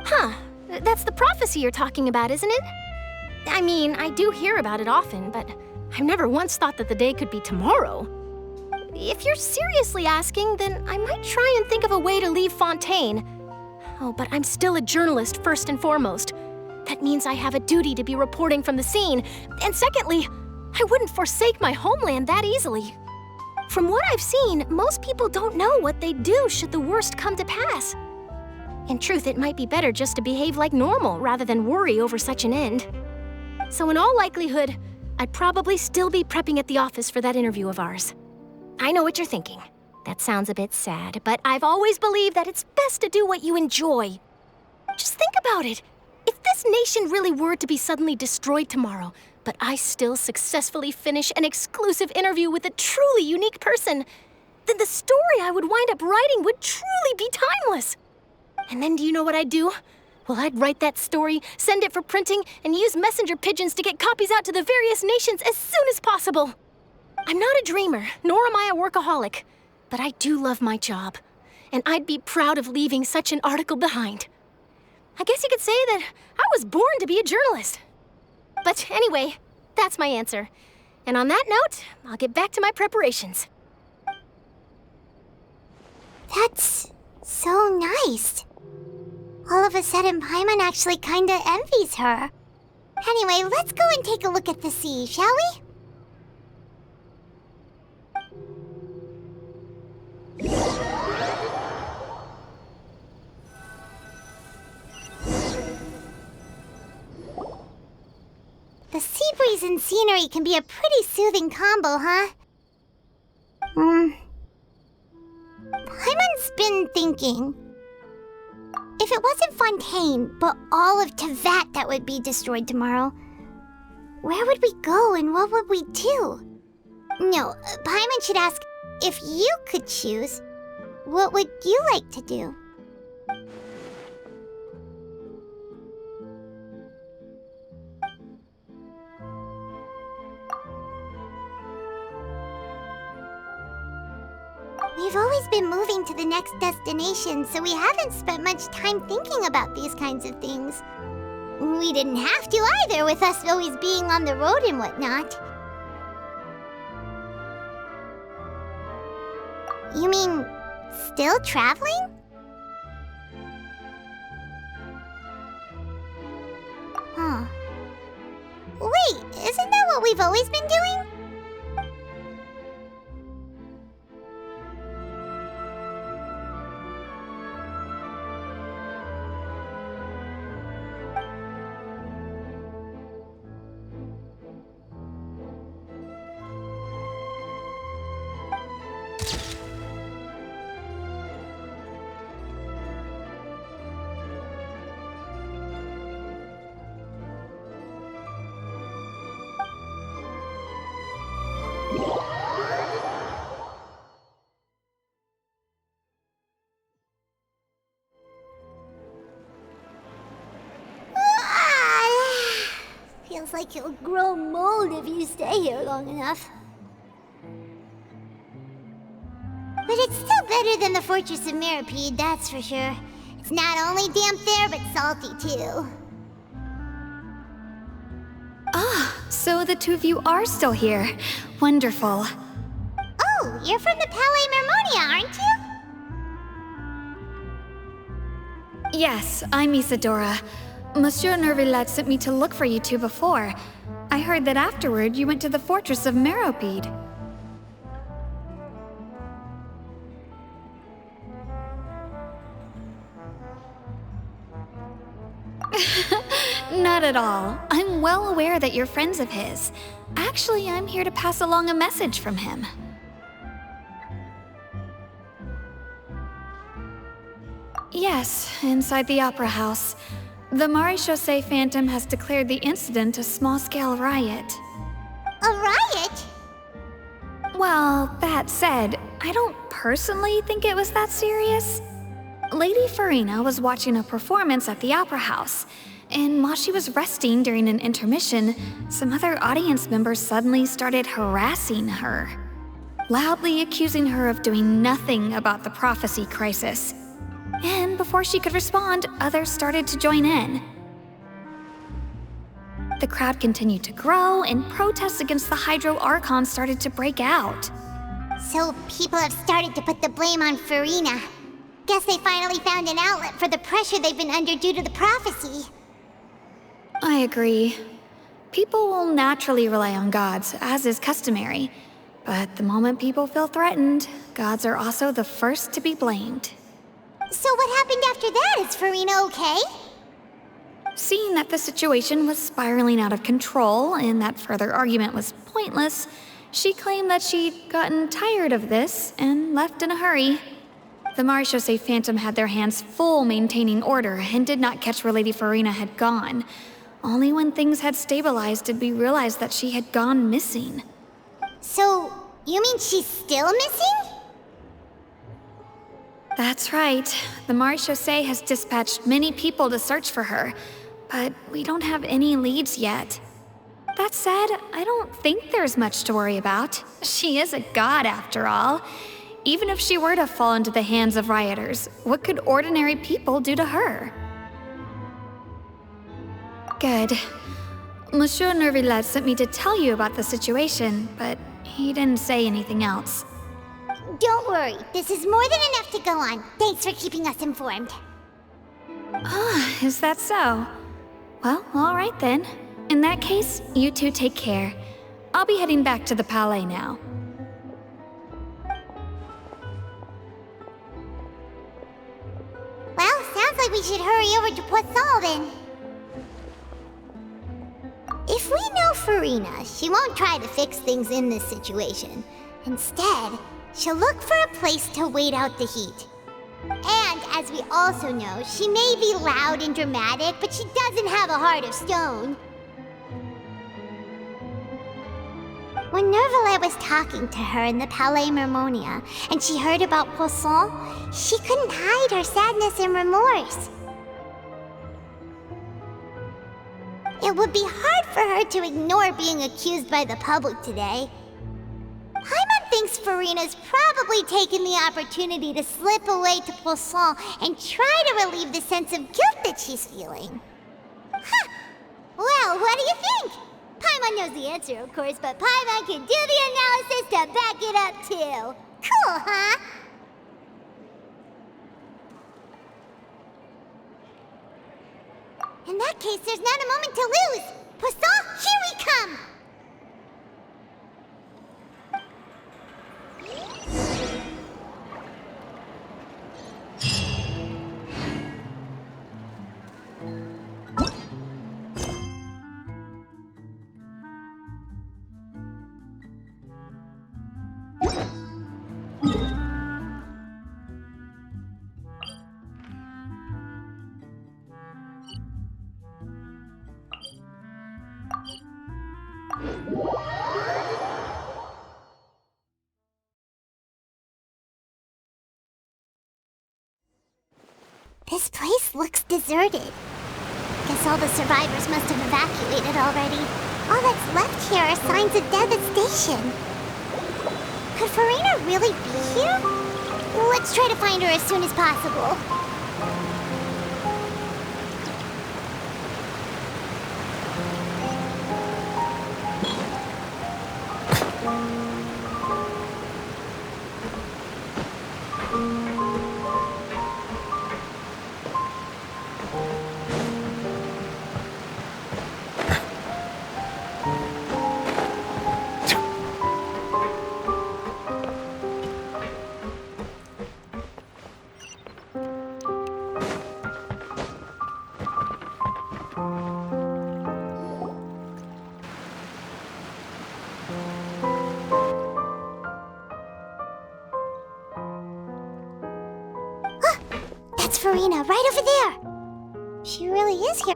Huh. That's the prophecy you're talking about, isn't it? I mean, I do hear about it often, but I've never once thought that the day could be tomorrow. If you're seriously asking, then I might try and think of a way to leave Fontaine. Oh, but I'm still a journalist first and foremost. That means I have a duty to be reporting from the scene. And secondly, I wouldn't forsake my homeland that easily. From what I've seen, most people don't know what they'd do should the worst come to pass. In truth, it might be better just to behave like normal rather than worry over such an end. So in all likelihood, I'd probably still be prepping at the office for that interview of ours. I know what you're thinking. That sounds a bit sad, but I've always believed that it's best to do what you enjoy. Just think about it. If this nation really were to be suddenly destroyed tomorrow, but I still successfully finish an exclusive interview with a truly unique person, then the story I would wind up writing would truly be timeless. And then do you know what I'd do? Well, I'd write that story, send it for printing, and use messenger pigeons to get copies out to the various nations as soon as possible. I'm not a dreamer, nor am I a workaholic, but I do love my job, and I'd be proud of leaving such an article behind. I guess you could say that I was born to be a journalist. But anyway, that's my answer. And on that note, I'll get back to my preparations. That's so nice. All of a sudden, Paimon actually kinda envies her. Anyway, let's go and take a look at the sea, shall we? The sea breeze and scenery can be a pretty soothing combo, huh? Paimon's been thinking. If it wasn't Fontaine, but all of Tevat that would be destroyed tomorrow, where would we go and what would we do? No, Paimon should ask, if you could choose, what would you like to do? We've always been moving to the next destination, so we haven't spent much time thinking about these kinds of things. We didn't have to either, with us always being on the road and whatnot. You mean, still traveling? Huh. Wait, isn't that what we've always been doing? Feels like you'll grow mold if you stay here long enough. But it's still better than the Fortress of Mirapede, that's for sure. It's not only damp there, but salty too. So the two of you are still here. Wonderful. Oh, you're from the Palais Mermonia, aren't you? Yes, I'm Isadora. Monsieur Nervillet sent me to look for you two before. I heard that afterward you went to the Fortress of Mirapede. Not at all. I'm well aware that you're friends of his. Actually, I'm here to pass along a message from him. Yes, inside the Opera House. The Maréchaussée Phantom has declared the incident a small-scale riot. A riot? Well, that said, I don't personally think it was that serious. Lady Farina was watching a performance at the Opera House, and while she was resting during an intermission, some other audience members suddenly started harassing her, loudly accusing her of doing nothing about the prophecy crisis. And before she could respond, others started to join in. The crowd continued to grow, and protests against the Hydro Archon started to break out. So people have started to put the blame on Farina. Guess they finally found an outlet for the pressure they've been under due to the prophecy. I agree. People will naturally rely on gods, as is customary. But the moment people feel threatened, gods are also the first to be blamed. So what happened after that? Is Farina okay? Seeing that the situation was spiraling out of control and that further argument was pointless, she claimed that she'd gotten tired of this and left in a hurry. The Marechaussee Phantom had their hands full maintaining order and did not catch where Lady Farina had gone. Only when things had stabilized did we realize that she had gone missing. So, you mean she's still missing? That's right. The Marechaussee has dispatched many people to search for her, but we don't have any leads yet. That said, I don't think there's much to worry about. She is a god after all. Even if she were to fall into the hands of rioters, what could ordinary people do to her? Good. Monsieur Nervillet sent me to tell you about the situation, but he didn't say anything else. Don't worry, this is more than enough to go on. Thanks for keeping us informed. Ah, is that so? Well, all right then. In that case, you two take care. I'll be heading back to the Palais now. Well, sounds like we should hurry over to Poisson then. If we know Farina, she won't try to fix things in this situation. Instead, she'll look for a place to wait out the heat. And, as we also know, she may be loud and dramatic, but she doesn't have a heart of stone. When Nervillet was talking to her in the Palais Mermonia, and she heard about Poisson, she couldn't hide her sadness and remorse. It would be hard for her to ignore being accused by the public today. Paimon thinks Farina's probably taken the opportunity to slip away to Poisson and try to relieve the sense of guilt that she's feeling. Huh. Well, what do you think? Paimon knows the answer, of course, but Paimon can do the analysis to back it up, too. Cool, huh? In that case, there's not a moment to lose. Poisson, here we come! This place looks deserted. Guess all the survivors must have evacuated already. All that's left here are signs of devastation. Could Farina really be here? Let's try to find her as soon as possible. That's Farina, right over there. She really is here.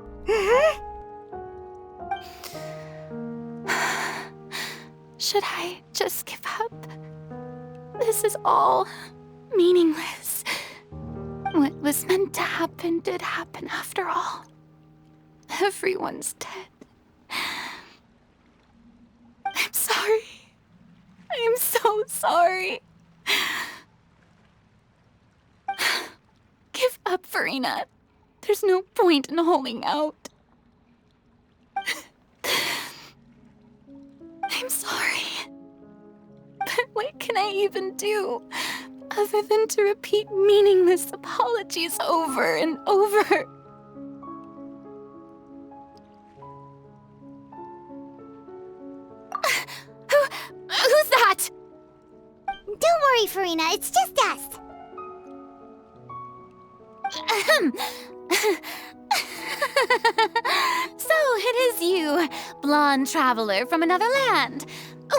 Should I just give up? This is all meaningless. What was meant to happen did happen after all. Everyone's dead. I'm sorry. I am so sorry. Give up, Farina. There's no point in holding out. I'm sorry. But what can I even do other than to repeat meaningless apologies over and over? Who's that? Don't worry, Farina. It's just us. So it is you, blonde traveler from another land.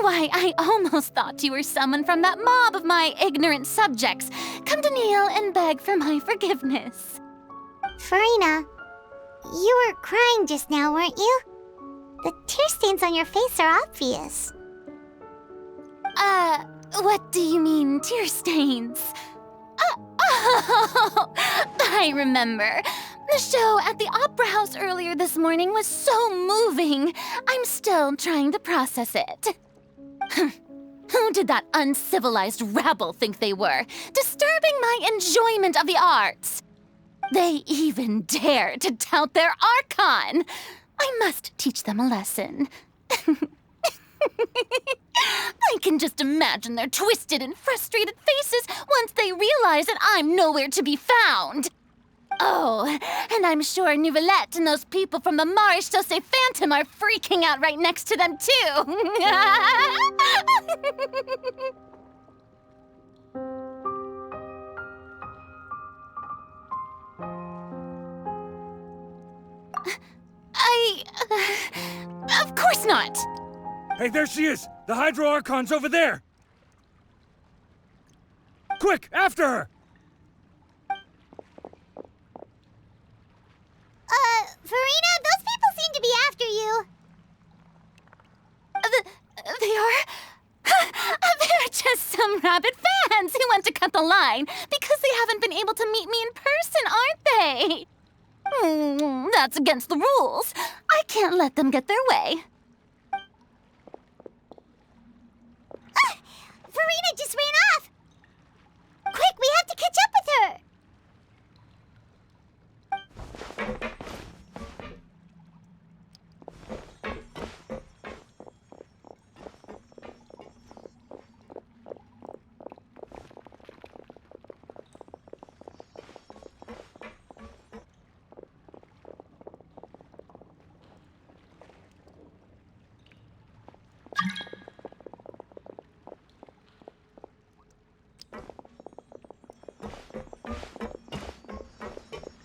Why, I almost thought you were someone from that mob of my ignorant subjects, come to kneel and beg for my forgiveness. Farina, you were crying just now, weren't you? The tear stains on your face are obvious. What do you mean, tear stains? Oh, I remember. The show at the Opera House earlier this morning was so moving. I'm still trying to process it. Who did that uncivilized rabble think they were, disturbing my enjoyment of the arts? They even dare to tout their Archon. I must teach them a lesson. I can just imagine their twisted and frustrated faces once they realize that I'm nowhere to be found. Oh, and I'm sure Nouvellette and those people from the Maréchaussée Phantom are freaking out right next to them, too. Of course not. Hey, there she is! The Hydro Archon's over there! Quick, after her! Farina, those people seem to be after you. They are? They're just some rabid fans who want to cut the line because they haven't been able to meet me in person, aren't they? That's against the rules. I can't let them get their way. Farina just ran off! Quick, we have to catch up with her!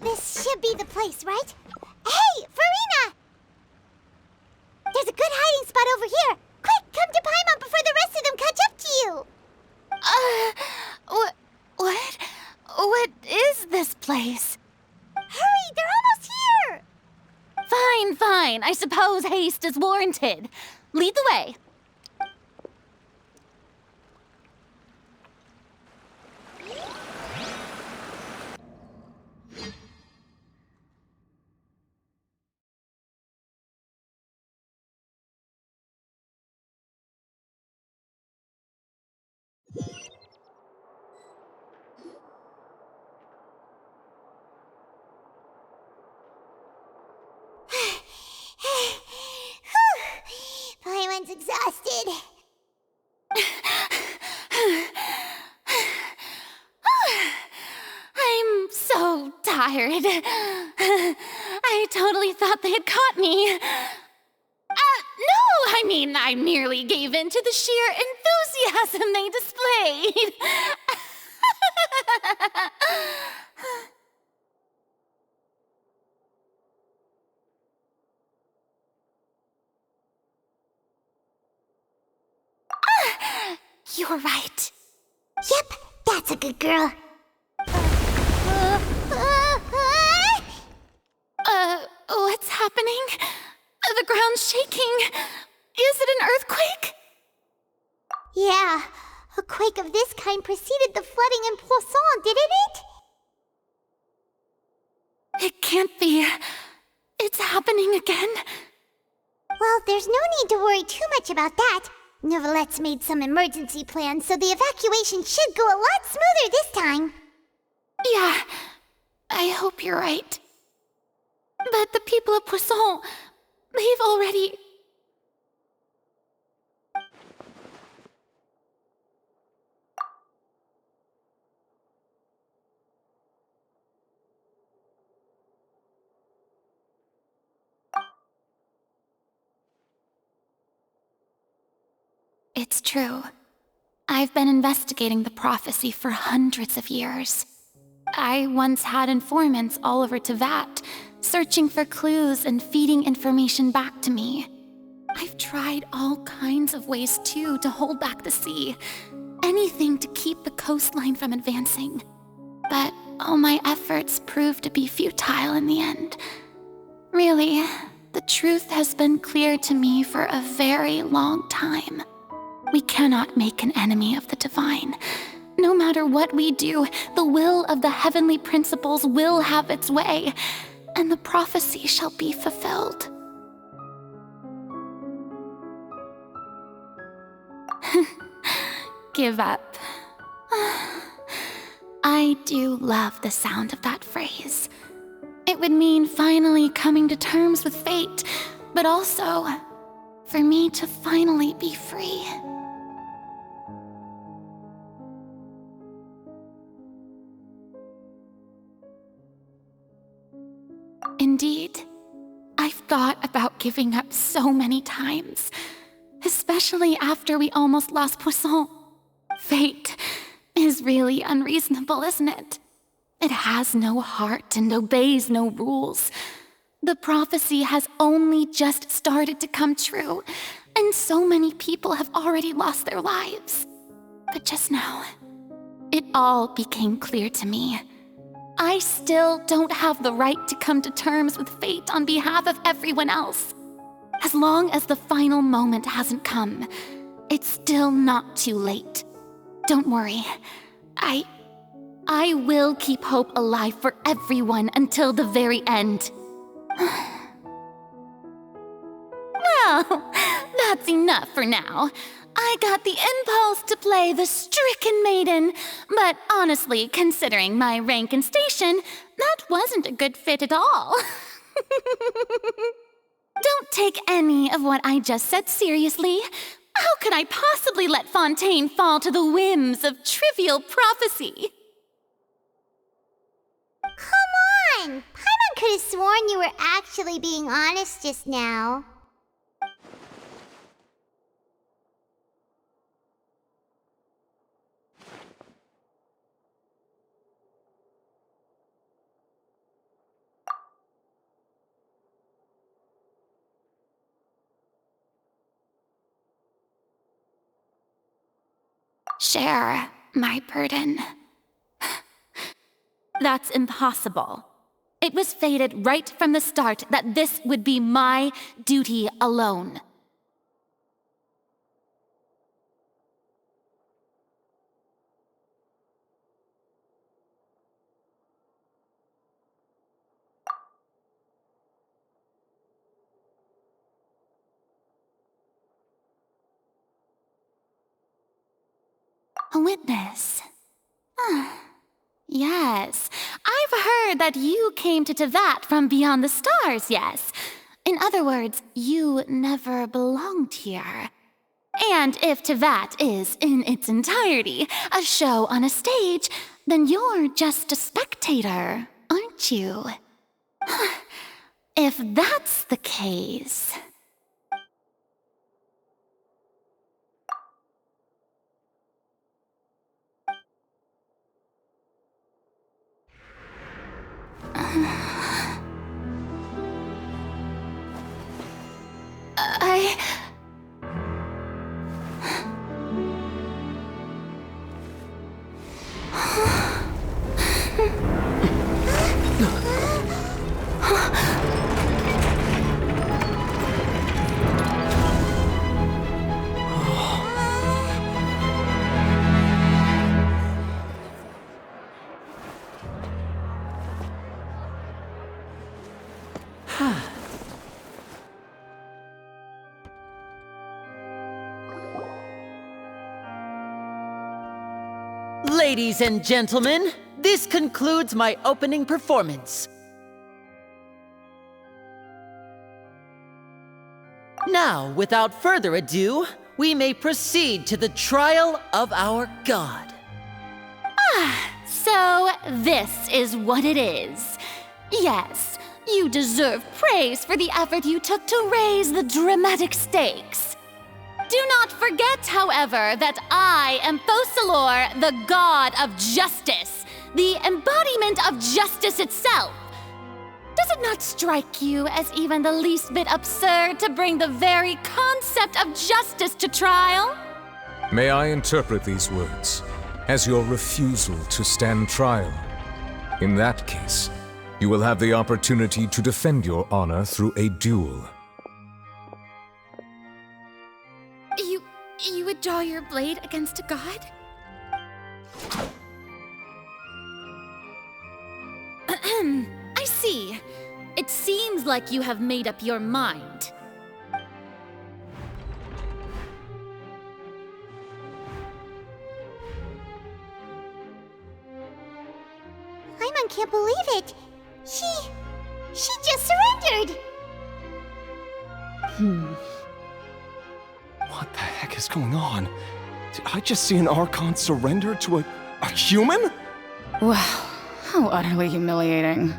This should be the place, right? Hey, Farina! There's a good hiding spot over here. Quick, come to Paimon before the rest of them catch up to you. What is this place? Hurry, they're almost here! Fine. I suppose haste is warranted. Lead the way. Paimon's exhausted. I'm so tired. I totally thought they had caught me. No, I merely gave in to the sheer enthusiasm they displayed. You're right. Yep, that's a good girl. What's happening? The ground's shaking. Is it an earthquake? earthquake of this kind preceded the flooding in Poisson, didn't it? It can't be. It's happening again. Well, there's no need to worry too much about that. Neverlette's made some emergency plans, so the evacuation should go a lot smoother this time. Yeah, I hope you're right. But the people of Poisson, they've already... It's true. I've been investigating the prophecy for hundreds of years. I once had informants all over Tevat, searching for clues and feeding information back to me. I've tried all kinds of ways, too, to hold back the sea. Anything to keep the coastline from advancing. But all my efforts proved to be futile in the end. Really, the truth has been clear to me for a very long time. We cannot make an enemy of the divine. No matter what we do, the will of the heavenly principles will have its way, and the prophecy shall be fulfilled. Give up. I do love the sound of that phrase. It would mean finally coming to terms with fate, but also for me to finally be free. Indeed, I've thought about giving up so many times, especially after we almost lost Poisson. Fate is really unreasonable, isn't it? It has no heart and obeys no rules. The prophecy has only just started to come true, and so many people have already lost their lives. But just now, it all became clear to me. I still don't have the right to come to terms with fate on behalf of everyone else. As long as the final moment hasn't come, it's still not too late. Don't worry. I will keep hope alive for everyone until the very end. Well, that's enough for now. I got the impulse to play the stricken maiden, but honestly, considering my rank and station, that wasn't a good fit at all. Don't take any of what I just said seriously. How could I possibly let Fontaine fall to the whims of trivial prophecy? Come on! Paimon could have sworn you were actually being honest just now. Share my burden. That's impossible. It was fated right from the start that this would be my duty alone. A witness. Yes, I've heard that you came to Tevat from beyond the stars, yes. In other words, you never belonged here. And if Tevat is, in its entirety, a show on a stage, then you're just a spectator, aren't you? If that's the case... Ladies and gentlemen, this concludes my opening performance. Now, without further ado, we may proceed to the trial of our god. So this is what it is. Yes, you deserve praise for the effort you took to raise the dramatic stakes. Do not forget, however, that I am Focalor, the god of justice, the embodiment of justice itself. Does it not strike you as even the least bit absurd to bring the very concept of justice to trial? May I interpret these words as your refusal to stand trial? In that case, you will have the opportunity to defend your honor through a duel. You would draw your blade against a god? I see. It seems like you have made up your mind. Paimon can't believe it. She just surrendered. What the heck is going on? Did I just see an Archon surrender to a human? Wow, how utterly humiliating.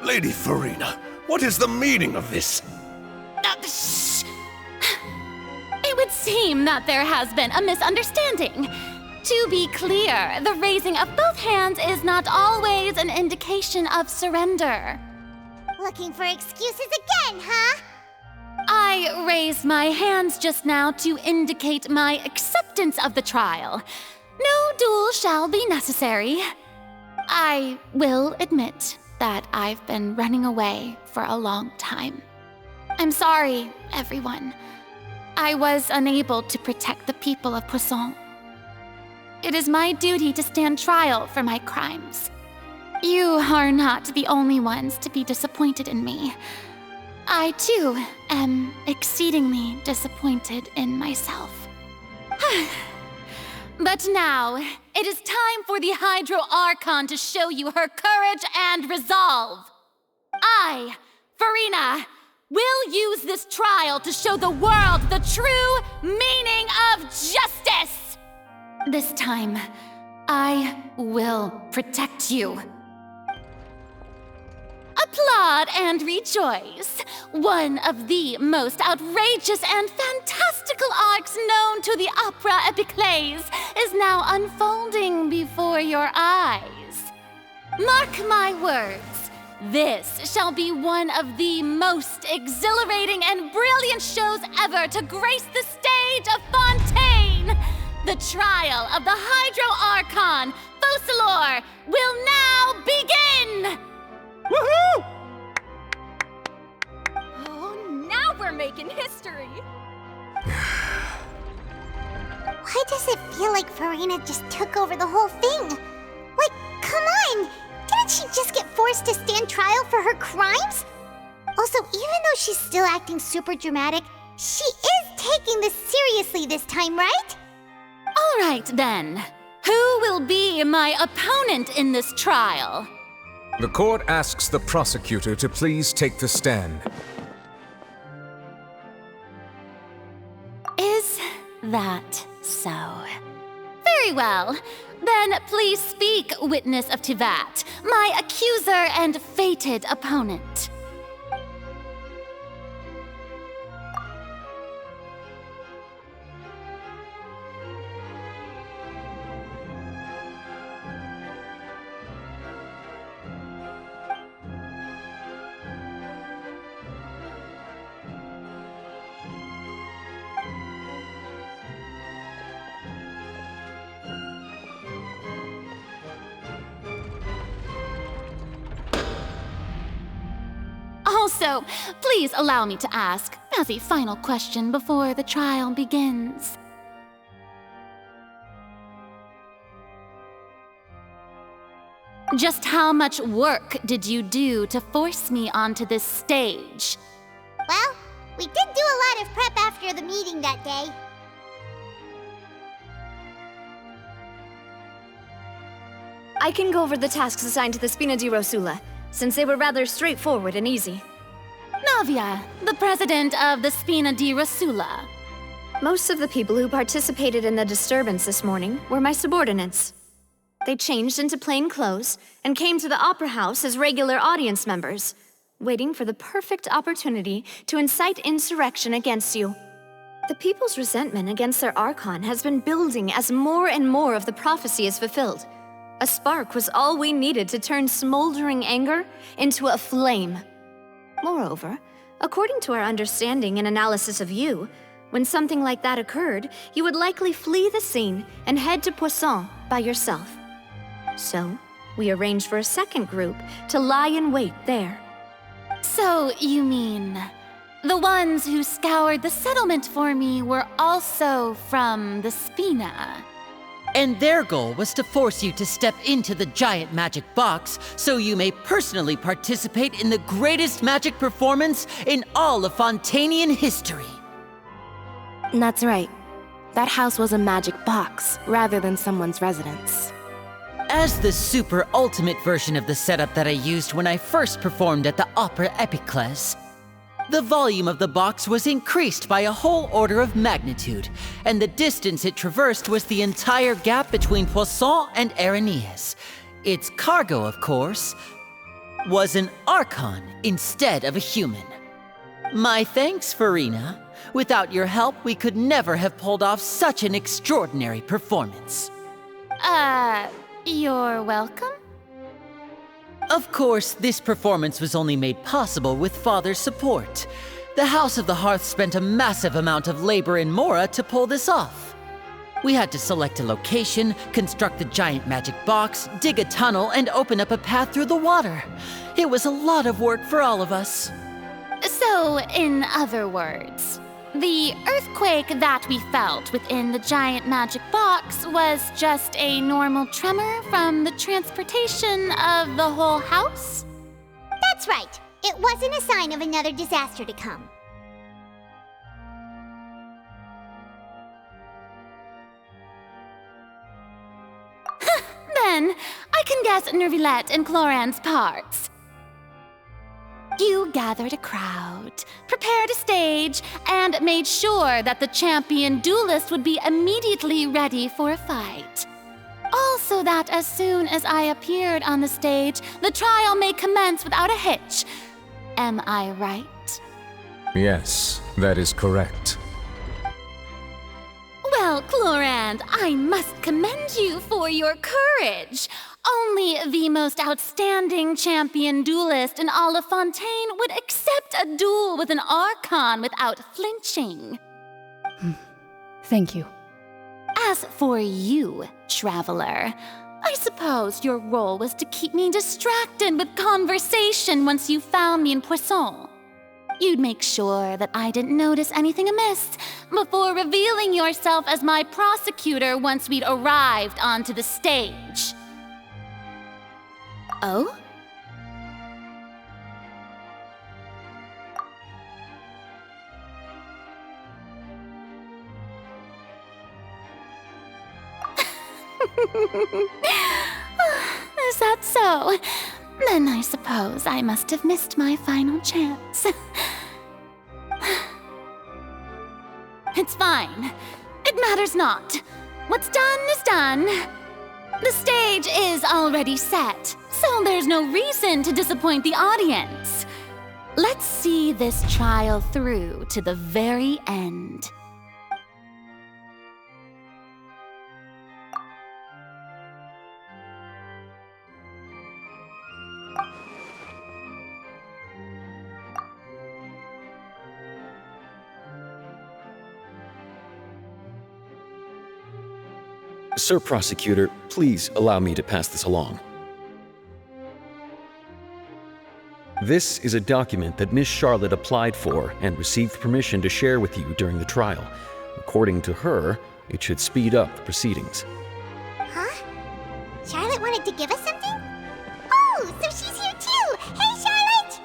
Lady Farina, what is the meaning of this? Shh! It would seem that there has been a misunderstanding. To be clear, the raising of both hands is not always an indication of surrender. Looking for excuses again, huh? I raised my hands just now to indicate my acceptance of the trial. No duel shall be necessary. I will admit that I've been running away for a long time. I'm sorry, everyone. I was unable to protect the people of Poisson. It is my duty to stand trial for my crimes. You are not the only ones to be disappointed in me. I, too, am exceedingly disappointed in myself. But now, it is time for the Hydro Archon to show you her courage and resolve. I, Farina, will use this trial to show the world the true meaning of justice. This time, I will protect you. Applaud and rejoice. One of the most outrageous and fantastical arcs known to the opera epiclese is now unfolding before your eyes. Mark my words, this shall be one of the most exhilarating and brilliant shows ever to grace the stage of Fontaine. The trial of the Hydro Archon, Focalor, will now begin! Woohoo! Oh, now we're making history! Why does it feel like Farina just took over the whole thing? Like, come on! Didn't she just get forced to stand trial for her crimes? Also, even though she's still acting super dramatic, she is taking this seriously this time, right? All right, then. Who will be my opponent in this trial? The court asks the prosecutor to please take the stand. Is that so? Very well. Then please speak, witness of Tivat, my accuser and fated opponent. Also, please allow me to ask, as a final question before the trial begins. Just how much work did you do to force me onto this stage? Well, we did do a lot of prep after the meeting that day. I can go over the tasks assigned to the Spina di Rosula, since they were rather straightforward and easy. Navia, the president of the Spina di Rosula. Most of the people who participated in the disturbance this morning were my subordinates. They changed into plain clothes and came to the Opera House as regular audience members, waiting for the perfect opportunity to incite insurrection against you. The people's resentment against their Archon has been building as more and more of the prophecy is fulfilled. A spark was all we needed to turn smoldering anger into a flame. Moreover, according to our understanding and analysis of you, when something like that occurred, you would likely flee the scene and head to Poisson by yourself. So, we arranged for a second group to lie in wait there. So, you mean, the ones who scoured the settlement for me were also from the Spina? And their goal was to force you to step into the giant magic box so you may personally participate in the greatest magic performance in all of Fontainian history. That's right. That house was a magic box, rather than someone's residence. As the super ultimate version of the setup that I used when I first performed at the Opera Epiclese, the volume of the box was increased by a whole order of magnitude, and the distance it traversed was the entire gap between Poisson and Areneas. Its cargo, of course, was an Archon instead of a human. My thanks, Farina. Without your help, we could never have pulled off such an extraordinary performance. You're welcome? Of course, this performance was only made possible with Father's support. The House of the Hearth spent a massive amount of labor in Mora to pull this off. We had to select a location, construct the giant magic box, dig a tunnel, and open up a path through the water. It was a lot of work for all of us. So, in other words, the earthquake that we felt within the giant magic box was just a normal tremor from the transportation of the whole house? That's right. It wasn't a sign of another disaster to come. Then, I can guess Nervilette and Cloran's parts. You gathered a crowd, prepared a stage, and made sure that the champion duelist would be immediately ready for a fight. Also that as soon as I appeared on the stage, the trial may commence without a hitch. Am I right? Yes, that is correct. Well, Clorand, I must commend you for your courage. Only the most outstanding champion duelist in all of Fontaine would accept a duel with an Archon without flinching. Thank you. As for you, Traveler, I suppose your role was to keep me distracted with conversation once you found me in Poisson. You'd make sure that I didn't notice anything amiss before revealing yourself as my prosecutor once we'd arrived onto the stage. Oh? Is that so? Then I suppose I must have missed my final chance. It's fine. It matters not. What's done is done. The stage is already set, so there's no reason to disappoint the audience. Let's see this trial through to the very end. Sir Prosecutor, please allow me to pass this along. This is a document that Miss Charlotte applied for and received permission to share with you during the trial. According to her, it should speed up the proceedings. Huh? Charlotte wanted to give us something? Oh, so she's here too! Hey, Charlotte!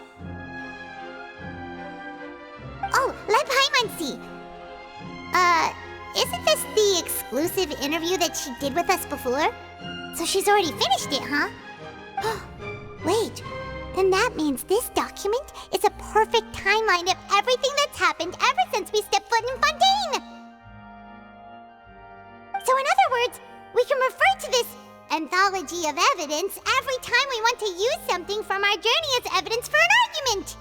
Oh, Leb Hymansi! Isn't this the exclusive interview that she did with us before? So she's already finished it, huh? Wait, then that means this document is a perfect timeline of everything that's happened ever since we stepped foot in Fontaine! So in other words, we can refer to this anthology of evidence every time we want to use something from our journey as evidence for an argument!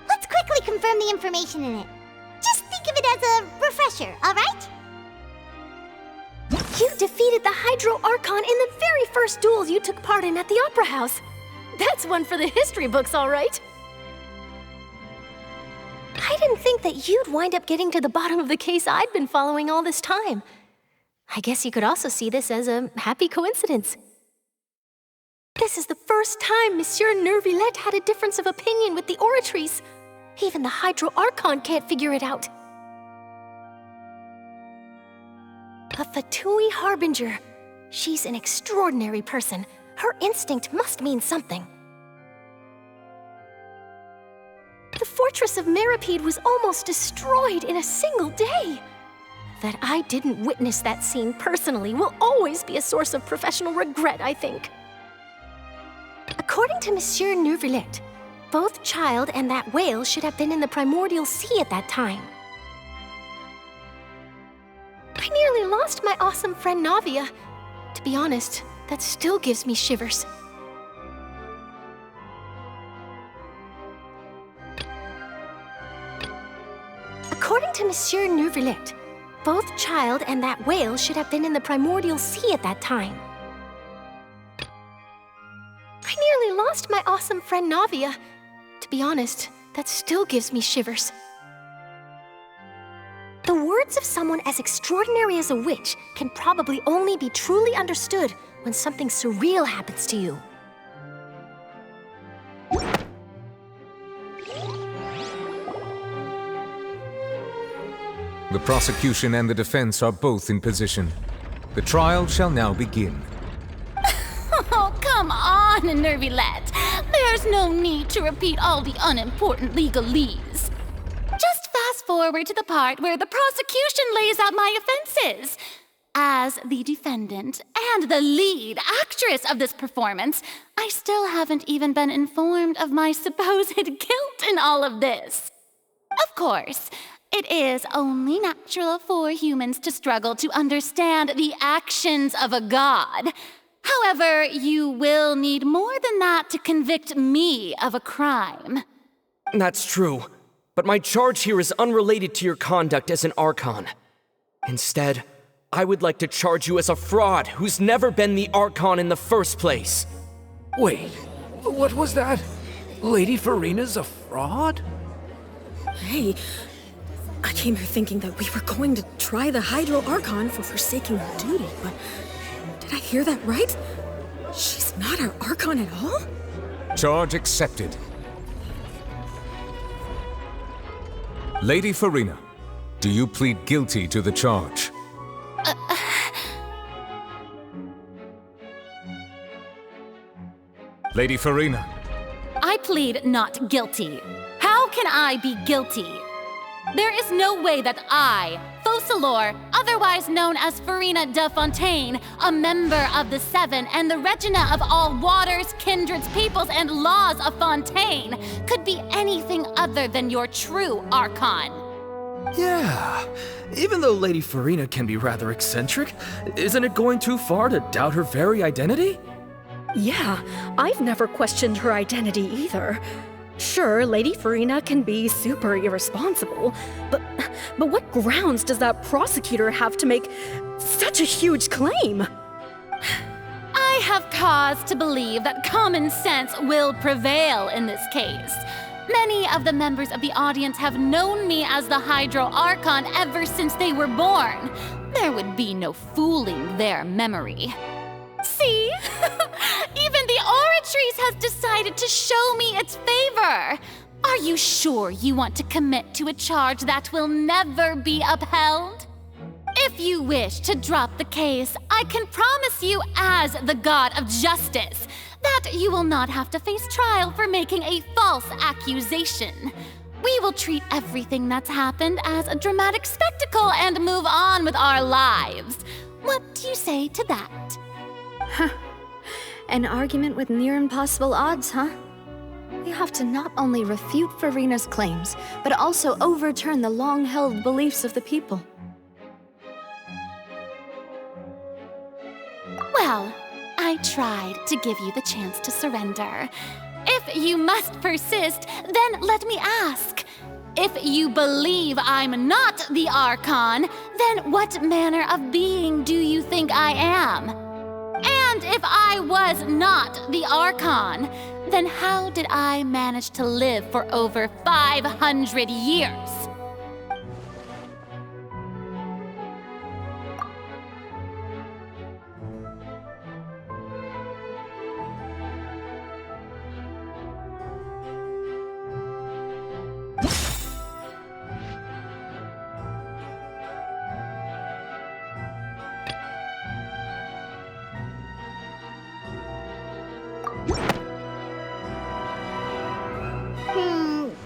Let's quickly confirm the information in it. Just think of it as a refresher, alright? You defeated the Hydro Archon in the very first duel you took part in at the Opera House. That's one for the history books, all right. I didn't think that you'd wind up getting to the bottom of the case I'd been following all this time. I guess you could also see this as a happy coincidence. This is the first time Monsieur Neuvillette had a difference of opinion with the Oratrice. Even the Hydro Archon can't figure it out. A Fatui Harbinger. She's an extraordinary person. Her instinct must mean something. The fortress of Meripede was almost destroyed in a single day. That I didn't witness that scene personally will always be a source of professional regret, I think. According to Monsieur Neuvillette, both Child and that whale should have been in the primordial sea at that time. I nearly lost my awesome friend Navia. To be honest, that still gives me shivers. According to Monsieur Neuvillette, both Child and that whale should have been in the primordial sea at that time. I nearly lost my awesome friend Navia. To be honest, that still gives me shivers. The words of someone as extraordinary as a witch can probably only be truly understood when something surreal happens to you. The prosecution and the defense are both in position. The trial shall now begin. Oh, come on, Neuvillette. There's no need to repeat all the unimportant legalese. Just fast forward to the part where the prosecution lays out my offenses. As the defendant and the lead actress of this performance, I still haven't even been informed of my supposed guilt in all of this. Of course, it is only natural for humans to struggle to understand the actions of a god. However, you will need more than that to convict me of a crime. That's true, but my charge here is unrelated to your conduct as an Archon. Instead, I would like to charge you as a fraud who's never been the Archon in the first place. Wait, what was that? Lady Farina's a fraud? Hey, I came here thinking that we were going to try the Hydro Archon for forsaking her duty, but did I hear that right? She's not our Archon at all? Charge accepted. Lady Farina, do you plead guilty to the charge? Lady Farina. I plead not guilty. How can I be guilty? There is no way that I, Focalor, otherwise known as Farina de Fontaine, a member of the Seven and the Regina of all waters, kindreds, peoples, and laws of Fontaine, could be anything other than your true Archon. Yeah, even though Lady Farina can be rather eccentric, isn't it going too far to doubt her very identity? Yeah, I've never questioned her identity either. Sure, Lady Farina can be super irresponsible, but what grounds does that prosecutor have to make such a huge claim? I have cause to believe that common sense will prevail in this case. Many of the members of the audience have known me as the Hydro Archon ever since they were born. There would be no fooling their memory. See? Even the Oratrice has decided to show me its favor. Are you sure you want to commit to a charge that will never be upheld? If you wish to drop the case, I can promise you as the God of Justice that you will not have to face trial for making a false accusation. We will treat everything that's happened as a dramatic spectacle and move on with our lives. What do you say to that? Huh. An argument with near impossible odds, huh? We have to not only refute Furina's claims, but also overturn the long-held beliefs of the people. Well, I tried to give you the chance to surrender. If you must persist, then let me ask. If you believe I'm not the Archon, then what manner of being do you think I am? And if I was not the Archon, then how did I manage to live for over 500 years?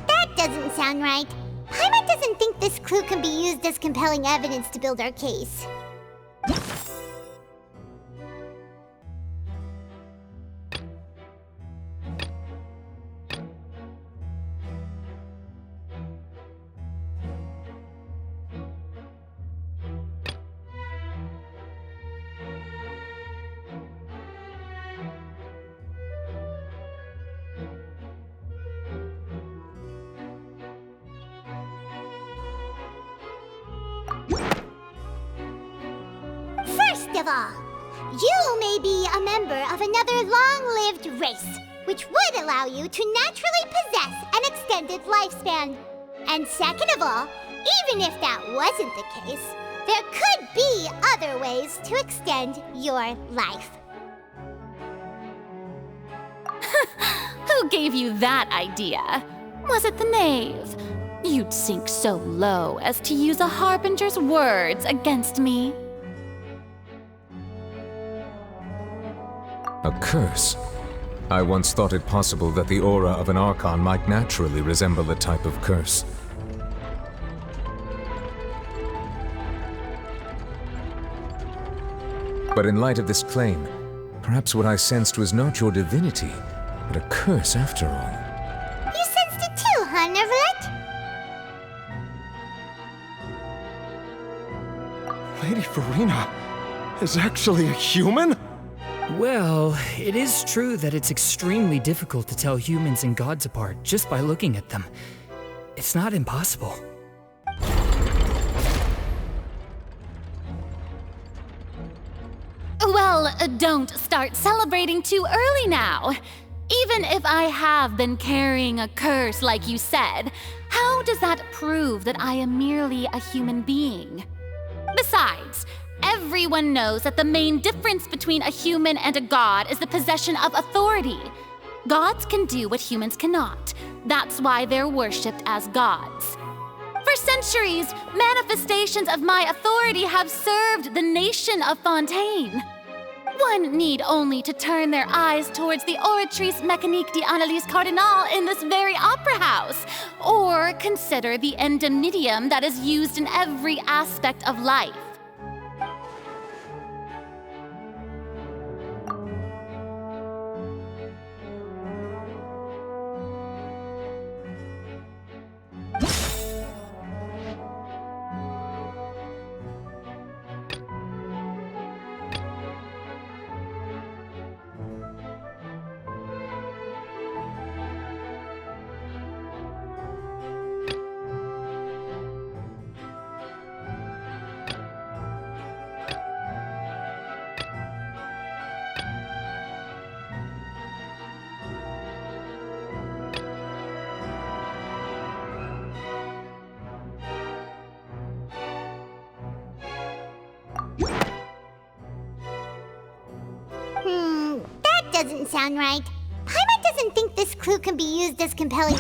That doesn't sound right. Paimon doesn't think this clue can be used as compelling evidence to build our case. First of all, you may be a member of another long-lived race, which would allow you to naturally possess an extended lifespan. And second of all, even if that wasn't the case, there could be other ways to extend your life. Who gave you that idea? Was it the knave? You'd sink so low as to use a harbinger's words against me. A curse? I once thought it possible that the aura of an Archon might naturally resemble a type of curse. But in light of this claim, perhaps what I sensed was not your divinity, but a curse after all. You sensed it too, huh, Neverlet? Lady Furina is actually a human? Well, it is true that it's extremely difficult to tell humans and gods apart just by looking at them. It's not impossible. Well, don't start celebrating too early now. Even if I have been carrying a curse like you said, how does that prove that I am merely a human being? Besides, everyone knows that the main difference between a human and a god is the possession of authority. Gods can do what humans cannot. That's why they're worshipped as gods. For centuries, manifestations of my authority have served the nation of Fontaine. One need only to turn their eyes towards the Oratrice Mécanique d'Analyse Cardinal in this very opera house, or consider the endemnitium that is used in every aspect of life. That doesn't sound right. Paimon doesn't think this clue can be used as compelling.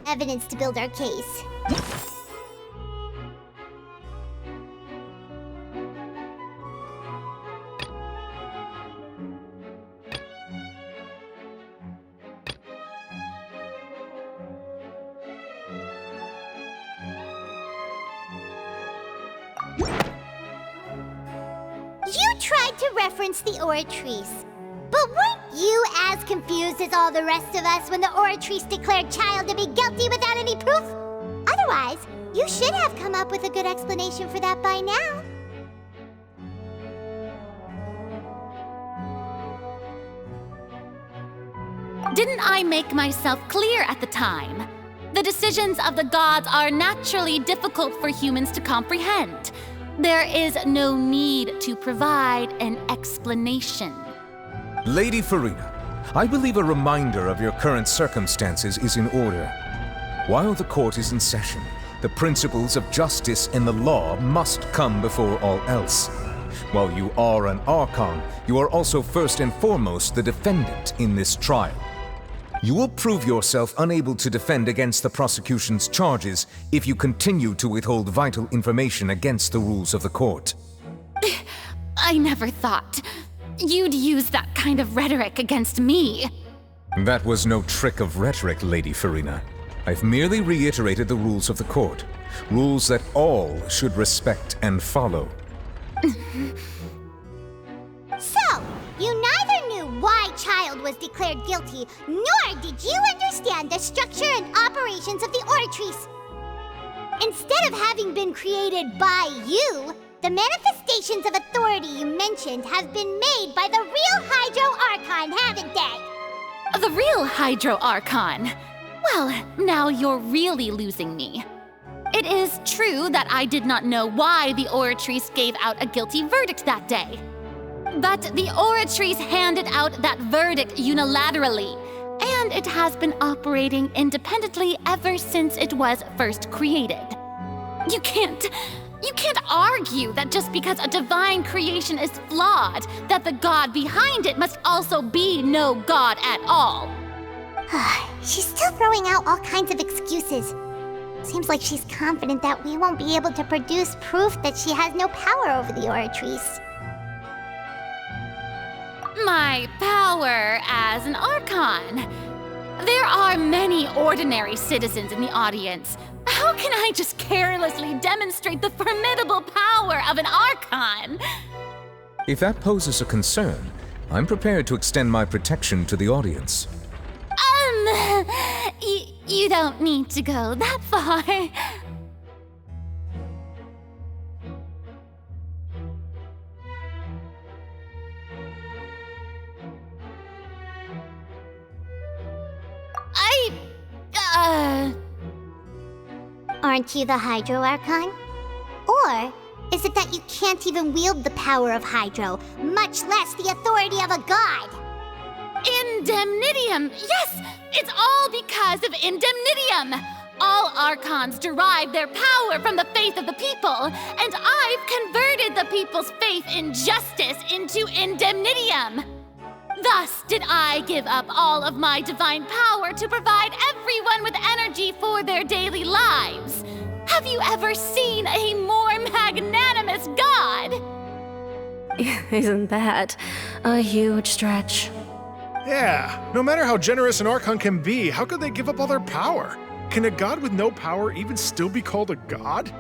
evidence to build our case. You tried to reference the Oratrice, but weren't you as confused as all the rest of us when the Oratrice declared Child to be guilty without any proof? Otherwise, you should have come up with a good explanation for that by now. Didn't I make myself clear at the time? The decisions of the gods are naturally difficult for humans to comprehend. There is no need to provide an explanation. Lady Farina, I believe a reminder of your current circumstances is in order. While the court is in session, the principles of justice and the law must come before all else. While you are an Archon, you are also first and foremost the defendant in this trial. You will prove yourself unable to defend against the prosecution's charges if you continue to withhold vital information against the rules of the court. I never thought you'd use that kind of rhetoric against me. That was no trick of rhetoric, Lady Farina. I've merely reiterated the rules of the court. Rules that all should respect and follow. So, you neither knew why Child was declared guilty, nor did you understand the structure and operations of the Oratrice. Instead of having been created by you, the manifestations of authority you mentioned have been made by the real Hydro Archon, haven't they? The real Hydro Archon? Well, now you're really losing me. It is true that I did not know why the Oratrice gave out a guilty verdict that day. But the Oratrice handed out that verdict unilaterally, and it has been operating independently ever since it was first created. You can't argue that just because a divine creation is flawed, that the god behind it must also be no god at all. She's still throwing out all kinds of excuses. Seems like she's confident that we won't be able to produce proof that she has no power over the Oratrice. My power as an Archon. There are many ordinary citizens in the audience. How can I just carelessly demonstrate the formidable power of an Archon? If that poses a concern, I'm prepared to extend my protection to the audience. You don't need to go that far. Aren't you the Hydro Archon? Or is it that you can't even wield the power of Hydro, much less the authority of a god? Indemnitium! Yes! It's all because of Indemnitium! All Archons derive their power from the faith of the people, and I've converted the people's faith in justice into Indemnitium! Thus did I give up all of my divine power to provide everyone with energy for their daily lives. Have you ever seen a more magnanimous god? Isn't that a huge stretch? Yeah, no matter how generous an Archon can be, how could they give up all their power? Can a god with no power even still be called a god?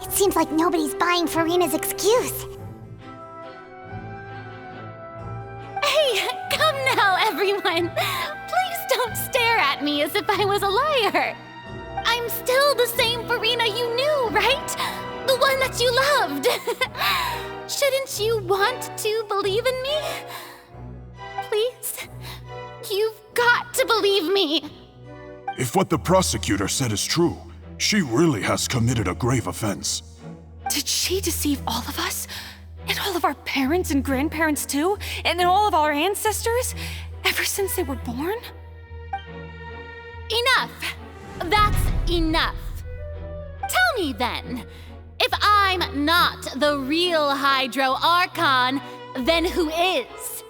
It seems like nobody's buying Farina's excuse. Hey, come now, everyone! Please don't stare at me as if I was a liar! I'm still the same Farina you knew, right? The one that you loved! Shouldn't you want to believe in me? Please? You've got to believe me! If what the prosecutor said is true, she really has committed a grave offense. Did she deceive all of us? And all of our parents and grandparents too? And all of our ancestors? Ever since they were born? Enough! That's enough! Tell me then, if I'm not the real Hydro Archon, then who is?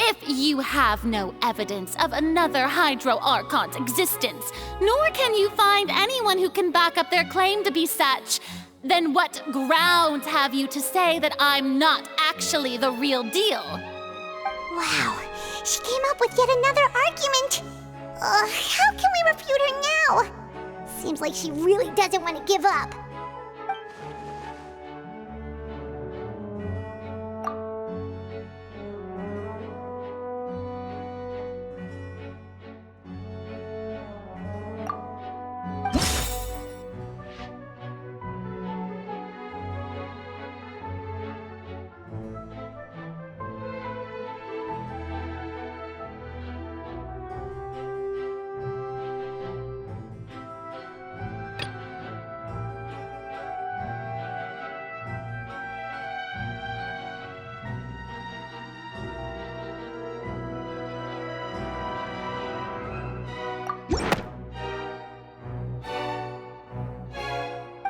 If you have no evidence of another Hydro Archon's existence, nor can you find anyone who can back up their claim to be such, then what grounds have you to say that I'm not actually the real deal? Wow, she came up with yet another argument. How can we refute her now? Seems like she really doesn't want to give up.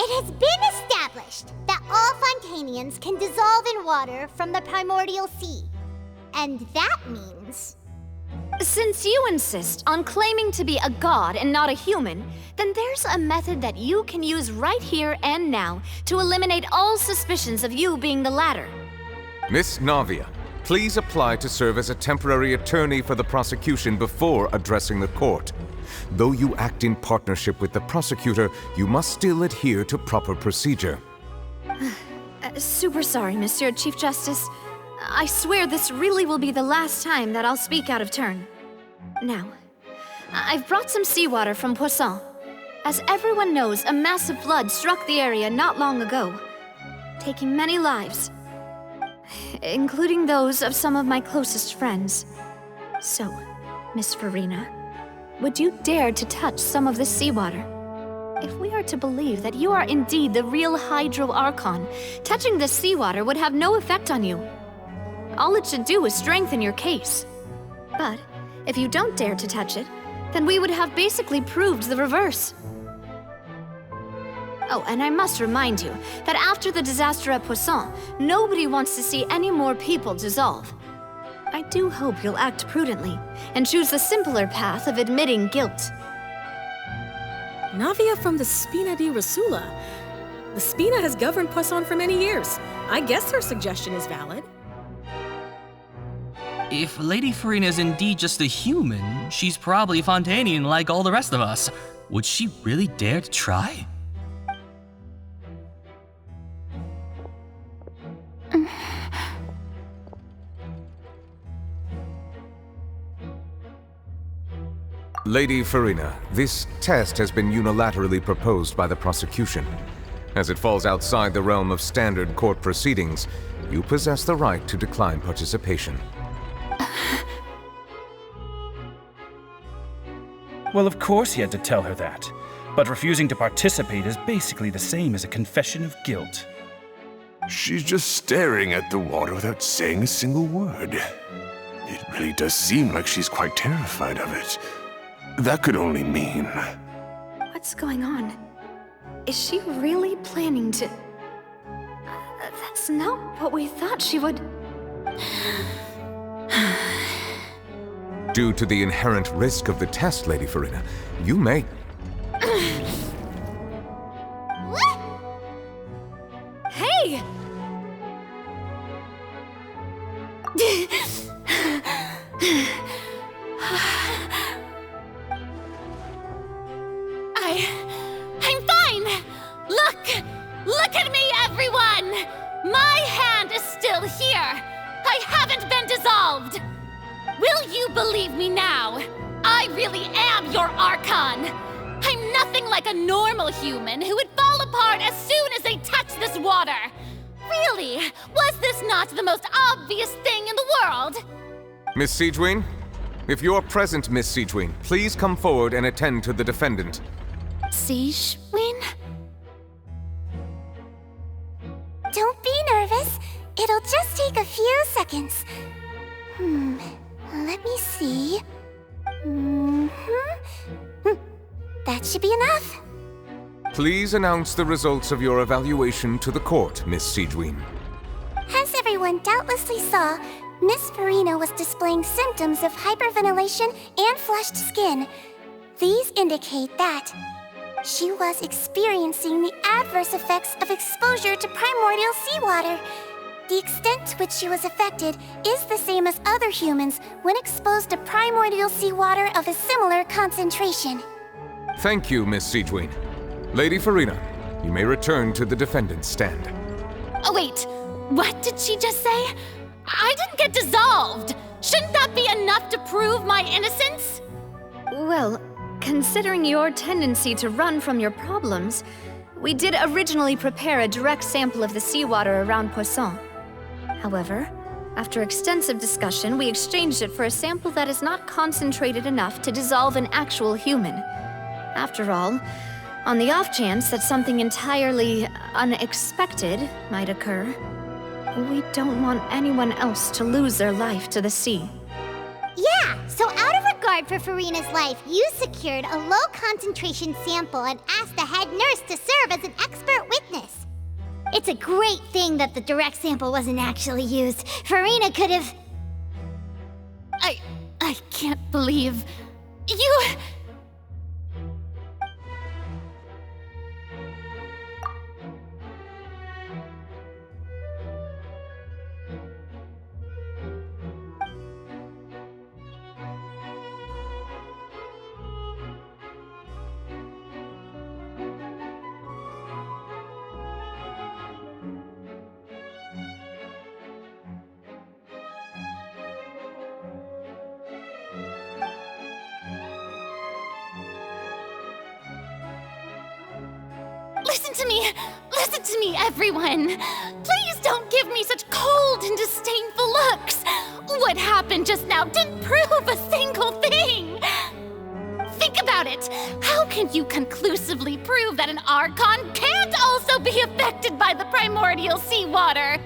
It has been established that all Fontainians can dissolve in water from the primordial sea. And that means... Since you insist on claiming to be a god and not a human, then there's a method that you can use right here and now to eliminate all suspicions of you being the latter. Miss Navia, please apply to serve as a temporary attorney for the prosecution before addressing the court. Though you act in partnership with the prosecutor, you must still adhere to proper procedure. Super sorry, Monsieur Chief Justice. I swear this really will be the last time that I'll speak out of turn. Now, I've brought some seawater from Poisson. As everyone knows, a massive flood struck the area not long ago, taking many lives, including those of some of my closest friends. So, Miss Farina, would you dare to touch some of this seawater? If we are to believe that you are indeed the real Hydro Archon, touching this seawater would have no effect on you. All it should do is strengthen your case. But if you don't dare to touch it, then we would have basically proved the reverse. Oh, and I must remind you that after the disaster at Poisson, nobody wants to see any more people dissolve. I do hope you'll act prudently and choose the simpler path of admitting guilt. Navia from the Spina di Rosula. The Spina has governed Poisson for many years. I guess her suggestion is valid. If Lady Farina is indeed just a human, she's probably Fontainian like all the rest of us. Would she really dare to try? Lady Farina, this test has been unilaterally proposed by the prosecution. As it falls outside the realm of standard court proceedings, you possess the right to decline participation. Well, of course he had to tell her that. But refusing to participate is basically the same as a confession of guilt. She's just staring at the water without saying a single word. It really does seem like she's quite terrified of it. That could only mean... What's going on? Is she really planning to... That's not what we thought she would... Due to the inherent risk of the test, Lady Farina, you may... Hey! I'm fine! Look at me, everyone! My hand is still here! I haven't been dissolved! Will you believe me now? I really am your Archon! I'm nothing like a normal human who would fall apart as soon as they touch this water! Really? Was this not the most obvious thing in the world? Miss Siegewien? If you're present, Miss Siegewien, please come forward and attend to the defendant. Siegewien? Don't be nervous. It'll just take a few seconds. Let me see. That should be enough. Please announce the results of your evaluation to the court, Miss Siegewien. As everyone doubtlessly saw, Miss Farina was displaying symptoms of hyperventilation and flushed skin. These indicate that she was experiencing the adverse effects of exposure to primordial seawater. The extent to which she was affected is the same as other humans when exposed to primordial seawater of a similar concentration. Thank you, Miss Siegeween. Lady Farina, you may return to the defendant's stand. Oh wait, what did she just say? I didn't get dissolved! Shouldn't that be enough to prove my innocence? Well, considering your tendency to run from your problems, we did originally prepare a direct sample of the seawater around Poisson. However, after extensive discussion, we exchanged it for a sample that is not concentrated enough to dissolve an actual human. After all, on the off chance that something entirely unexpected might occur, we don't want anyone else to lose their life to the sea. Yeah, so out of regard for Farina's life, you secured a low-concentration sample and asked the head nurse to serve as an expert witness. It's a great thing that the direct sample wasn't actually used. Farina could have... I can't believe... you... Listen to me, everyone! Please don't give me such cold and disdainful looks! What happened just now didn't prove a single thing! Think about it! How can you conclusively prove that an Archon can't also be affected by the primordial seawater?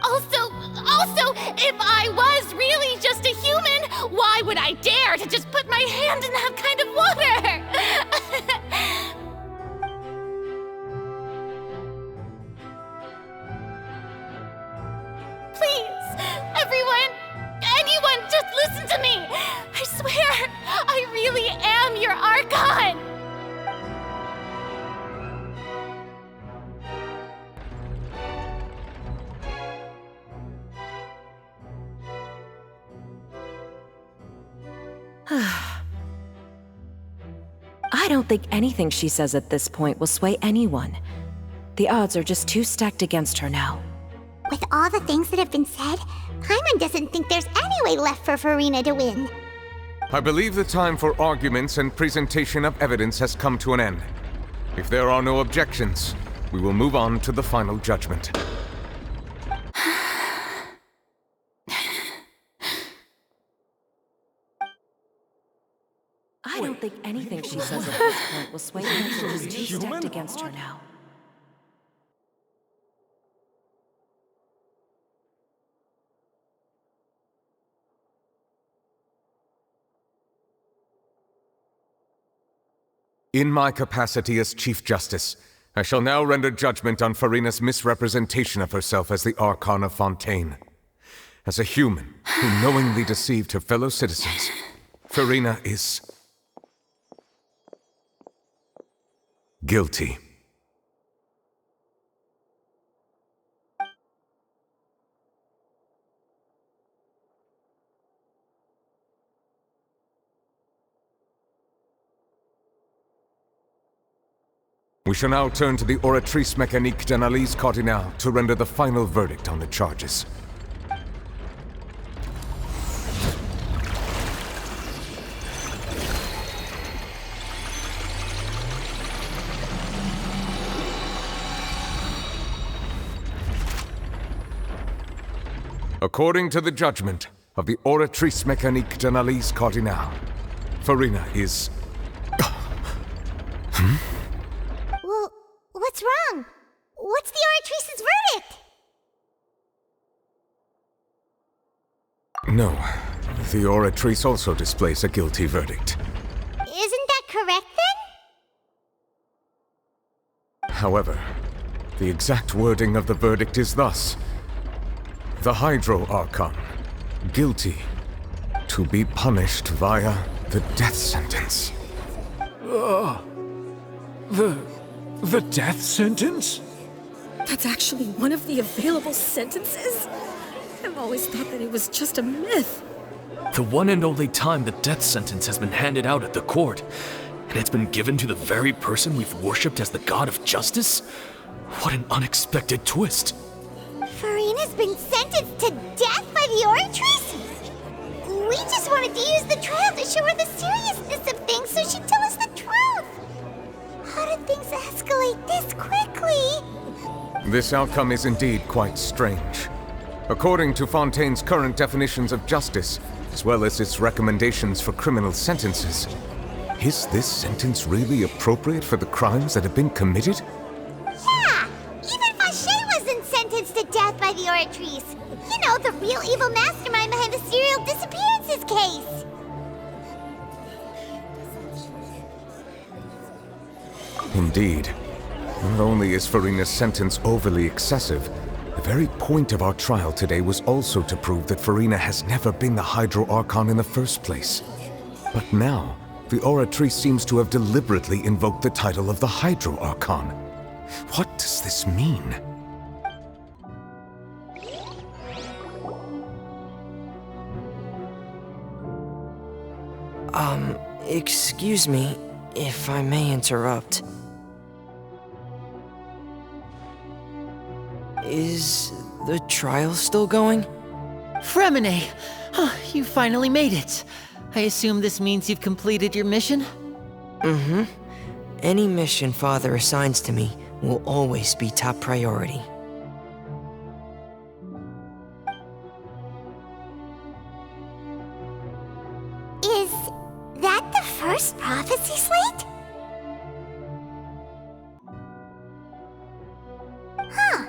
Also, if I was really just a human, why would I dare to just put my hand in that kind of water? Please, everyone, anyone, just listen to me! I swear, I really am your Archon! I don't think anything she says at this point will sway anyone. The odds are just too stacked against her now. With all the things that have been said, Paimon doesn't think there's any way left for Farina to win. I believe the time for arguments and presentation of evidence has come to an end. If there are no objections, we will move on to the final judgment. I don't think anything she says at this point will sway anyone. She's too stacked against her now. In my capacity as Chief Justice, I shall now render judgment on Farina's misrepresentation of herself as the Archon of Fontaine. As a human who knowingly deceived her fellow citizens, Farina is... guilty. We shall now turn to the Oratrice Mécanique d'Analyse Cardinale to render the final verdict on the charges. According to the judgment of the Oratrice Mécanique d'Analyse Cardinale, Farina is... Well, what's wrong? What's the Oratrice's verdict? No, the Oratrice also displays a guilty verdict. Isn't that correct then? However, the exact wording of the verdict is thus: the Hydro Archon, Guilty. To be punished via the death sentence. The death sentence? That's actually one of the available sentences? I've always thought that it was just a myth. The one and only time the death sentence has been handed out at the court, and it's been given to the very person we've worshipped as the god of justice? What an unexpected twist. Furina's been sentenced to death by the Oratrice? We just wanted to use the trial to show her the seriousness of things so she'd tell us the truth. How did things escalate this quickly? This outcome is indeed quite strange. According to Fontaine's current definitions of justice, as well as its recommendations for criminal sentences, is this sentence really appropriate for the crimes that have been committed? Yeah! Even Fauché wasn't sentenced to death by the Oratrice. You know, the real evil mastermind behind the serial disappearances case. Indeed. Not only is Furina's sentence overly excessive, the very point of our trial today was also to prove that Furina has never been the Hydro Archon in the first place. But now, the Oratrice seems to have deliberately invoked the title of the Hydro Archon. What does this mean? Excuse me, if I may interrupt. Is the trial still going? Fremine! You finally made it. I assume this means you've completed your mission? Mm-hmm. Any mission Father assigns to me will always be top priority. Is that the first prophecy slate? Huh.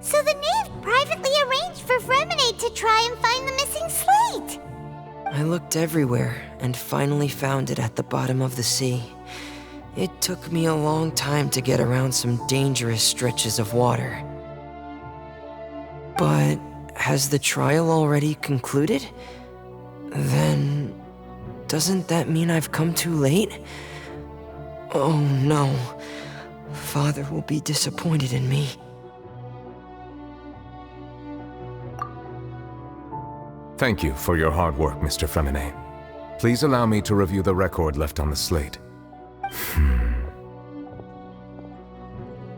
So the knave privately arranged for Fremine to try and find the missing slate. I looked everywhere and finally found it at the bottom of the sea. It took me a long time to get around some dangerous stretches of water. But has the trial already concluded? Then doesn't that mean I've come too late? Oh no. Father will be disappointed in me. Thank you for your hard work, Mr. Fremine. Please allow me to review the record left on the slate.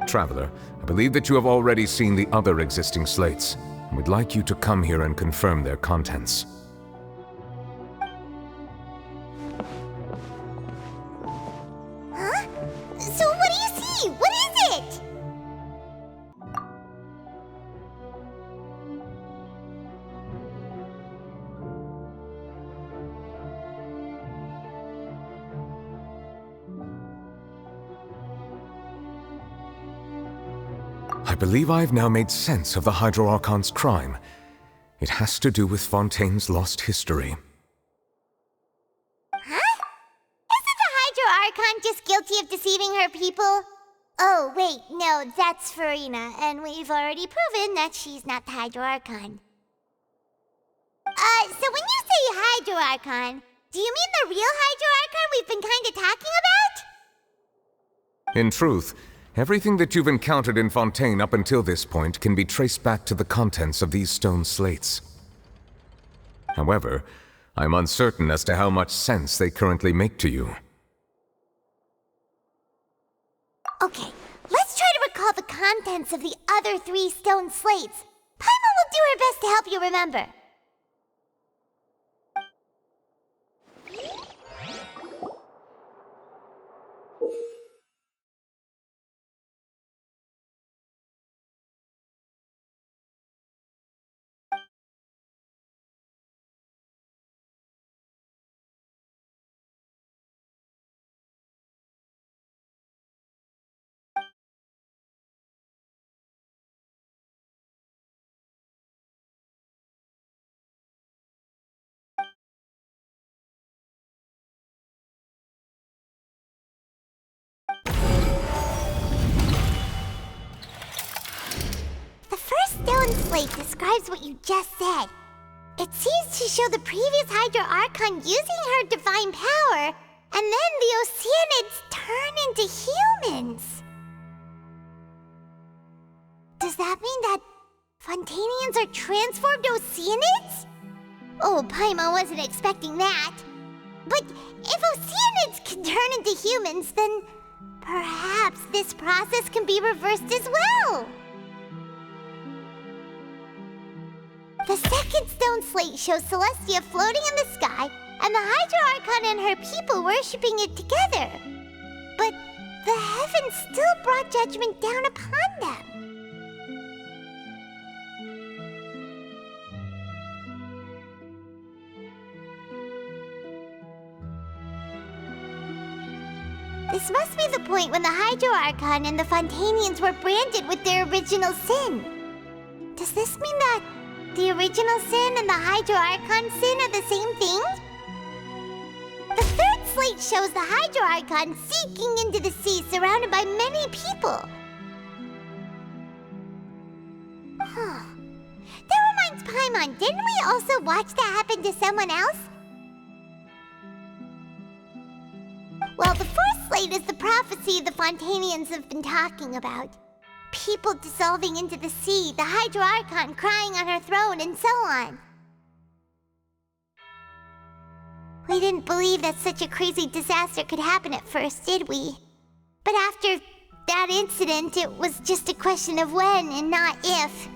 Traveler, I believe that you have already seen the other existing slates, and would like you to come here and confirm their contents. Huh? So what do you see? What is it? I believe I've now made sense of the Hydro Archon's crime. It has to do with Fontaine's lost history. Huh? Isn't the Hydro Archon just guilty of deceiving her people? Oh, wait, no, that's Furina, and we've already proven that she's not the Hydro Archon. So when you say Hydro Archon, do you mean the real Hydro Archon we've been kinda talking about? In truth, everything that you've encountered in Fontaine up until this point can be traced back to the contents of these stone slates. However, I'm uncertain as to how much sense they currently make to you. Okay, let's try to recall the contents of the other 3 stone slates. Paimon will do her best to help you remember. The first stone slate describes what you just said. It seems to show the previous Hydro Archon using her divine power, and then the Oceanids turn into humans. Does that mean that Fontanians are transformed Oceanids? Oh, Paimon wasn't expecting that. But if Oceanids can turn into humans, then perhaps this process can be reversed as well. The second stone slate shows Celestia floating in the sky, and the Hydro Archon and her people worshipping it together. But the heavens still brought judgment down upon them. This must be the point when the Hydro Archon and the Fontanians were branded with their original sin. Does this mean that the original sin and the Hydro Archon sin are the same thing? The third slate shows the Hydro Archon sinking into the sea surrounded by many people. Huh. That reminds Paimon, didn't we also watch that happen to someone else? Well, the fourth slate is the prophecy the Fontanians have been talking about. People dissolving into the sea, the Hydro Archon crying on her throne, and so on. We didn't believe that such a crazy disaster could happen at first, did we? But after that incident, it was just a question of when and not if.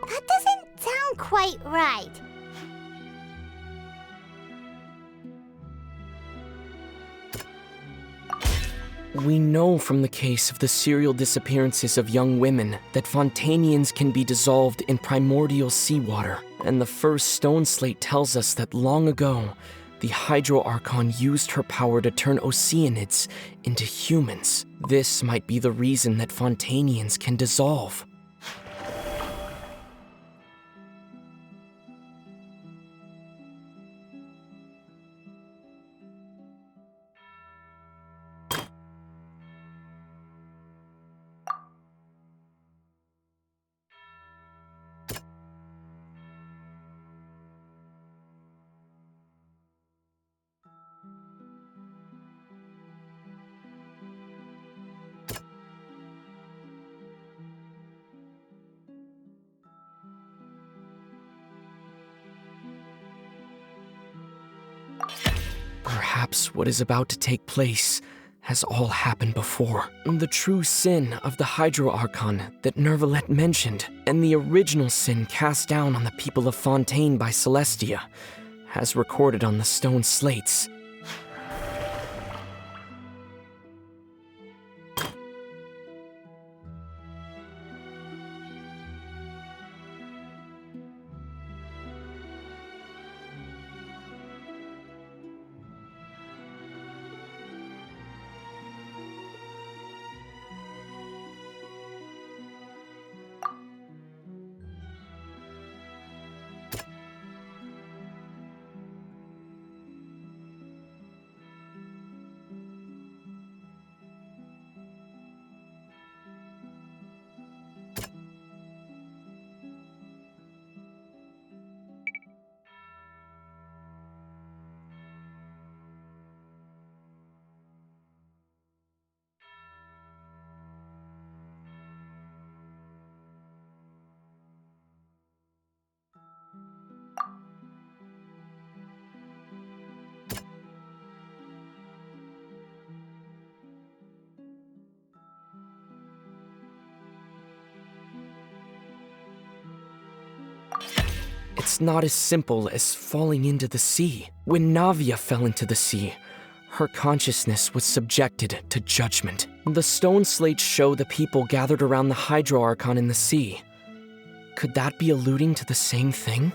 That doesn't sound quite right. We know from the case of the serial disappearances of young women that Fontanians can be dissolved in primordial seawater, and the first stone slate tells us that long ago, the Hydro Archon used her power to turn Oceanids into humans. This might be the reason that Fontanians can dissolve. Perhaps what is about to take place has all happened before. The true sin of the Hydro Archon that Nervalette mentioned, and the original sin cast down on the people of Fontaine by Celestia, as recorded on the stone slates. It's not as simple as falling into the sea. When Navia fell into the sea, her consciousness was subjected to judgment. The stone slates show the people gathered around the Hydro Archon in the sea. Could that be alluding to the same thing?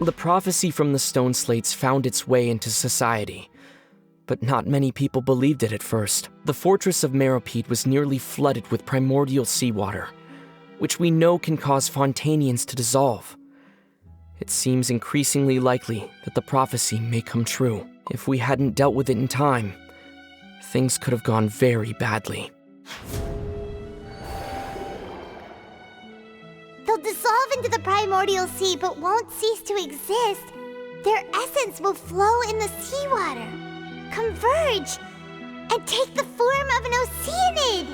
The prophecy from the stone slates found its way into society, but not many people believed it at first. The fortress of Meropide was nearly flooded with primordial seawater, which we know can cause Fontainians to dissolve. It seems increasingly likely that the prophecy may come true. If we hadn't dealt with it in time, things could have gone very badly. They'll dissolve into the primordial sea but won't cease to exist. Their essence will flow in the seawater, converge, and take the form of an oceanid.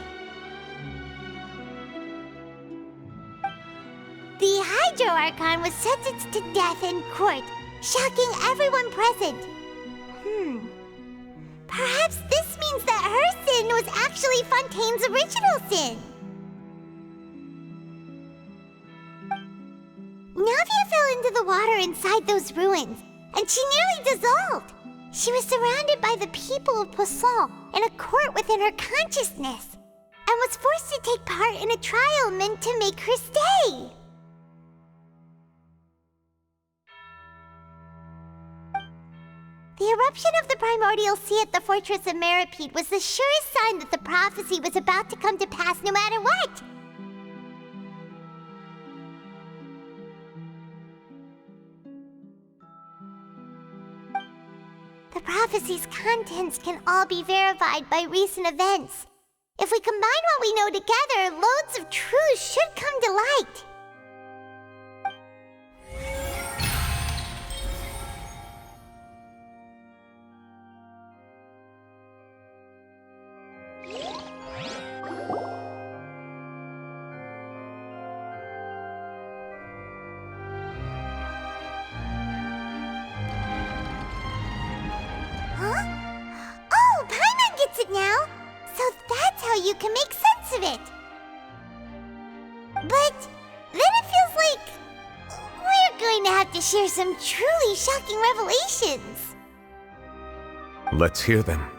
The Hydro Archon was sentenced to death in court, shocking everyone present. Perhaps this means that her sin was actually Fontaine's original sin. Navia fell into the water inside those ruins, and she nearly dissolved. She was surrounded by the people of Poisson in a court within her consciousness, and was forced to take part in a trial meant to make her stay. The eruption of the primordial sea at the fortress of Meropide was the surest sign that the prophecy was about to come to pass no matter what. The prophecy's contents can all be verified by recent events. If we combine what we know together, loads of truths should come to light. You can make sense of it. But then it feels like we're going to have to share some truly shocking revelations. Let's hear them.